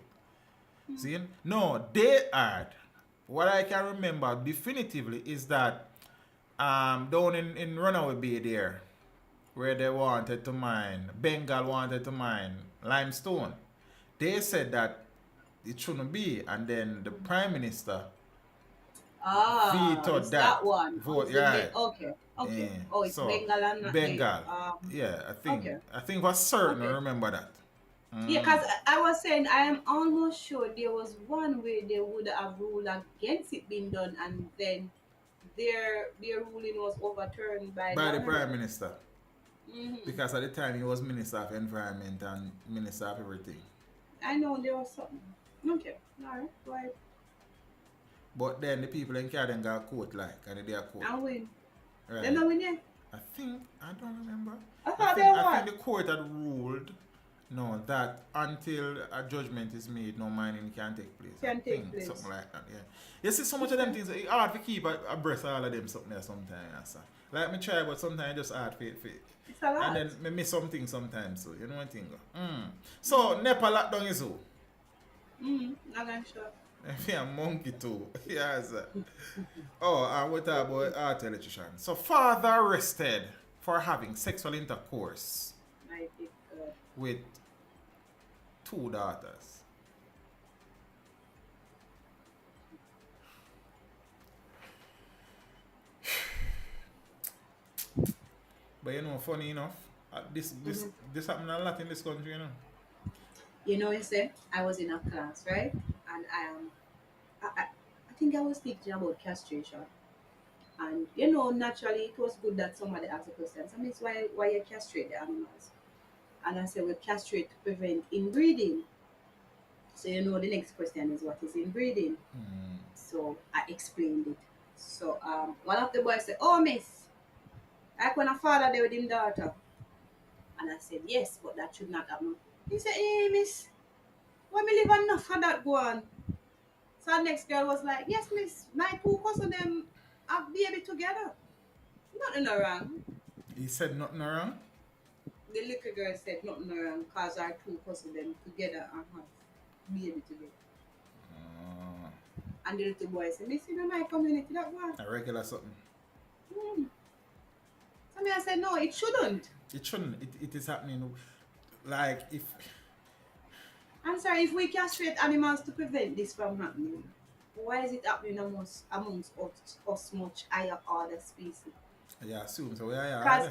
See? No, they are. What I can remember definitively is that down in Runaway Bay there, where they wanted to mine, Bengal wanted to mine limestone. They said that it shouldn't be, and then the Prime Minister vetoed that one. vote. Right. Okay. Yeah. Oh, it's so, Bengal and not Bengal. the, I think for certain I remember that. Yeah, because I was saying I am almost sure there was one way they would have ruled against it being done, and then their ruling was overturned by the Prime Minister. Because at the time he was Minister of Environment and Minister of everything. I know there was something. Okay, alright, right. But then the people in Carden got court and they are court. I win. Right. They don't win yet? I don't remember. I think the court had ruled that until a judgment is made, no mining can take place. Something like that, yeah. You see so much of them things, it's hard to keep abreast of all of them something there sometimes. Like me try, but sometimes it's just hard for it. It's a lot. And then me miss something sometimes, so you know what I think. So NEPA lockdown is who? Not I'm sure. Yeah, monkey too. Yes. And we talk about art electrician. So father arrested for having sexual intercourse with 2 daughters. But you know, funny enough, this happened a lot in this country, you know. You say I was in a class, right? And I think I was teaching about castration. And naturally it was good that somebody asked a question. So it's why you castrate the animals. And I said we castrate to prevent inbreeding. So the next question is what is inbreeding? So I explained it. So one of the boys said, "Oh miss, like when a father there with him daughter." And I said, "Yes, but that should not happen." He said, "Hey miss, why me live enough for that go on?" So the next girl was like, "Yes miss, my two cousins them have baby together. Nothing wrong." He said nothing wrong. The little girl said nothing wrong because our two cousins them together and have baby together. And the little boy said, "Miss, in my community that one." A regular something. So I said, "No, it shouldn't." It shouldn't. It is happening. Like if I'm sorry, if we castrate animals to prevent this from happening, why is it happening amongst us much higher order species? yeah, assume so. Yeah. Because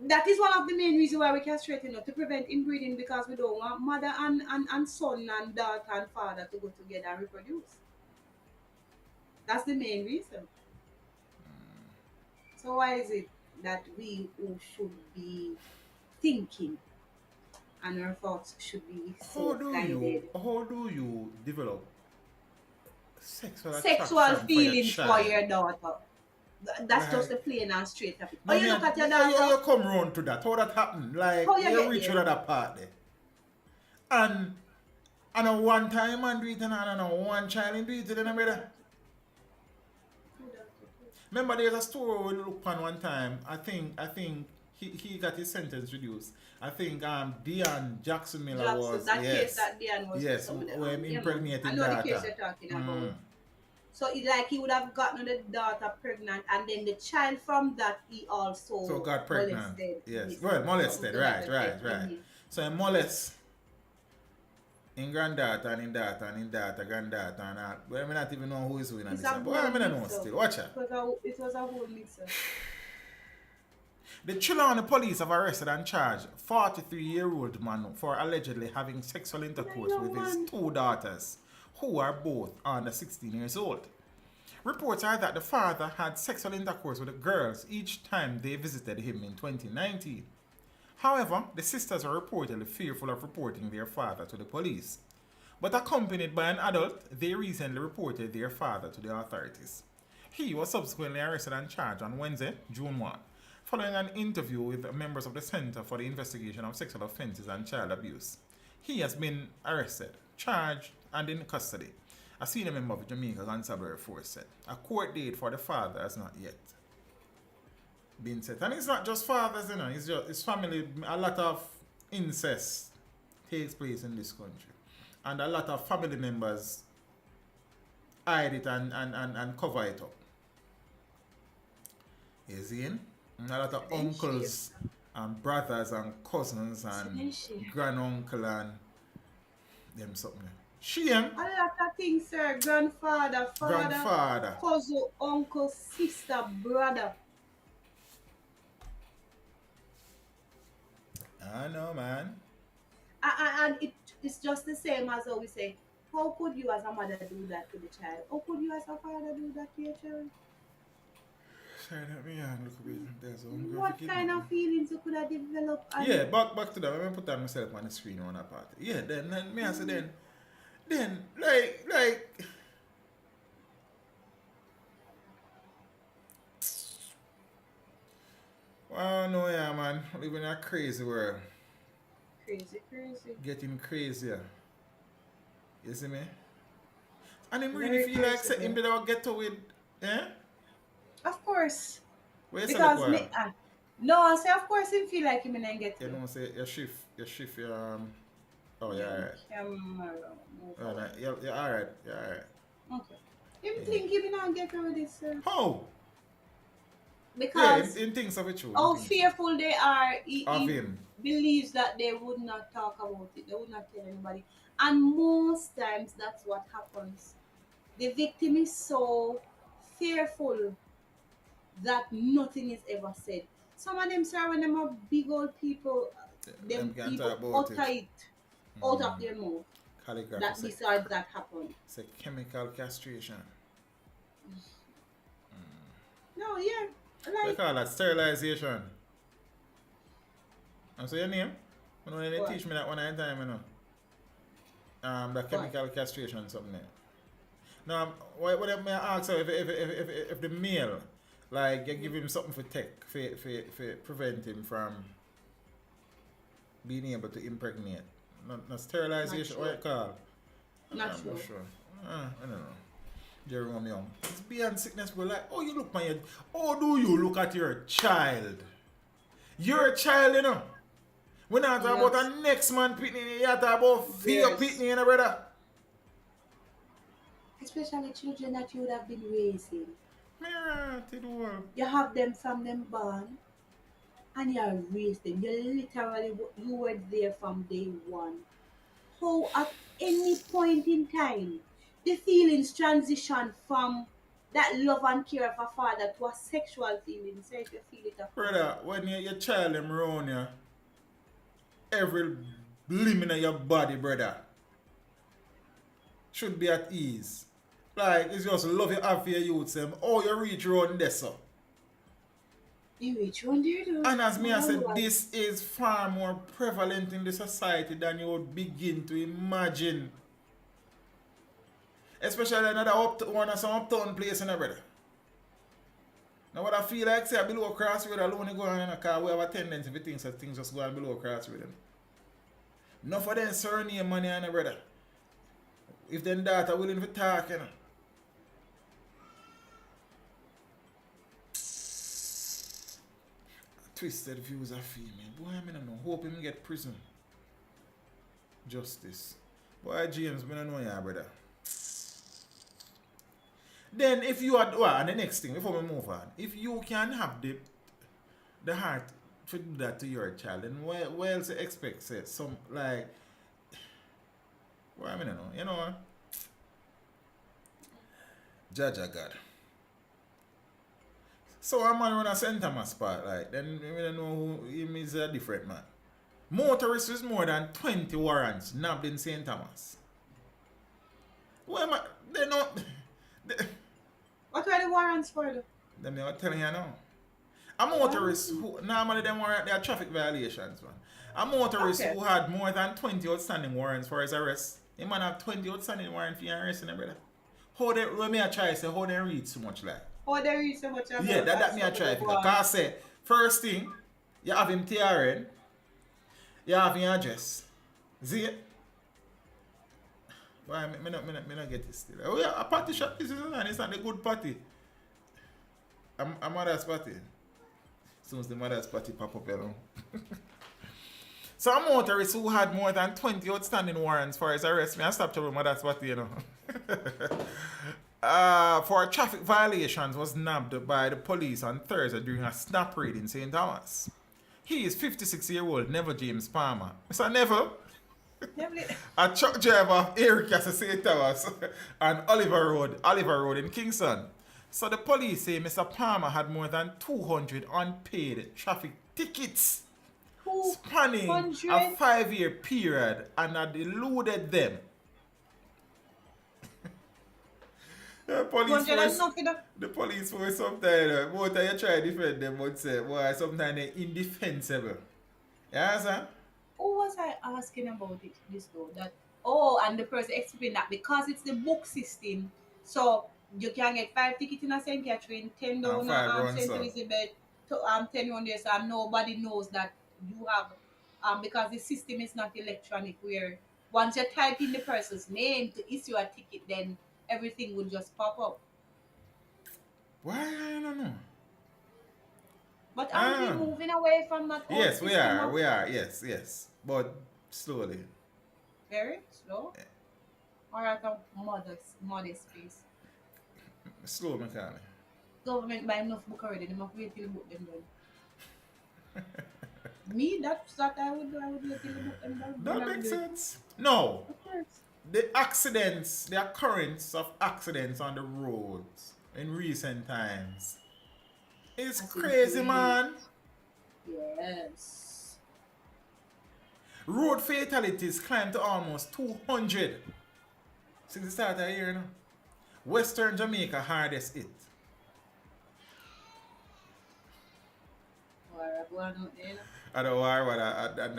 that is one of the main reasons why we castrate, to prevent inbreeding, because we don't want mother and son and daughter and father to go together and reproduce. That's the main reason. So why is it that we who should be thinking and our thoughts should be so guided? How do you develop sexual feelings for for your daughter? That's just the plain and straight of it. No, you look at your daughter. You come round to that. How that happen? Like How you reach there? another part there. And a one time man do it and a one child do it, then brother. Remember there's a story we looked on one time. I think he got his sentence reduced. I think Dion Jackson Miller was case that Dion was when impregnated I know daughter. the case you're talking about. So it's like he would have gotten the daughter pregnant, and then the child from that he also got pregnant. Molested. Yes, well, molested. Right. So he molest in granddaughter and in daughter and in daughter, granddaughter and all. Well, I not even know who is who in this. But I don't know still. Watch out. It was a whole mixer. The Trelawney police have arrested and charged 43-year-old man for allegedly having sexual intercourse with his two daughters, who are both under 16 years old. Reports are that the father had sexual intercourse with the girls each time they visited him in 2019. However, the sisters are reportedly fearful of reporting their father to the police. But accompanied by an adult, they recently reported their father to the authorities. He was subsequently arrested and charged on Wednesday, June 1, following an interview with members of the Center for the Investigation of Sexual Offences and Child Abuse. He has been arrested, charged, and in custody. A senior member of Jamaica Constabulary Force said a court date for the father has not yet been set. And it's not just fathers, it's family. A lot of incest takes place in this country. And a lot of family members hide it and cover it up. You see? And a lot of uncles and brothers and cousins and granduncle and them something. Shame. A lot of things, sir. Grandfather, father, cousin, uncle, sister, brother. I know, man. And it's just the same as how we say, how could you as a mother do that to the child? How could you as a father do that to your child? Sorry, let me look a bit. There's what kind of feelings you could have developed? Yeah, back to that. Let me put that myself on the screen on that part. Yeah, then me I say then like oh no, yeah, man, living in a crazy world. Crazy. Getting crazier. You see me? And him really feel like him better get to it, eh? Of course. Where you because say no, I say of course him feel like him and get to it. You know, say your shift your oh yeah, alright. Yeah, alright. Okay. Him think he not get rid of this, sir. How? Because in things of it true. how fearful they are, he him. Believes that they would not talk about it, they would not tell anybody. And most times that's what happens. The victim is so fearful that nothing is ever said. Some of them, sir, when them are big old people, them can't people talk about utter it out of their mouth. Calligraphy. That besides that happened. It's a chemical castration. No, yeah. They Like, call that sterilization. And so your name? You know, they What? teach me that one at a time, you know. The chemical castration something there. Now, what may I ask her if the male, like, you give him something for take, for prevent him from being able to impregnate. Not sterilization, Not what you call? Not I'm sure. not sure. I don't know. Jerome Young. It's beyond sickness, bro. Like, oh, you look my head. Oh, do you look at your child? You're a child, you know. We're not talking about a next man pitney. You're talking about fear pitney, you know, brother. Especially children that you would have been raising. Mair, to the world. You have them from them born, and you raised them. You were there from day one. How at any point in time, the feelings transition from that love and care of a father to a sexual feeling. So if you feel it, Brother, when your child them around you, every limb in your body, brother, should be at ease. Like, it's just love you have for your youth, them. Oh, you reach around there, so. you reach one there, though. And as me I said, this is far more prevalent in the society than you would begin to imagine. Especially another uptown place in a brother. Now what I feel like, say, below crossroad alone, go on in a car, we have a tendency to think that things just go on below crossroad. Enough of them surname money on a brother. If them daughter willing to talk, you know. Twisted views of female. Boy, I don't know. Hope him get prison. Justice. Boy, James, I don't know ya, brother. Then if you are, well, and the next thing, before we move on, if you can have the heart to do that to your child, then what else you expect? Say, some, like, well, I don't know, you know what? Judge of God. So a man run a St. Thomas part, like, then we don't know who him is a different man. Motorists with more than 20 warrants nabbed in St. Thomas. Well, man, they not. What are the warrants for, though? Them they are telling you now. A motorist who normally them warrant they are traffic violations, man. A motorist who had more than 20 outstanding warrants for his arrest. He man have 20 outstanding warrants for your arrest, brother. How they when me I try say how they read so much like. How they read so much? Yeah, that me I try because I say first thing you have him TRN, you have him address. See it? Why me not get this still. Oh yeah, a party shop this is it's not a good party. A mother's party. Soon as the mother's party pop up, you know. So a motorist who had more than 20 outstanding warrants for his arrest, me I stopped to mother's party, you know. For traffic violations was nabbed by the police on Thursday during a snap raid in St. Thomas. He is 56-year-old Neville James Palmer. Mr. Neville, a truck driver of Eric at St. Thomas and Oliver Road in Kingston. So the police say Mr. Palmer had more than 200 unpaid traffic tickets spanning a 5-year period and had eluded them. The police were sometimes, both of you try to defend them, but say, boy, sometimes they're indefensible. You understand? Who was I asking about this though? And the person explained that because it's the book system, so you can get 5 tickets in a St. Catherine, 10 down St. Elizabeth, 10 on there, so nobody knows that you have, because the system is not electronic, where once you type in the person's name to issue a ticket, then everything will just pop up. Why? I don't know. But are we moving away from that? Yes, we are. Yes. But slowly. Very slow? Yeah. Or at a modest pace? Slow, McCartney. Government buy enough book already. They must wait till the book them done. Me, that's what I would do. I would wait till the book them done. That makes sense. No. Of course. The occurrence of accidents on the roads in recent times is crazy, man. Yes. Road fatalities climbed to almost 200 since the start of the year. Western Jamaica hardest hit. I don't worry, but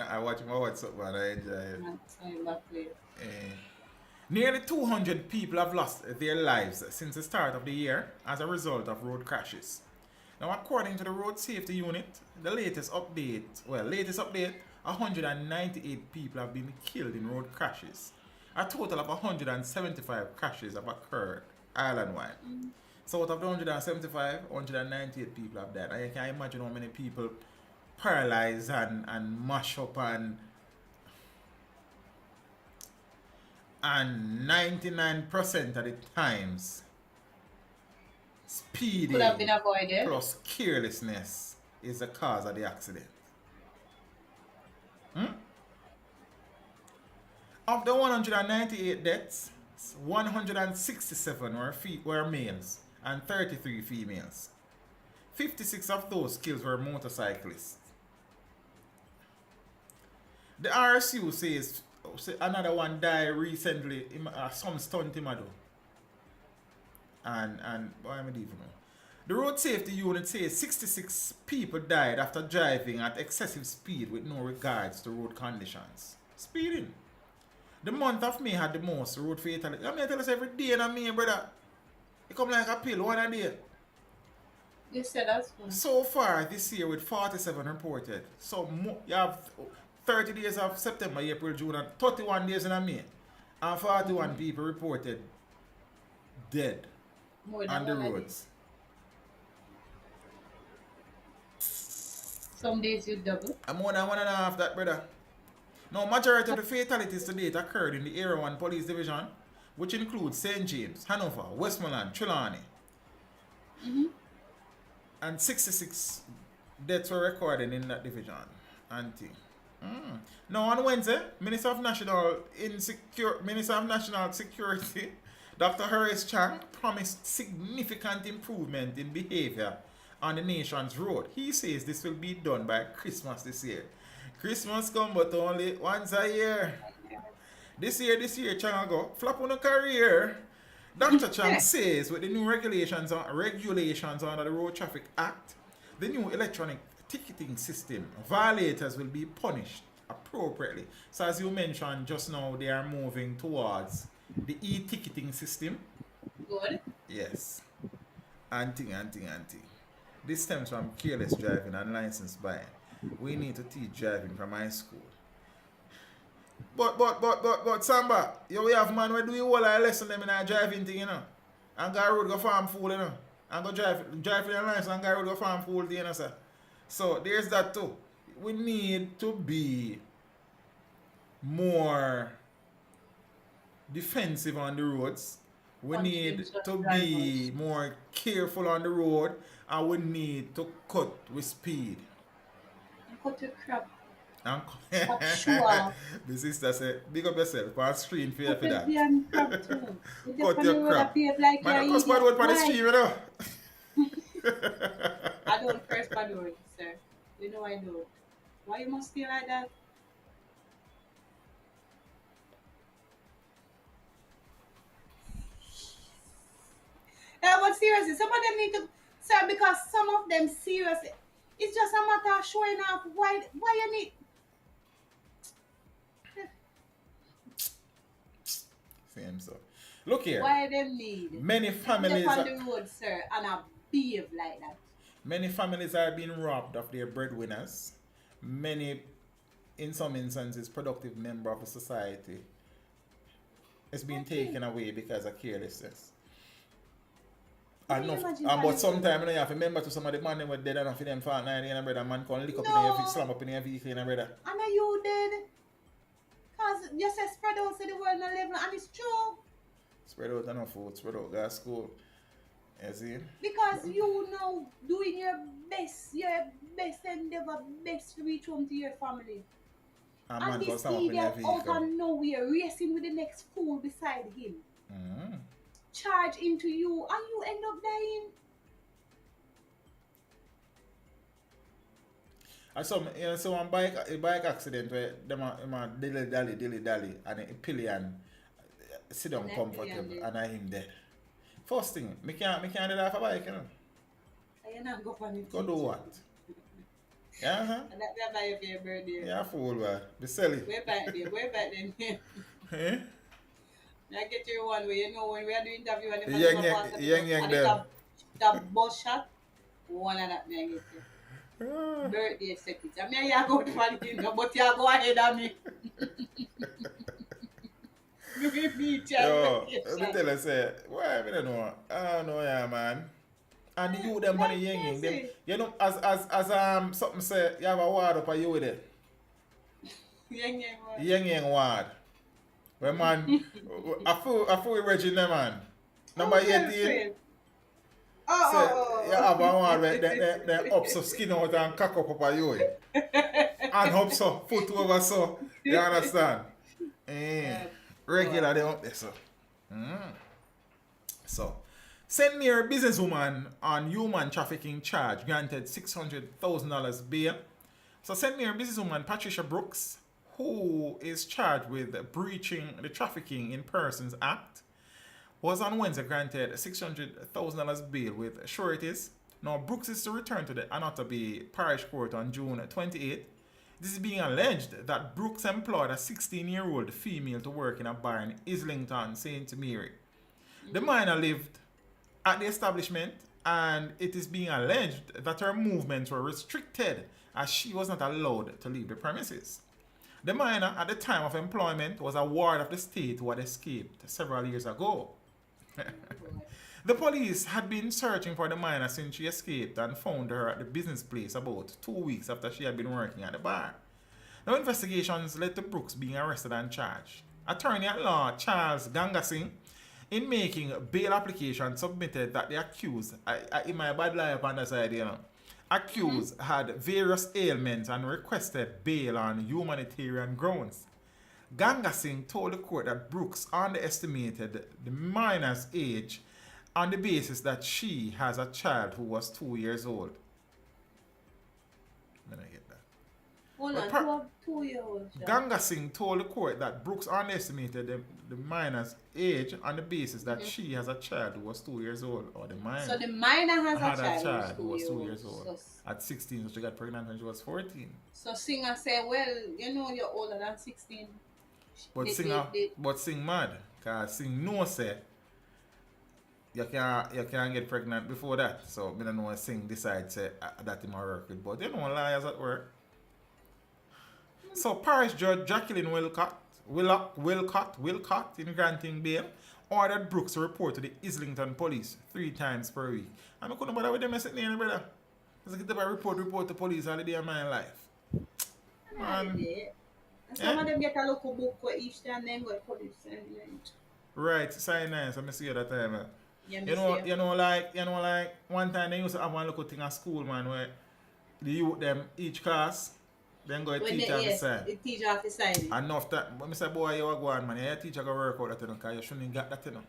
I watch my WhatsApp, man. I enjoy it. Nearly 200 people have lost their lives since the start of the year as a result of road crashes. Now, according to the Road Safety Unit, the latest update, 198 people have been killed in road crashes. A total of 175 crashes have occurred island-wide. So out of the 175, 198 people have died. And you can imagine how many people paralyzed and mash up and 99% of the times speeding Could have been avoided. plus carelessness is the cause of the accident. Of the 198 deaths, 167 were males and 33 females. 56 of those kills were motorcyclists. The RSU says another one died recently, some stunt him do. And what am I even know? The Road Safety Unit says 66 people died after driving at excessive speed with no regards to road conditions. Speeding. The month of May had the most road fatalities. I mean, I tell us every day in May, brother. It come like a pill, one a day. You said that's one. So far this year with 47 reported. So you have 30 days of September, April, June, and 31 days in May. And 41 people reported dead on the roads. Some days you double. And more than 1.5 that, brother. Now, majority of the fatalities to date occurred in the Area 1 Police Division, which includes St. James, Hanover, Westmoreland, Trelawney. And 66 deaths were recorded in that division. Now, on Wednesday, Minister of National Security, Dr. Horace Chang, promised significant improvement in behavior on the nation's road. He says this will be done by Christmas this year. Christmas come but only once a year. This year, Chang go flap on a career. Dr. Chang says with the new regulations under the Road Traffic Act, the new electronic ticketing system, violators will be punished appropriately. So as you mentioned just now, they are moving towards the e-ticketing system. Good. Yes. Anti. This stems from careless driving and license buying. We need to teach driving from high school. But Samba, we have man where do you all lesson them in our driving thing, you know? And go road go farm fool, you know? And go drive for your license and go road go farm fool, you know, sir? So there's that too. We need to be more defensive on the roads. We need to be more careful on the road, and we need to cut with speed. Cut your crap. Sure. The sister said, big up yourself, on screen for that. Cut your crap. Man, I cuss bad word for the stream, you know. I don't curse bad words, sir. You know I don't. Why you must feel like that? But seriously, some of them need to, sir, because some of them seriously, it's just a matter of showing off why you need. Same so. Look here. Why them need? Many families on the road, sir, and a behave like that. Many families are being robbed of their breadwinners. Many, in some instances, productive member of the society is being taken away because of carelessness. But sometimes you have to remember to some of the man who are dead enough for them fault now, and brother man can lick up in your slam up in your vehicle, brother. And are you dead? Because you say spread out to the world and level, and it's true. Spread out enough food, spread out gas school. You see? Because you know doing your best endeavor, best to reach home to your family. And this idiot out of nowhere racing with the next fool beside him. Charge into you and you end up dying. I saw so one bike accident where them a dilly, and a pillion sit down comfortable, and I him dead. First thing, me can't do that for bike, you know. I not go on it. Go do what? Yeah, huh? And that buy you for your birthday. Yeah, fool, boy. Be silly. Way back then. Eh? I get you one way, you know, when we are doing interview and Yang them. The bus shot, one of that man get you. Birthday set it. I mean, you go to Valentino, but you go ahead of me. Me Yo, let me tell you, say, why I don't know. I don't know, yeah, man. And the youth them money yang them. You know, as something say, you have a word up a you with it. Yang word. Well, man, I feel we Reggie, man. Number 18. So, you have a word where they up so skin out and cock up a you. And up so, foot over so. You understand? Regular, they up there, so. So, St. Mair businesswoman on human trafficking charge granted $600,000 bail. So, St. Mair businesswoman Patricia Brooks, who is charged with breaching the Trafficking in Persons Act, was on Wednesday granted $600,000 bail with sureties. Now, Brooks is to return to the Anatoby Parish Court on June 28th. This is being alleged that Brooks employed a 16-year-old female to work in a bar in Islington, St. Mary. The minor lived at the establishment, and it is being alleged that her movements were restricted as she was not allowed to leave the premises. The minor, at the time of employment, was a ward of the state who had escaped several years ago. The police had been searching for the minor since she escaped and found her at the business place about 2 weeks after she had been working at the bar. Now, investigations led to Brooks being arrested and charged. Attorney at law Charles Gangasingh, in making bail application, submitted that the accused, in my bad lie up on the side, you know, accused had various ailments and requested bail on humanitarian grounds. Gangasingh told the court that Brooks underestimated the minor's age on the basis that she has a child who was 2 years old. Let me get that. Hold on, 2 years old. Gangasingh told the court that Brooks underestimated the minor's age on the basis that she has a child who was 2 years old. Or the minor. So the minor has had a child who was 2 years old. So, at 16, so she got pregnant when she was 14. So Singer said, well, you know you're older than 16. But Sing mad. Because Sing no say you can't get pregnant before that. So I don't know if Sing decides that him work with. But you know liars at work. So Parish Judge Jacqueline Wilcott in granting bail ordered Brooks to report to the Islington police 3 times per week. And I couldn't bother with them sitting there, brother. Because I get a report to police all the day of my life. Man. Some of them get a local book for each time then go to police. Right, sign nice. I see you that time. Yeah, you know, like one time they used to have one little thing at school, man, where the youth them each class, then go to teacher have to sign. The teacher have to sign it. Enough that, when I say, boy, you are going, man, your teacher go work out that, because you shouldn't get that, you know.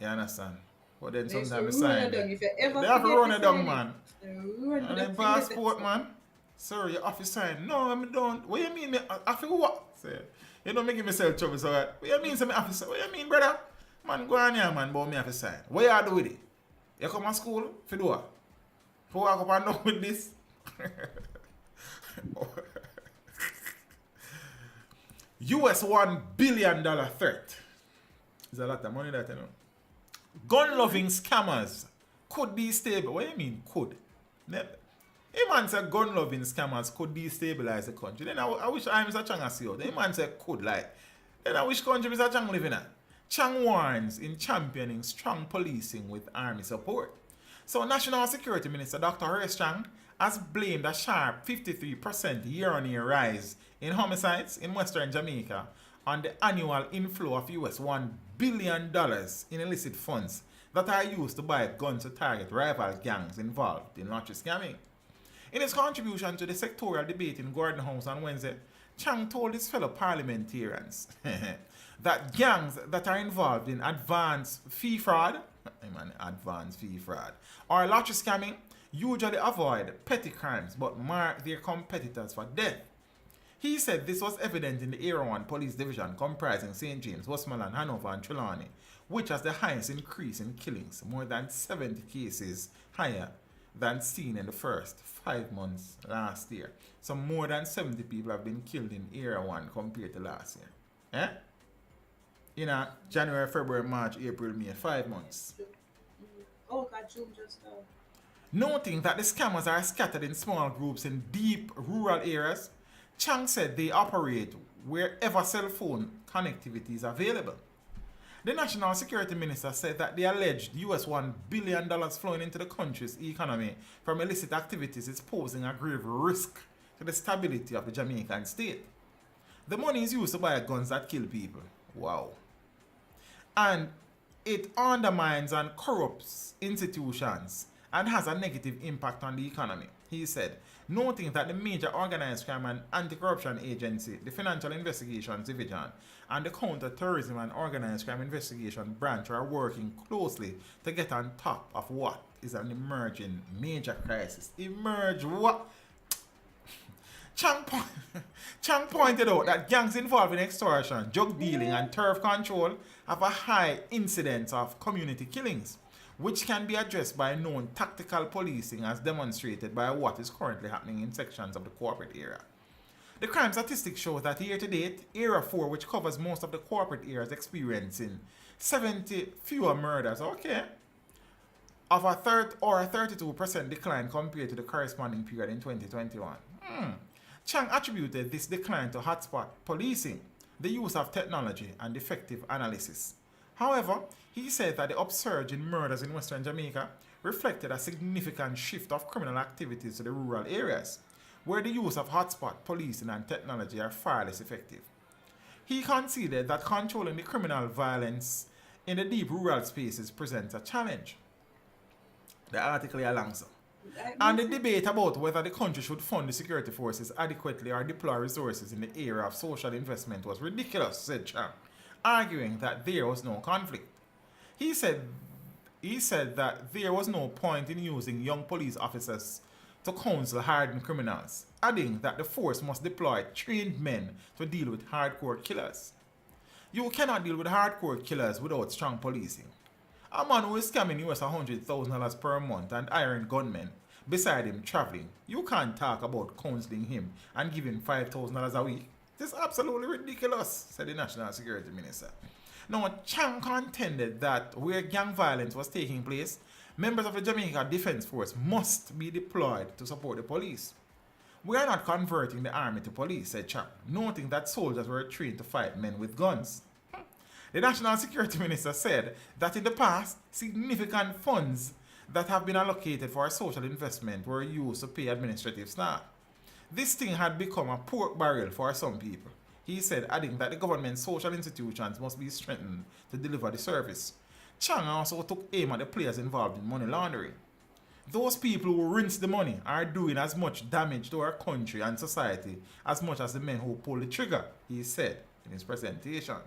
You understand? But then sometimes you sign it. They have to run it down, man. And then passport, man. Sir, your office sign. No, I don't. What you mean? Me, I feel what? Say, you don't make myself trouble, so what you mean, say me office? What you mean, brother? Man, go on here, man, but me have to sign. What you do with it? You come to school, for do what? For walk up and down with this? US $1 billion threat. There's a lot of money that, you know. Gun-loving scammers could destabilize. What do you mean, could? Never. A man said gun-loving scammers could destabilize the country. Then I wish I Mr. Chang see out. The man said could, like. Then I wish country Mr. Chang living in. Chang warns in championing strong policing with army support. So National Security Minister Dr. Horace Chang has blamed a sharp 53% year-on-year rise in homicides in Western Jamaica on the annual inflow of US $1 billion in illicit funds that are used to buy guns to target rival gangs involved in lottery scamming. In his contribution to the sectorial debate in Gordon House on Wednesday, Chang told his fellow parliamentarians that gangs that are involved in advanced fee fraud or lottery scamming usually avoid petty crimes but mark their competitors for death. He said this was evident in the Area 1 Police Division comprising St. James, Westmoreland, Hanover and Trelawney, which has the highest increase in killings, more than 70 cases higher than seen in the first 5 months last year. So more than 70 people have been killed in Area 1 compared to last year. January, February, March, April, May, 5 months. Oh, God, June just Noting that the scammers are scattered in small groups in deep rural areas, Chang said they operate wherever cell phone connectivity is available. The National Security Minister said that the alleged US $1 billion flowing into the country's economy from illicit activities is posing a grave risk to the stability of the Jamaican state. The money is used to buy guns that kill people. Wow. And it undermines and corrupts institutions and has a negative impact on the economy, he said, noting that the major organized crime and anti-corruption agency, the Financial Investigations Division, and the Counter-Terrorism and Organized Crime Investigation Branch are working closely to get on top of what is an emerging major crisis. Emerge what? Chang pointed out that gangs involved in extortion, drug dealing, and turf control have a high incidence of community killings, which can be addressed by known tactical policing as demonstrated by what is currently happening in sections of the corporate area. The crime statistics show that year to date, Area 4, which covers most of the corporate areas, experiencing 70 fewer murders, of a 32% decline compared to the corresponding period in 2021. Chang attributed this decline to hotspot policing, the use of technology, and effective analysis. However, he said that the upsurge in murders in Western Jamaica reflected a significant shift of criminal activities to the rural areas, where the use of hotspot policing and technology are far less effective. He conceded that controlling the criminal violence in the deep rural spaces presents a challenge. The article here alongside. And the debate about whether the country should fund the security forces adequately or deploy resources in the area of social investment was ridiculous, said Chang, arguing that there was no conflict. He said that there was no point in using young police officers to counsel hardened criminals, adding that the force must deploy trained men to deal with hardcore killers. You cannot deal with hardcore killers without strong policing. A man who is scamming US $100,000 per month and hiring gunmen beside him traveling, you can't talk about counseling him and giving $5,000 a week. This is absolutely ridiculous, said the National Security Minister. Now, Chang contended that where gang violence was taking place, members of the Jamaica Defense Force must be deployed to support the police. We are not converting the army to police, said Chang, noting that soldiers were trained to fight men with guns. The National Security Minister said that in the past, significant funds that have been allocated for social investment were used to pay administrative staff. This thing had become a pork barrel for some people, he said, adding that the government's social institutions must be strengthened to deliver the service. Chang also took aim at the players involved in money laundering. Those people who rinse the money are doing as much damage to our country and society as much as the men who pull the trigger, he said in his presentation.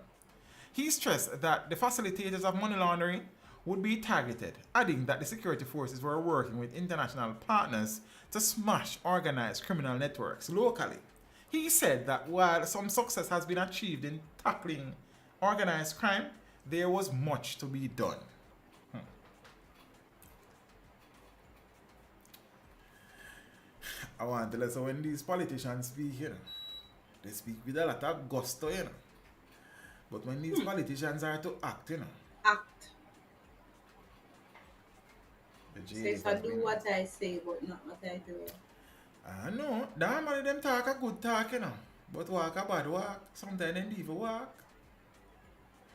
He stressed that the facilitators of money laundering would be targeted, adding that the security forces were working with international partners to smash organized criminal networks locally. He said that while some success has been achieved in tackling organized crime, there was much to be done. I want to listen when these politicians speak, they speak with a lot of gusto, But when these politicians are to act, Act. Say if I do what I say, but not what I do. I know. That man them talk a good talk, But walk a bad walk. Sometimes they leave a walk.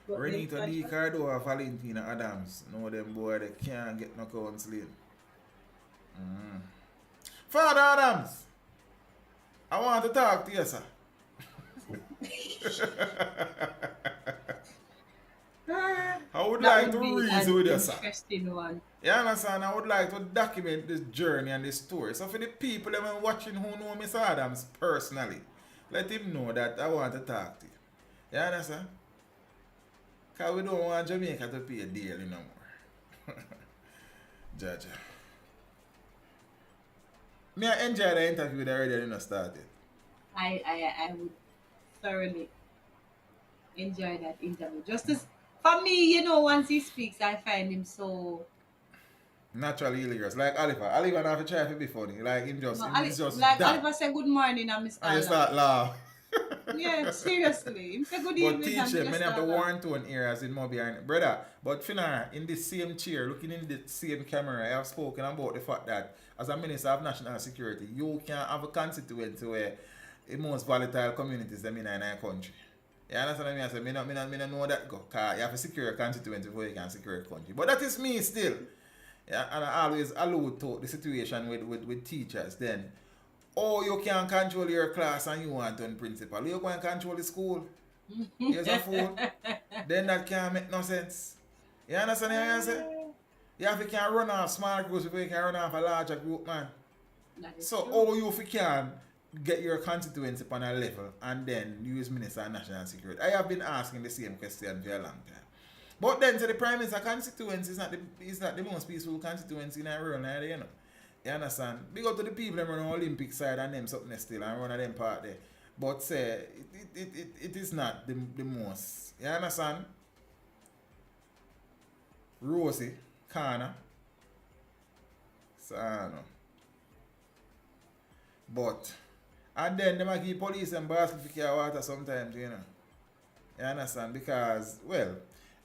Renita D. Cardo or Valentina Adams. No, them boy, they can't get no counseling. Father Adams, I want to talk to you, sir. I would like to reason with you, sir. Interesting one. You understand? I would like to document this journey and this story. So for the people that are watching who know Mr. Adams personally, let him know that I want to talk to you. You understand? Because we don't want Jamaica to pay a deal no more. Jaja. Me I enjoy the interview that already not started. I would thoroughly enjoy that interview. Just as for me, once he speaks, I find him so. Naturally hilarious. Like Oliver. Oliver don't have to try to be funny. Like him just No, he's just like that. Oliver said good morning and Mr. And you start laugh. Yeah, seriously. Him say good But evening and teacher, me many have the start laugh. warn tone here as in more behind brother. But Finara, in the same chair, looking in the same camera, I have spoken about the fact that as a Minister of National Security, you can have a constituency where the most volatile communities them in our country. You understand what I mean? I say, me not know that go. Cause you have to secure a constituency before you can secure a country. But that is me still. Yeah, and I always allude to the situation with teachers then. Oh, you can control your class and you want to principal. You can control the school. You're a fool. Then that can't make no sense. You understand what I'm saying? You have to can run off small groups before you can run off a larger group, man. So, oh, you can get your constituency on a level and then use Minister of National Security. I have been asking the same question for a long time. But then, so the Prime Minister constituency is not the most peaceful constituency in the world, you know. You understand? Big up to the people that run on the Olympic side and them something still and run on them part there. But say, it is not the most. You understand? Rosie, Kana. So, I don't know. But, and then they might give police and basket for care water sometimes, you know. You understand? Because, well,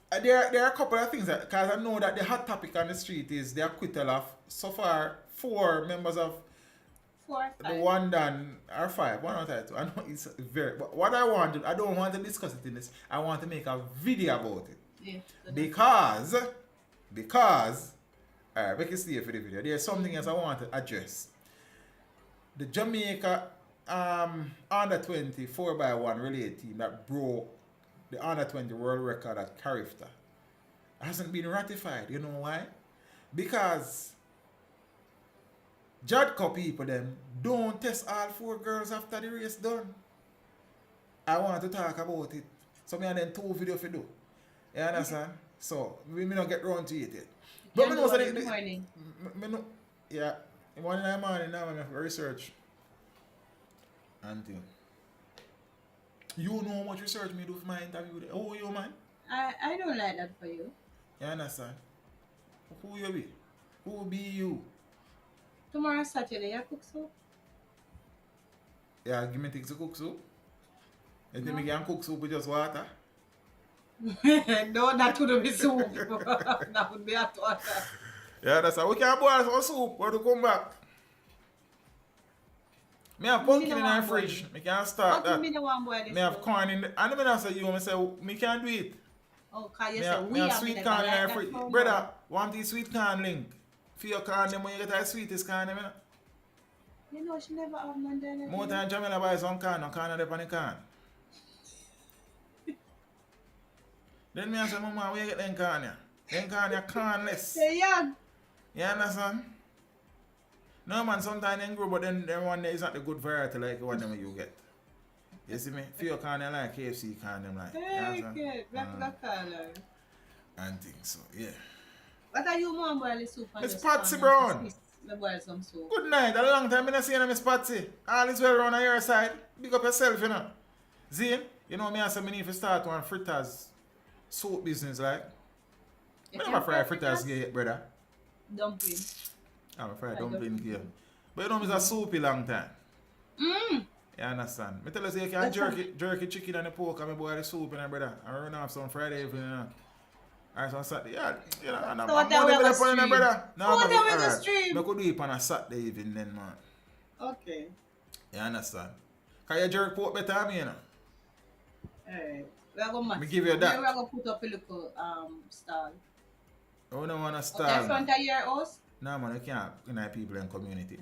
there are a couple of things that, because I know that the hot topic on the street is the acquittal of, so far, 4 members of 4 or 5. the one done, or 5, 1 or 2. I know it's very, but what I want to, I don't want to discuss it in this, I want to make a video about it. Yeah, Because, alright, we can see it for the video. There's something else I want to address. The Jamaica under 20 4x1 relay team that broke the under 20 world record at Carifta hasn't been ratified. You know why? Because Jadco people them don't test all 4 girls after the race done. I want to talk about it. So me and then 2 videos for do. You understand? So we may not get round to it yet. But me know in the morning. me know, yeah. In one in the morning now I have research. And thing. You know how much research me do for my interview. Oh, you man? I don't like that for you. You understand? Who you be? Who be you? Tomorrow Saturday, you cook soup? Yeah, give me things to cook soup. You think me can cook soup with just water? No, that wouldn't be soup. That would be hot water. Yeah, that's how we can boil some soup when we come back. Me have pumpkin in the fridge. Me can start that. Me Me have corn in the... And me not say you, me say me can do it. Oh, cause you Me say have, we me have have sweet corn in the fridge. Brother, want the sweet corn link? For your corn, them when you get the sweetest corn, them, you know? You know, she never have none there. More time Jamila buy some corn, no corn on the corn. Then me I say, Mama, where you get them corn here? Them corn are cornless. Say young. You understand? No man, sometimes they grow, but then one day is not the good variety like the one them you get. You see me? For your corn, they like KFC corn, them like. Very good. Black color. And things, so yeah. What are you more boil the soup? Miss Patsy Brown. Me boil some soup. Good night. A long time I not seen Miss Patsy. All is well around on your side. Big up yourself, you know. Zane, you know me I say me need to start one fritters soup business like. You I can never fry fry fritters fritters? yet, brother. Dumpling. I'm fried dumpling here. But you know it's a soupy long time. Mmm. You understand? Me tell you say you can jerky chicken and the pork and me boil the soup in there, brother. I run off some Friday evening, you know. Alright, so on Saturday, yeah, you know, and I'm So what time we go stream? brother. So what time we go alright. stream? I could do it on a Saturday evening then, man. Okay. You understand? Cause you jerk pork better than me, you know. Alright. We are going to Me give you that. We are going to put up a little stall. I don't want to Okay, start. front of your house? No, man, you can't unite people in community.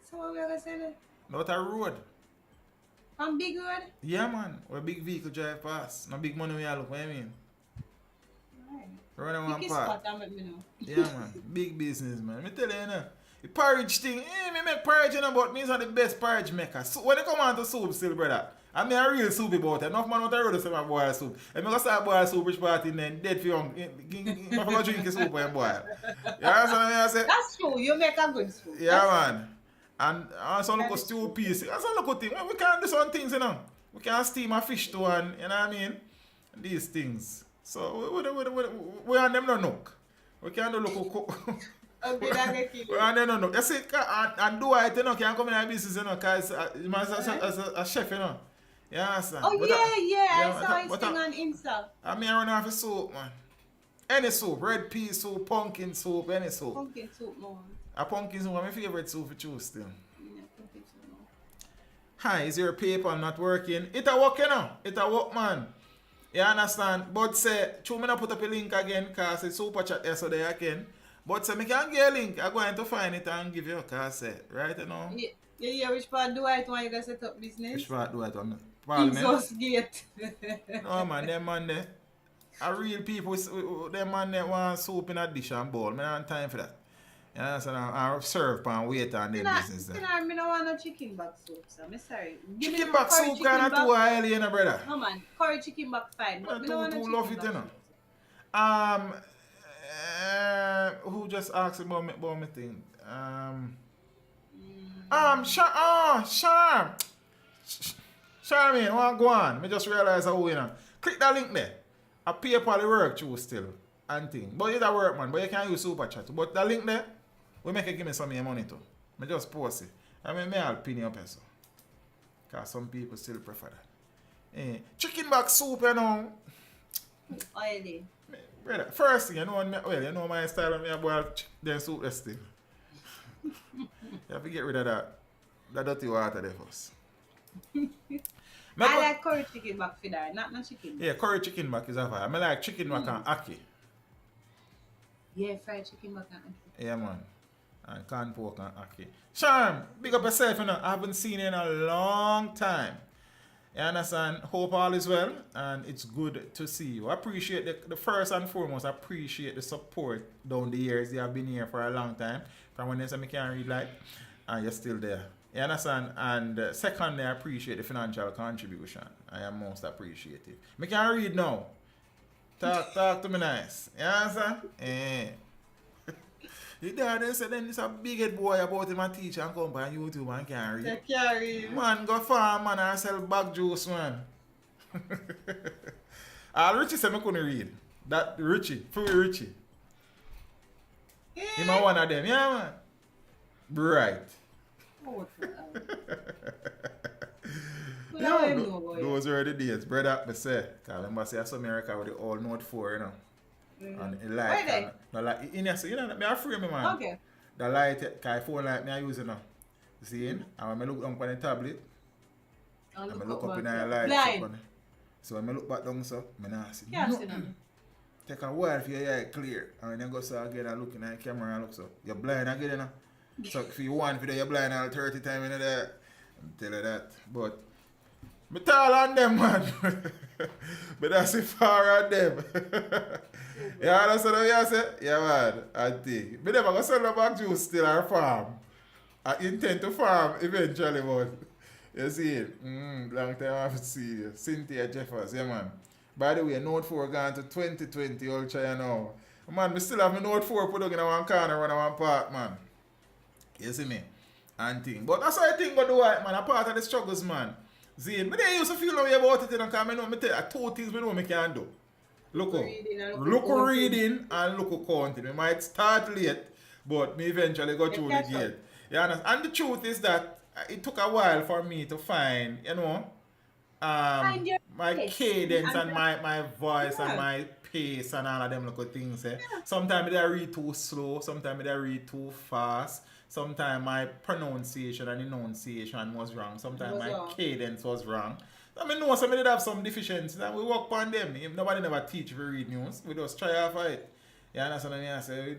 So what we are going to say then? Not a road. On big road? Yeah, man. Where big vehicle drive past. No big money we are look, what I mean? Alright. Run one Pick a part. spot and let me know. Yeah, man. Big business, man. Me tell you, you know. The porridge thing, me make porridge, you know, but me is not the best porridge maker. So when you come on to soup still, brother, I mean, a real soup about it. Enough man want to road say my boil soup. If I go start boil soup, which party then dead for young. I forgot drink the soup when boil. You understand what I say? That's true. You make a good soup. Yeah, man. And some look stew piece. That's a look thing. We can do some things, you know. We can steam a fish too, and you know what I mean? These things. So we on them no nook. We can do look cook. Okay, that's it. We on them no nook. You see, and do it, you know, can come in our business, you know, because as a chef, you know. You understand? Oh, But I saw his thing on Insta. I mean, I run off a soup, man. Any soup, red pea soup, pumpkin soup, any soup. Pumpkin soup, no. A pumpkin soup, my favorite soup to choose still. Yeah, pumpkin soup, no. Hi, is your PayPal not working? It a work, you know. It a work, man. You understand? But say, show me not put up a link again, because it's super chat yesterday again. But say, me can get a link. I'm going to find it and give you a card set. Right, you know? Yeah, which part do I want you to set up business? Which part do I want? Parliament? Jesus Gate. No, man, them man there. A real people, them man that want soup in a dish and bowl. I don't have time for that. You understand? I serve and wait on their business. I don't want no chicken back soup, so I'm sorry. Chicken back soup kind of too oily, you know, brother. No, man. Curry chicken back fine. But I don't want no too chicken love it, back you know. soup. Who just asked about me thing? Charmaine, want to go on? Me just realize how you know. Click that link there. A PayPal work too still and thing. But it's a work, man. But you can use super chat. But the link there, we make it give me some of your money too. Me just post it. I mean, I'll pin you up here so. Because some people still prefer that. Chicken back soup, you know. Oily. Brother, first thing, you know my style of me I boil then soup there still. You have to get rid of that. That dirty water there first. I like curry chicken back for that, not chicken. Yeah, curry chicken back is a vibe. I like chicken back and ackee. Yeah, fried chicken back and ackee. Yeah, man. And canned pork and ackee. Charm, big up yourself, you know. I haven't seen you in a long time. You understand? Hope all is well, and it's good to see you. I appreciate the first and foremost, I appreciate the support down the years. You have been here for a long time. From when they say I can't read like, and you're still there. You understand? And secondly, I appreciate the financial contribution. I am most appreciative. I can't read now. Talk to me nice. You understand? Your dad said then this a big head boy about him and teach and come by YouTube and can't read. I can't read. Man, go farm man and sell bag juice, man. Richie said I couldn't read. That Richie, free Richie. Him one of them, yeah man. Bright. Those were the days, brother. I say, I remember say I saw America with the old Note 4, you know. And it light. Where no, like, you know, me afraid me man. Okay. The light, cause phone light me I use it now. You see it? And when I look down on the tablet, and I look up in the light. So when I look back down so, I don't see nothing. Take a while for your eye clear. And when you go so again and look in the camera and look so, you're blind again, you know. So if you want video, you're blind all 30 times in there. I'm telling you that. But me tall on them, man. But that's it far on them. You understand what I say? Yeah, man. I think. Me never go sell the back juice still or farm. I intend to farm eventually, but you see it. Long time I haven't seen you. Cynthia Jeffers, yeah, man. By the way, Note 4 gone to 2020 Ultra, you know. Man, me still have my Note 4 put in one corner and one part, man. You see me? And thing. But that's how I think about the Whyte, man. A part of the struggles, man. See, me they used to feel no way about it, you know, because I know me tell you, two things I know I can do. Look reading and look counting. We might start late, but me eventually go through the gate. You understand? And the truth is that it took a while for me to find, you know, my cadence and my voice and my pace and all of them little things. Sometimes I read too slow, sometimes I read too fast. Sometimes my pronunciation and enunciation was wrong. Sometimes my cadence was wrong. I mean, no, somebody did have some deficiencies and we work on them. Nobody never teach if we read news. We just try off of it. You understand what I say?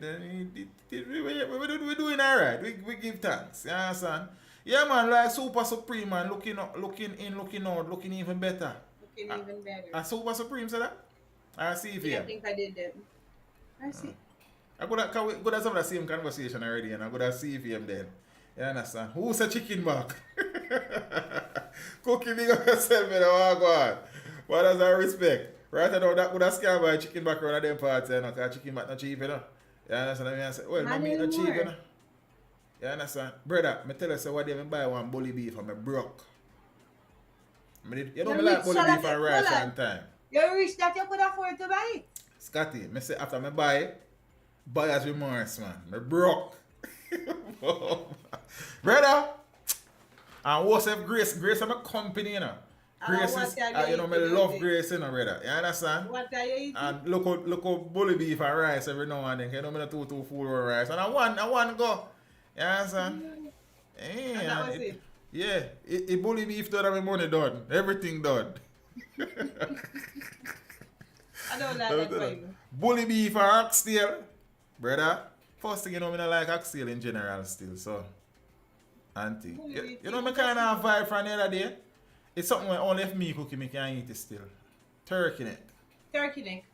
We're doing alright. We give thanks. You understand? Yeah, man, like Super Supreme, man, looking in, looking out, looking even better. Looking even better. A Super Supreme, say that? I see if you. I think I did that. I see. I could have some of the same conversation already and I could have see him then. You understand? Who's a chicken back? Cookie big up yourself, man. I want to go on. But as I respect. Right now, that would have scam by chicken back around them parts, you know, because chicken back not cheap, you know. You understand what I mean? I say, well, my meat not cheap, you know. You understand? Brother, I tell you, say, what do you buy one bully beef and I broke? You know, I like bully beef and rice one time. You rich that you could afford to buy it. Scotty, I say, after I buy it, buyer's remorse, man. I broke. Brother, and what's up, Grace? Grace, I'm a company, you know. Grace is, you know, I love Grace, you know, brother. You understand? What are you eating? And look out bully beef and rice every now and then. You know, I'm too full of rice. And I want to go. You understand? And that was it. Yeah, it bully beef done and my money done. Everything done. I don't like that for you. Bully beef and oxtail. Brother, first thing you know, I don't like oxtail in general still, so. Auntie. You know, I kind of vibe from the other day. It's something where only if me cooking, me can eat it still. Turkey neck. Turkey neck.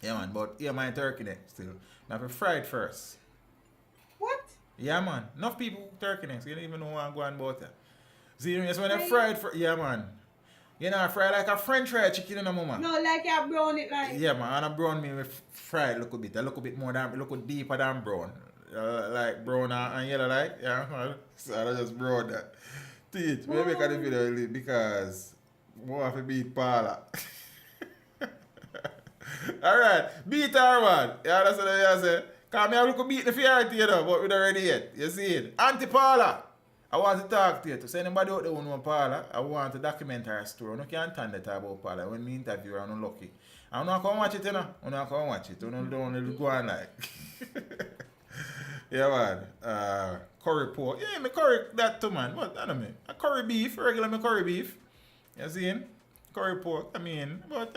Yeah, man, but yeah, my turkey neck still. Now, if fried first. What? Yeah, man. Enough people cook turkey necks. You don't even know what I'm going about that. See, it's when they fried for, yeah, man. You know, I fry like a French fried chicken in a moment. No, like you brown it like. Yeah, man, and I brown me with fried a little bit more than, a little deeper than brown. Like brown and yellow like, yeah. So I just brown that. Teach, we make a video because more have to beat Paula. Alright, beat her, man. Yeah, that's what I say. Because I have to beat the fear, you know, but we don't ready yet. You see it? Auntie Paula, I want to talk to you. To say anybody out there who know Paula, I want to document her story. You can't tell that about Paula. When we interview her, I'm lucky. I'm not going to watch it, you know. I'm not going to watch it. You don't go on like. Yeah, man. Curry pork. Yeah, me curry that too, man. What? I don't mean. A curry beef, regular me curry beef. You see? Curry pork. I mean, but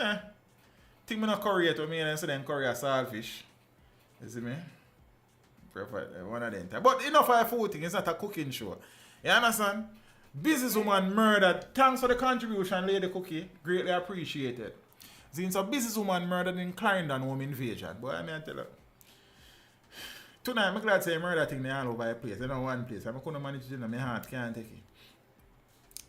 think me not curry yet. I mean, I say then curry a saltfish. You see me? One of them. But enough of a food thing. It's not a cooking show. You understand? Businesswoman murdered. Thanks for the contribution, Lady Cookie. Greatly appreciated. See, so businesswoman murdered in Clarendon home invasion. Boy, I mean, I tell you. Tonight, I'm glad to say murder thing all over the place. I know one place. I couldn't manage it in my heart. Can't take it.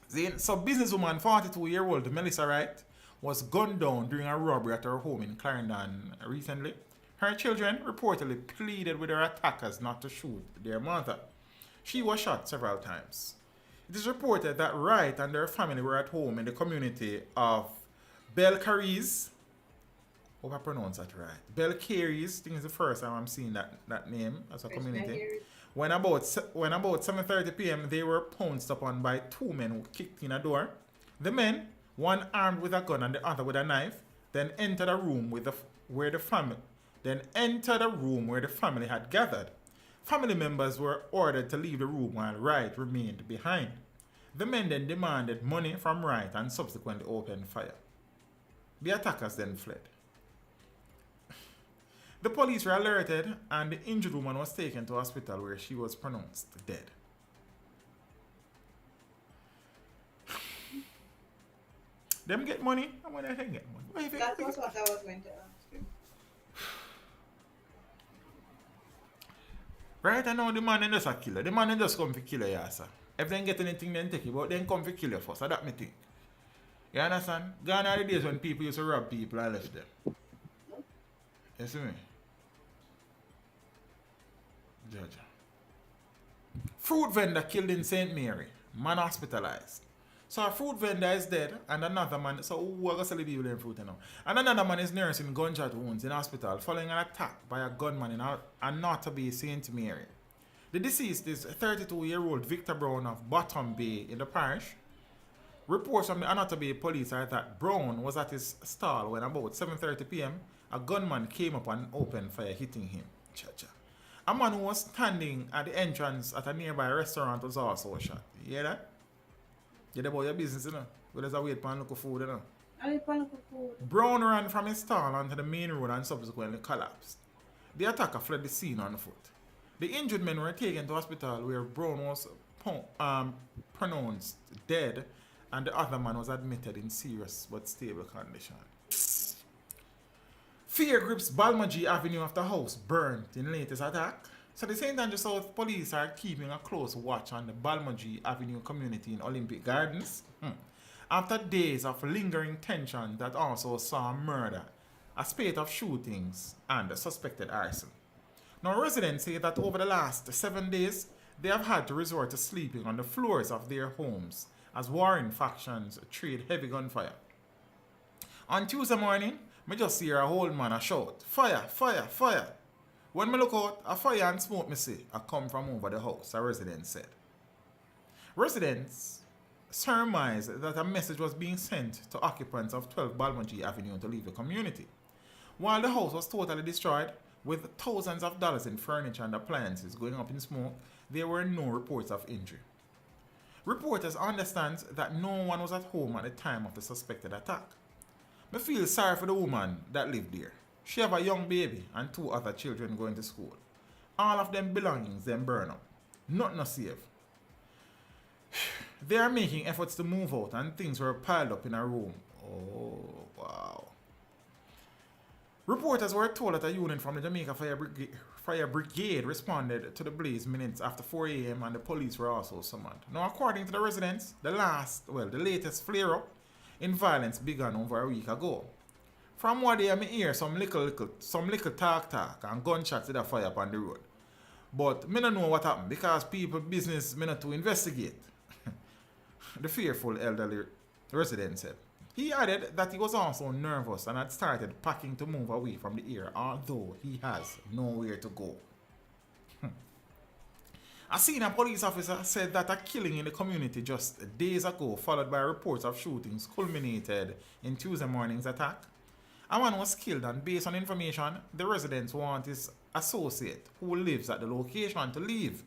See, so businesswoman, 42-year-old Melissa Wright, was gunned down during a robbery at her home in Clarendon recently. Her children reportedly pleaded with her attackers not to shoot their mother. She was shot several times. It is reported that Wright and her family were at home in the community of Belcaries. Hope I pronounce that right. Belcaries, I think it's the first time I'm seeing that name as a community. When about 7:30 p.m., they were pounced upon by two men who kicked in a door. The men, one armed with a gun and the other with a knife, then entered a room where the family had gathered. Family members were ordered to leave the room while Wright remained behind. The men then demanded money from Wright and subsequently opened fire. The attackers then fled. The police were alerted and the injured woman was taken to hospital where she was pronounced dead. Them get money? And when I can get money? That was what I was going to ask you. Right, I know the man is just a killer. The man just come to kill you, yeah, sir. If they get anything, then take it, but then come to kill you first. So that me think. You understand? Gone are the days when people used to rob people and left them. You see me? Judge. Fruit vendor killed in St. Mary. Man hospitalized. So a fruit vendor is dead and another man, so who are going to sell the people in fruit now? And another man is nursing gunshot wounds in hospital following an attack by a gunman in a North St. Mary. The deceased is 32-year-old Victor Brown of Bottom Bay in the parish. Reports from the Anata Bay police are that Brown was at his stall when about 7:30 p.m. a gunman came up and opened fire, hitting him. Cha-cha. A man who was standing at the entrance at a nearby restaurant was also shot. You hear that? You hear about your business, you know? Where there's a wait for local food, you know? I wait for local food. Brown ran from his stall onto the main road and subsequently collapsed. The attacker fled the scene on foot. The injured men were taken to hospital where Brown was pronounced dead and the other man was admitted in serious but stable condition. Fear grips Balmagie Avenue after house burnt in latest attack. So the St. Andrew South police are keeping a close watch on the Balmagie Avenue community in Olympic Gardens. After days of lingering tension that also saw murder, a spate of shootings, and suspected arson. Now, residents say that over the last 7 days, they have had to resort to sleeping on the floors of their homes as warring factions trade heavy gunfire. On Tuesday morning, me just hear a old man a shout, "Fire, fire, fire." When me look out, a fire and smoke me see a come from over the house, a resident said. Residents surmised that a message was being sent to occupants of 12 Balmogie Avenue to leave the community. While the house was totally destroyed, with thousands of dollars in furniture and appliances going up in smoke, there were no reports of injury. Reporters understand that no one was at home at the time of the suspected attack. Me feel sorry for the woman that lived there. She have a young baby and 2 other children going to school. All of them belongings then burn up. Nothing no safe. They are making efforts to move out and things were piled up in a room. Oh, wow. Reporters were told that a unit from the Jamaica Fire Brigade responded to the blaze minutes after 4 a.m. and the police were also summoned. Now, according to the residents, the latest flare-up in violence began over a week ago. From what I hear, some little talk and gunshots did a fire up on the road. But me don't know what happened because people business me not to investigate. The fearful elderly resident said. He added that he was also nervous and had started packing to move away from the area, although he has nowhere to go. A senior police officer said that a killing in the community just days ago, followed by reports of shootings, culminated in Tuesday morning's attack. A man was killed, and based on information, the residents want his associate, who lives at the location, to leave.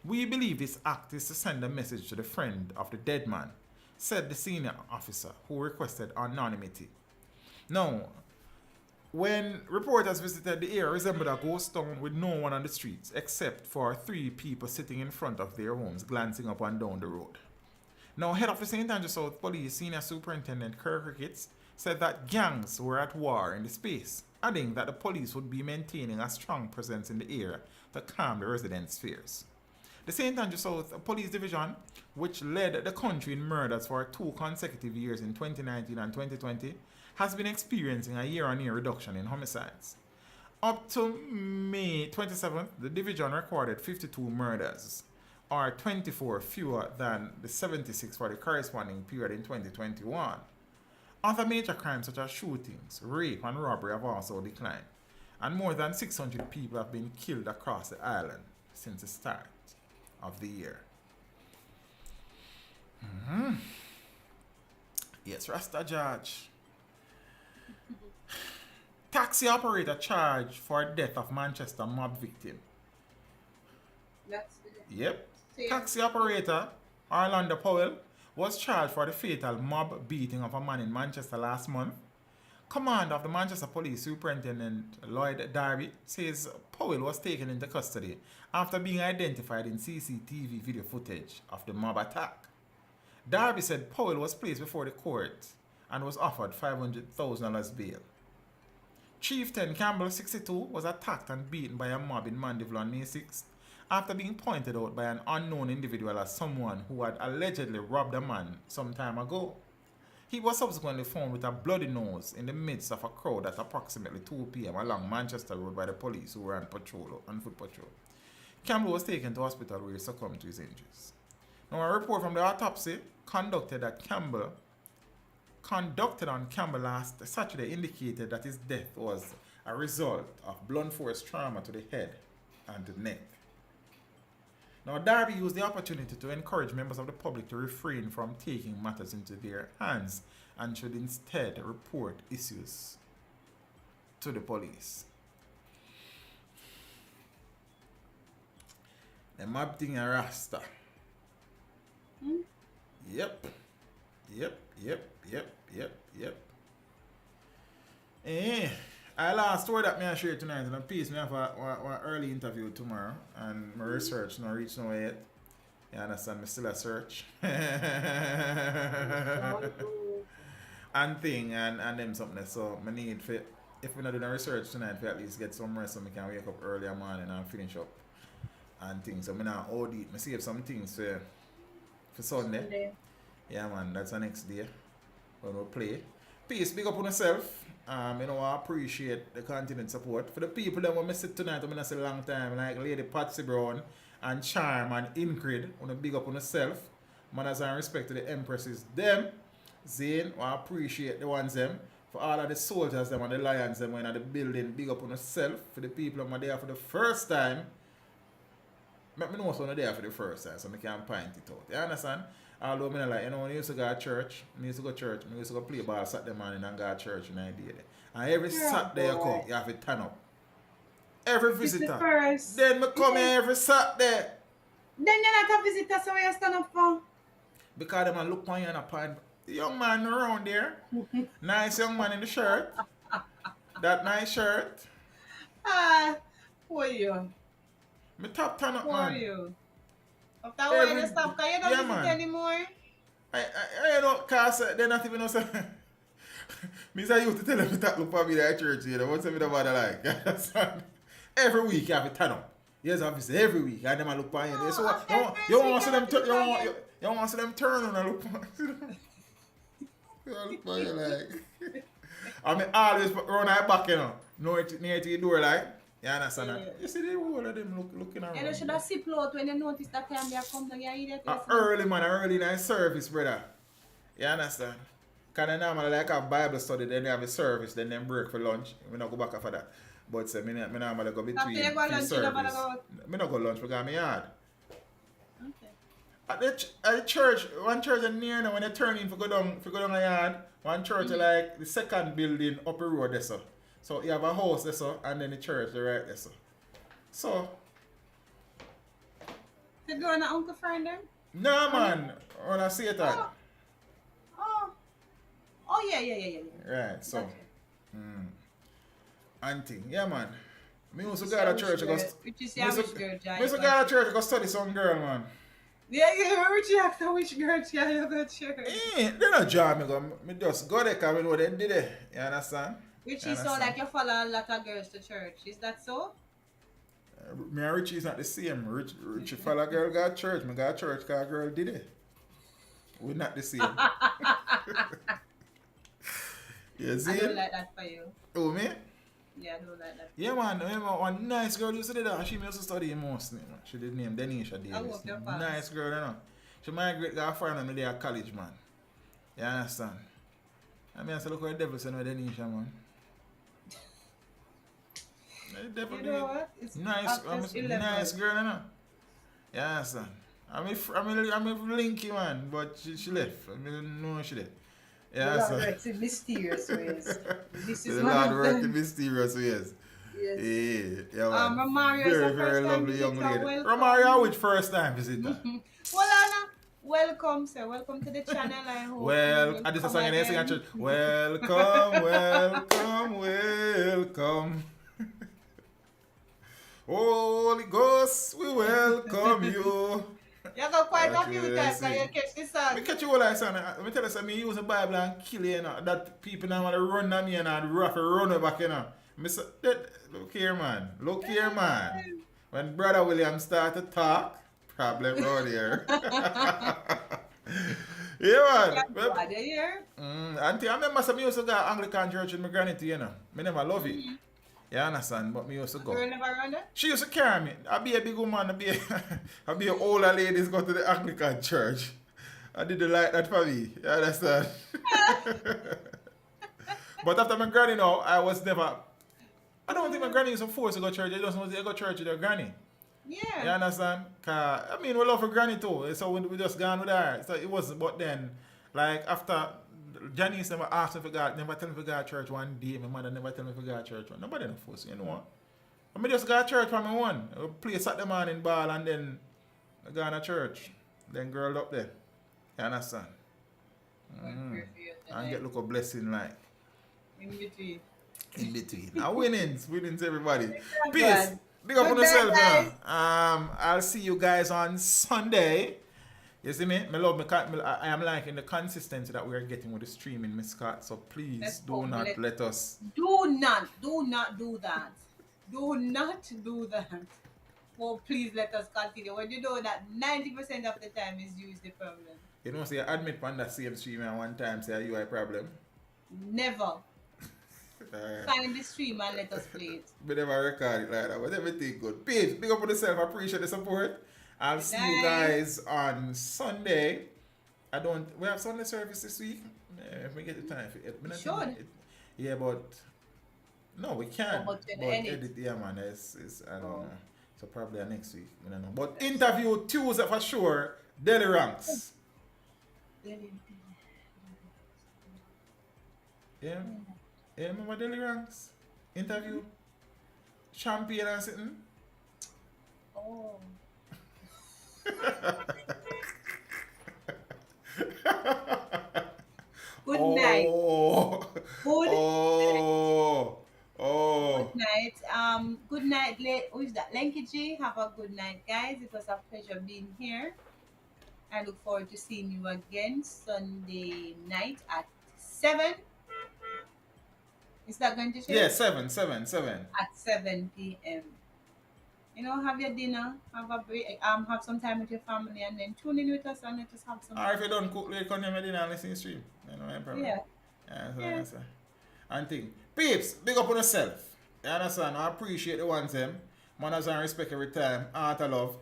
"We believe this act is to send a message to the friend of the dead man," said the senior officer, who requested anonymity. Now, when reporters visited the area, resembled a ghost town with no one on the streets except for 3 people sitting in front of their homes, glancing up and down the road. Now, head of the St. Andrew South Police, Senior Superintendent Kirk Ricketts, said that gangs were at war in the space, adding that the police would be maintaining a strong presence in the area to calm the residents' fears. The St. Andrew South Police Division, which led the country in murders for 2 consecutive years in 2019 and 2020, has been experiencing a year-on-year reduction in homicides. Up to May 27th, the division recorded 52 murders, or 24 fewer than the 76 for the corresponding period in 2021. Other major crimes such as shootings, rape, and robbery have also declined, and more than 600 people have been killed across the island since the start of the year. Yes, Rasta Judge. Taxi operator charged for death of Manchester mob victim. Yep. Taxi operator Orlando Powell was charged for the fatal mob beating of a man in Manchester last month. Commander of the Manchester Police Superintendent Lloyd Darby says Powell was taken into custody after being identified in CCTV video footage of the mob attack. Darby said Powell was placed before the court and was offered $500,000 bail. Chieftain Campbell, 62, was attacked and beaten by a mob in Mandeville on May 6th after being pointed out by an unknown individual as someone who had allegedly robbed a man some time ago. He was subsequently found with a bloody nose in the midst of a crowd at approximately 2 p.m. along Manchester Road by the police who were on foot patrol. Campbell was taken to hospital where he succumbed to his injuries. Now, a report from the autopsy conducted on Campbell last Saturday indicated that his death was a result of blunt force trauma to the head and the neck. Now, Darby used the opportunity to encourage members of the public to refrain from taking matters into their hands and should instead report issues to the police. The mob thing a Rasta. Yep. I last story that I share tonight, and a piece me have a early interview tomorrow, and my research not reached nowhere yet. You understand? Me still a search. and them something. So I need for, if we not do the research tonight, for at least get some rest so I can wake up earlier morning and finish up and things. So I now audit, I save some things for Sunday. Yeah, man, that's the next day when we play. Peace, big up on yourself. I appreciate the continued support. For the people that want me sit tonight, I'm going to say a long time, like Lady Patsy Brown and Charm and Ingrid, I want to big up on yourself. Manners and respect to the Empresses. Them, Zane, I appreciate the ones them. For all of the soldiers them and the lions them in the building, big up on yourself. For the people who are there for the first time, let me know someone there for the first time so I can point it out. You understand? Although I like, when I used to go to church, I used to go play ball Saturday morning and go to church and I did it. And every Saturday you come, you have to turn up. Every visitor. Then I come here every Saturday. Then you're not a visitor, so you stand up for? Because the man look on you and a point. The young man around there. Nice young man in the shirt. That nice shirt. Who are you? My top turn up, Who man. are you? After all you stop, because you don't visit anymore. I don't, because they're not even know. Me say you to tell them to look for me at church, you know. What's the matter like? Every week you have to turn up. Yes, obviously, every week. And them I look for you. So you want to see them you want to see them turn and look for you. You look for you like. I mean, always run our back, you know. Near to your door, like. You understand that? You see the whole of them looking around. And you should have sip out when you notice that time they come down, you idiot. Early night service, brother. You understand? Because they normally like have Bible study, then they have a service, then they break for lunch. We not go back after that. But say, me normally go between service. Me not go lunch because I'm yard. Okay. At the church, one church in near now, when you turn in for go down the yard, one church like the second building up the road there, so. So you have a house there, so, and then the church right there, so. So. You going to Uncle Friend then? No, man. When I see it, Oh, yeah. Right, so. Gotcha. Auntie, yeah, man. Me also go to church. Which is the which girl, Jai? Me also go to church. I go study some girl, man. Yeah, which you have to which girl, Jai, you go to church? They not join me. Me just go there because I know they did it. You understand? Which is so like you follow a lot of girls to church. Is that so? Me and Richie is not the same. Richie follow girl go to church. Me go to church because girl did it. We're not the same. You see? I don't like that for you. Oh, me? Yeah, I don't like that. Yeah, man. I remember one nice girl used to do that. She used to study mostly. Man. She did name Denisha Davis. Nice girl, you know. She migrated to foreign me there at college, man. You understand? I mean, I said, look what the devil said with Denisha, man. You know what? It's nice girl, you know. You understand? I'm a linky, man, but she left. I mean, no, she left. Yeah, the Lord works in mysterious ways. This is the Lord works in mysterious ways. Yes. Yeah, man. Romario very lovely young lady. Romario, which first time visitor? Well, Anna, welcome, sir. Welcome to the channel. I hope well, I just a song and I sing at church. Welcome, welcome. Holy Ghost, we welcome you. You go quite a few times and you catch this song. I catch you all like son. Let me tell you something, I use the Bible and kill you, know. That people now want to run at me and rough run back, you know. Look here, man. Look here, man. When Brother William start to talk, problem right here. Yeah, man. Are they here? Auntie, I remember some used to go to Anglican church with my granny, you know. I never love it. You understand? But me used to go. You never run there? She used to carry me. I be a big woman. I be an older ladies go to the Anglican church. I didn't like that for me. You understand? But after my granny now, I was never. I don't think my granny used to force to go to church. They just want to go to church with their granny. Yeah. You understand? Cause, I mean, we love her granny too. So we just gone with her. So it wasn't. But then, like after. Janice never asked me if I got, never tell me if I got to church one day. My mother never tell me if I got to church one. Nobody no force, you know what? I just got to church for my one. I play Saturday morning ball and then I go to church. Then girl up there. You understand? And get look a blessing like. In between. In between. Now winnings everybody. Peace. Big up on yourself now. I'll see you guys on Sunday. You see me? I am liking the consistency that we are getting with the streaming, Miss Scott. So please do not let us. Do not do that. Do not do that. Oh, please let us continue. When you know that 90% of the time is used the problem. You know, say you admit on that same stream and one time say you are a problem. Never. Find the stream and let us play it. We never record it like that, but everything good. Peace, big up on yourself. I appreciate the support. I'll see you guys on Sunday. We have Sunday service this week. If we get the time for it. We should. Yeah, but no, we can't. But edit, yeah, man. It's I don't know. So probably next week. I don't know. But interview Tuesday for sure. Daily ranks. Yeah. Yeah, remember Daily ranks? Interview. Champion and something. Oh. Good night. Good night. Good night. Who is that? Lenky G. Have a good night, guys. It was a pleasure being here. I look forward to seeing you again Sunday night at 7. Is that going to change? Yeah, 7. At 7 p.m. You know, have your dinner, have a break, have some time with your family, and then tune in with us and let us have some. Or if you don't cook, you can have dinner and listen to stream. You know, no problem. Yeah. And thing. Peeps, big up on yourself. You understand? I appreciate the ones them. Manners and respect every time. Art of love.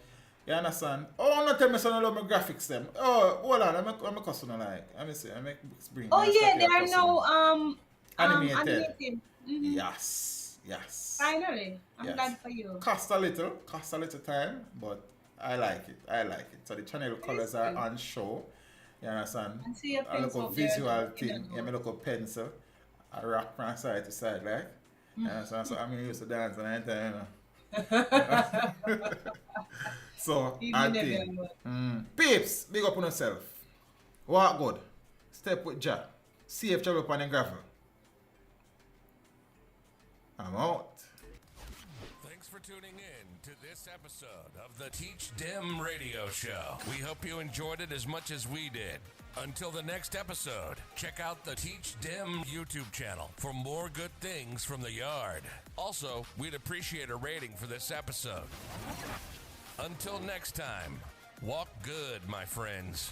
You understand? Oh, not tell me son I love my graphics them. Oh, hold on, I'm a customer like. Let me see. I make bring. Oh yeah, there are no animated. Mm-hmm. Yes. Finally. I'm glad for you. Cost a little time, but I like it. So the channel colors are on show. You understand? And see your I look a visual thing. I look a pencil. I rock from side to side like. So I'm used to dance and I tell you know. So I think Peeps, big up on yourself. Walk good. Step with Jah. Safe travel upon the gravel. I'm out. Thanks for tuning in to this episode of the Teach Dem Radio Show. We hope you enjoyed it as much as we did. Until the next episode, check out the Teach Dem YouTube channel for more good things from the yard. Also, we'd appreciate a rating for this episode. Until next time, walk good, my friends.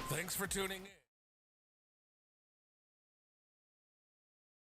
Thanks for tuning in.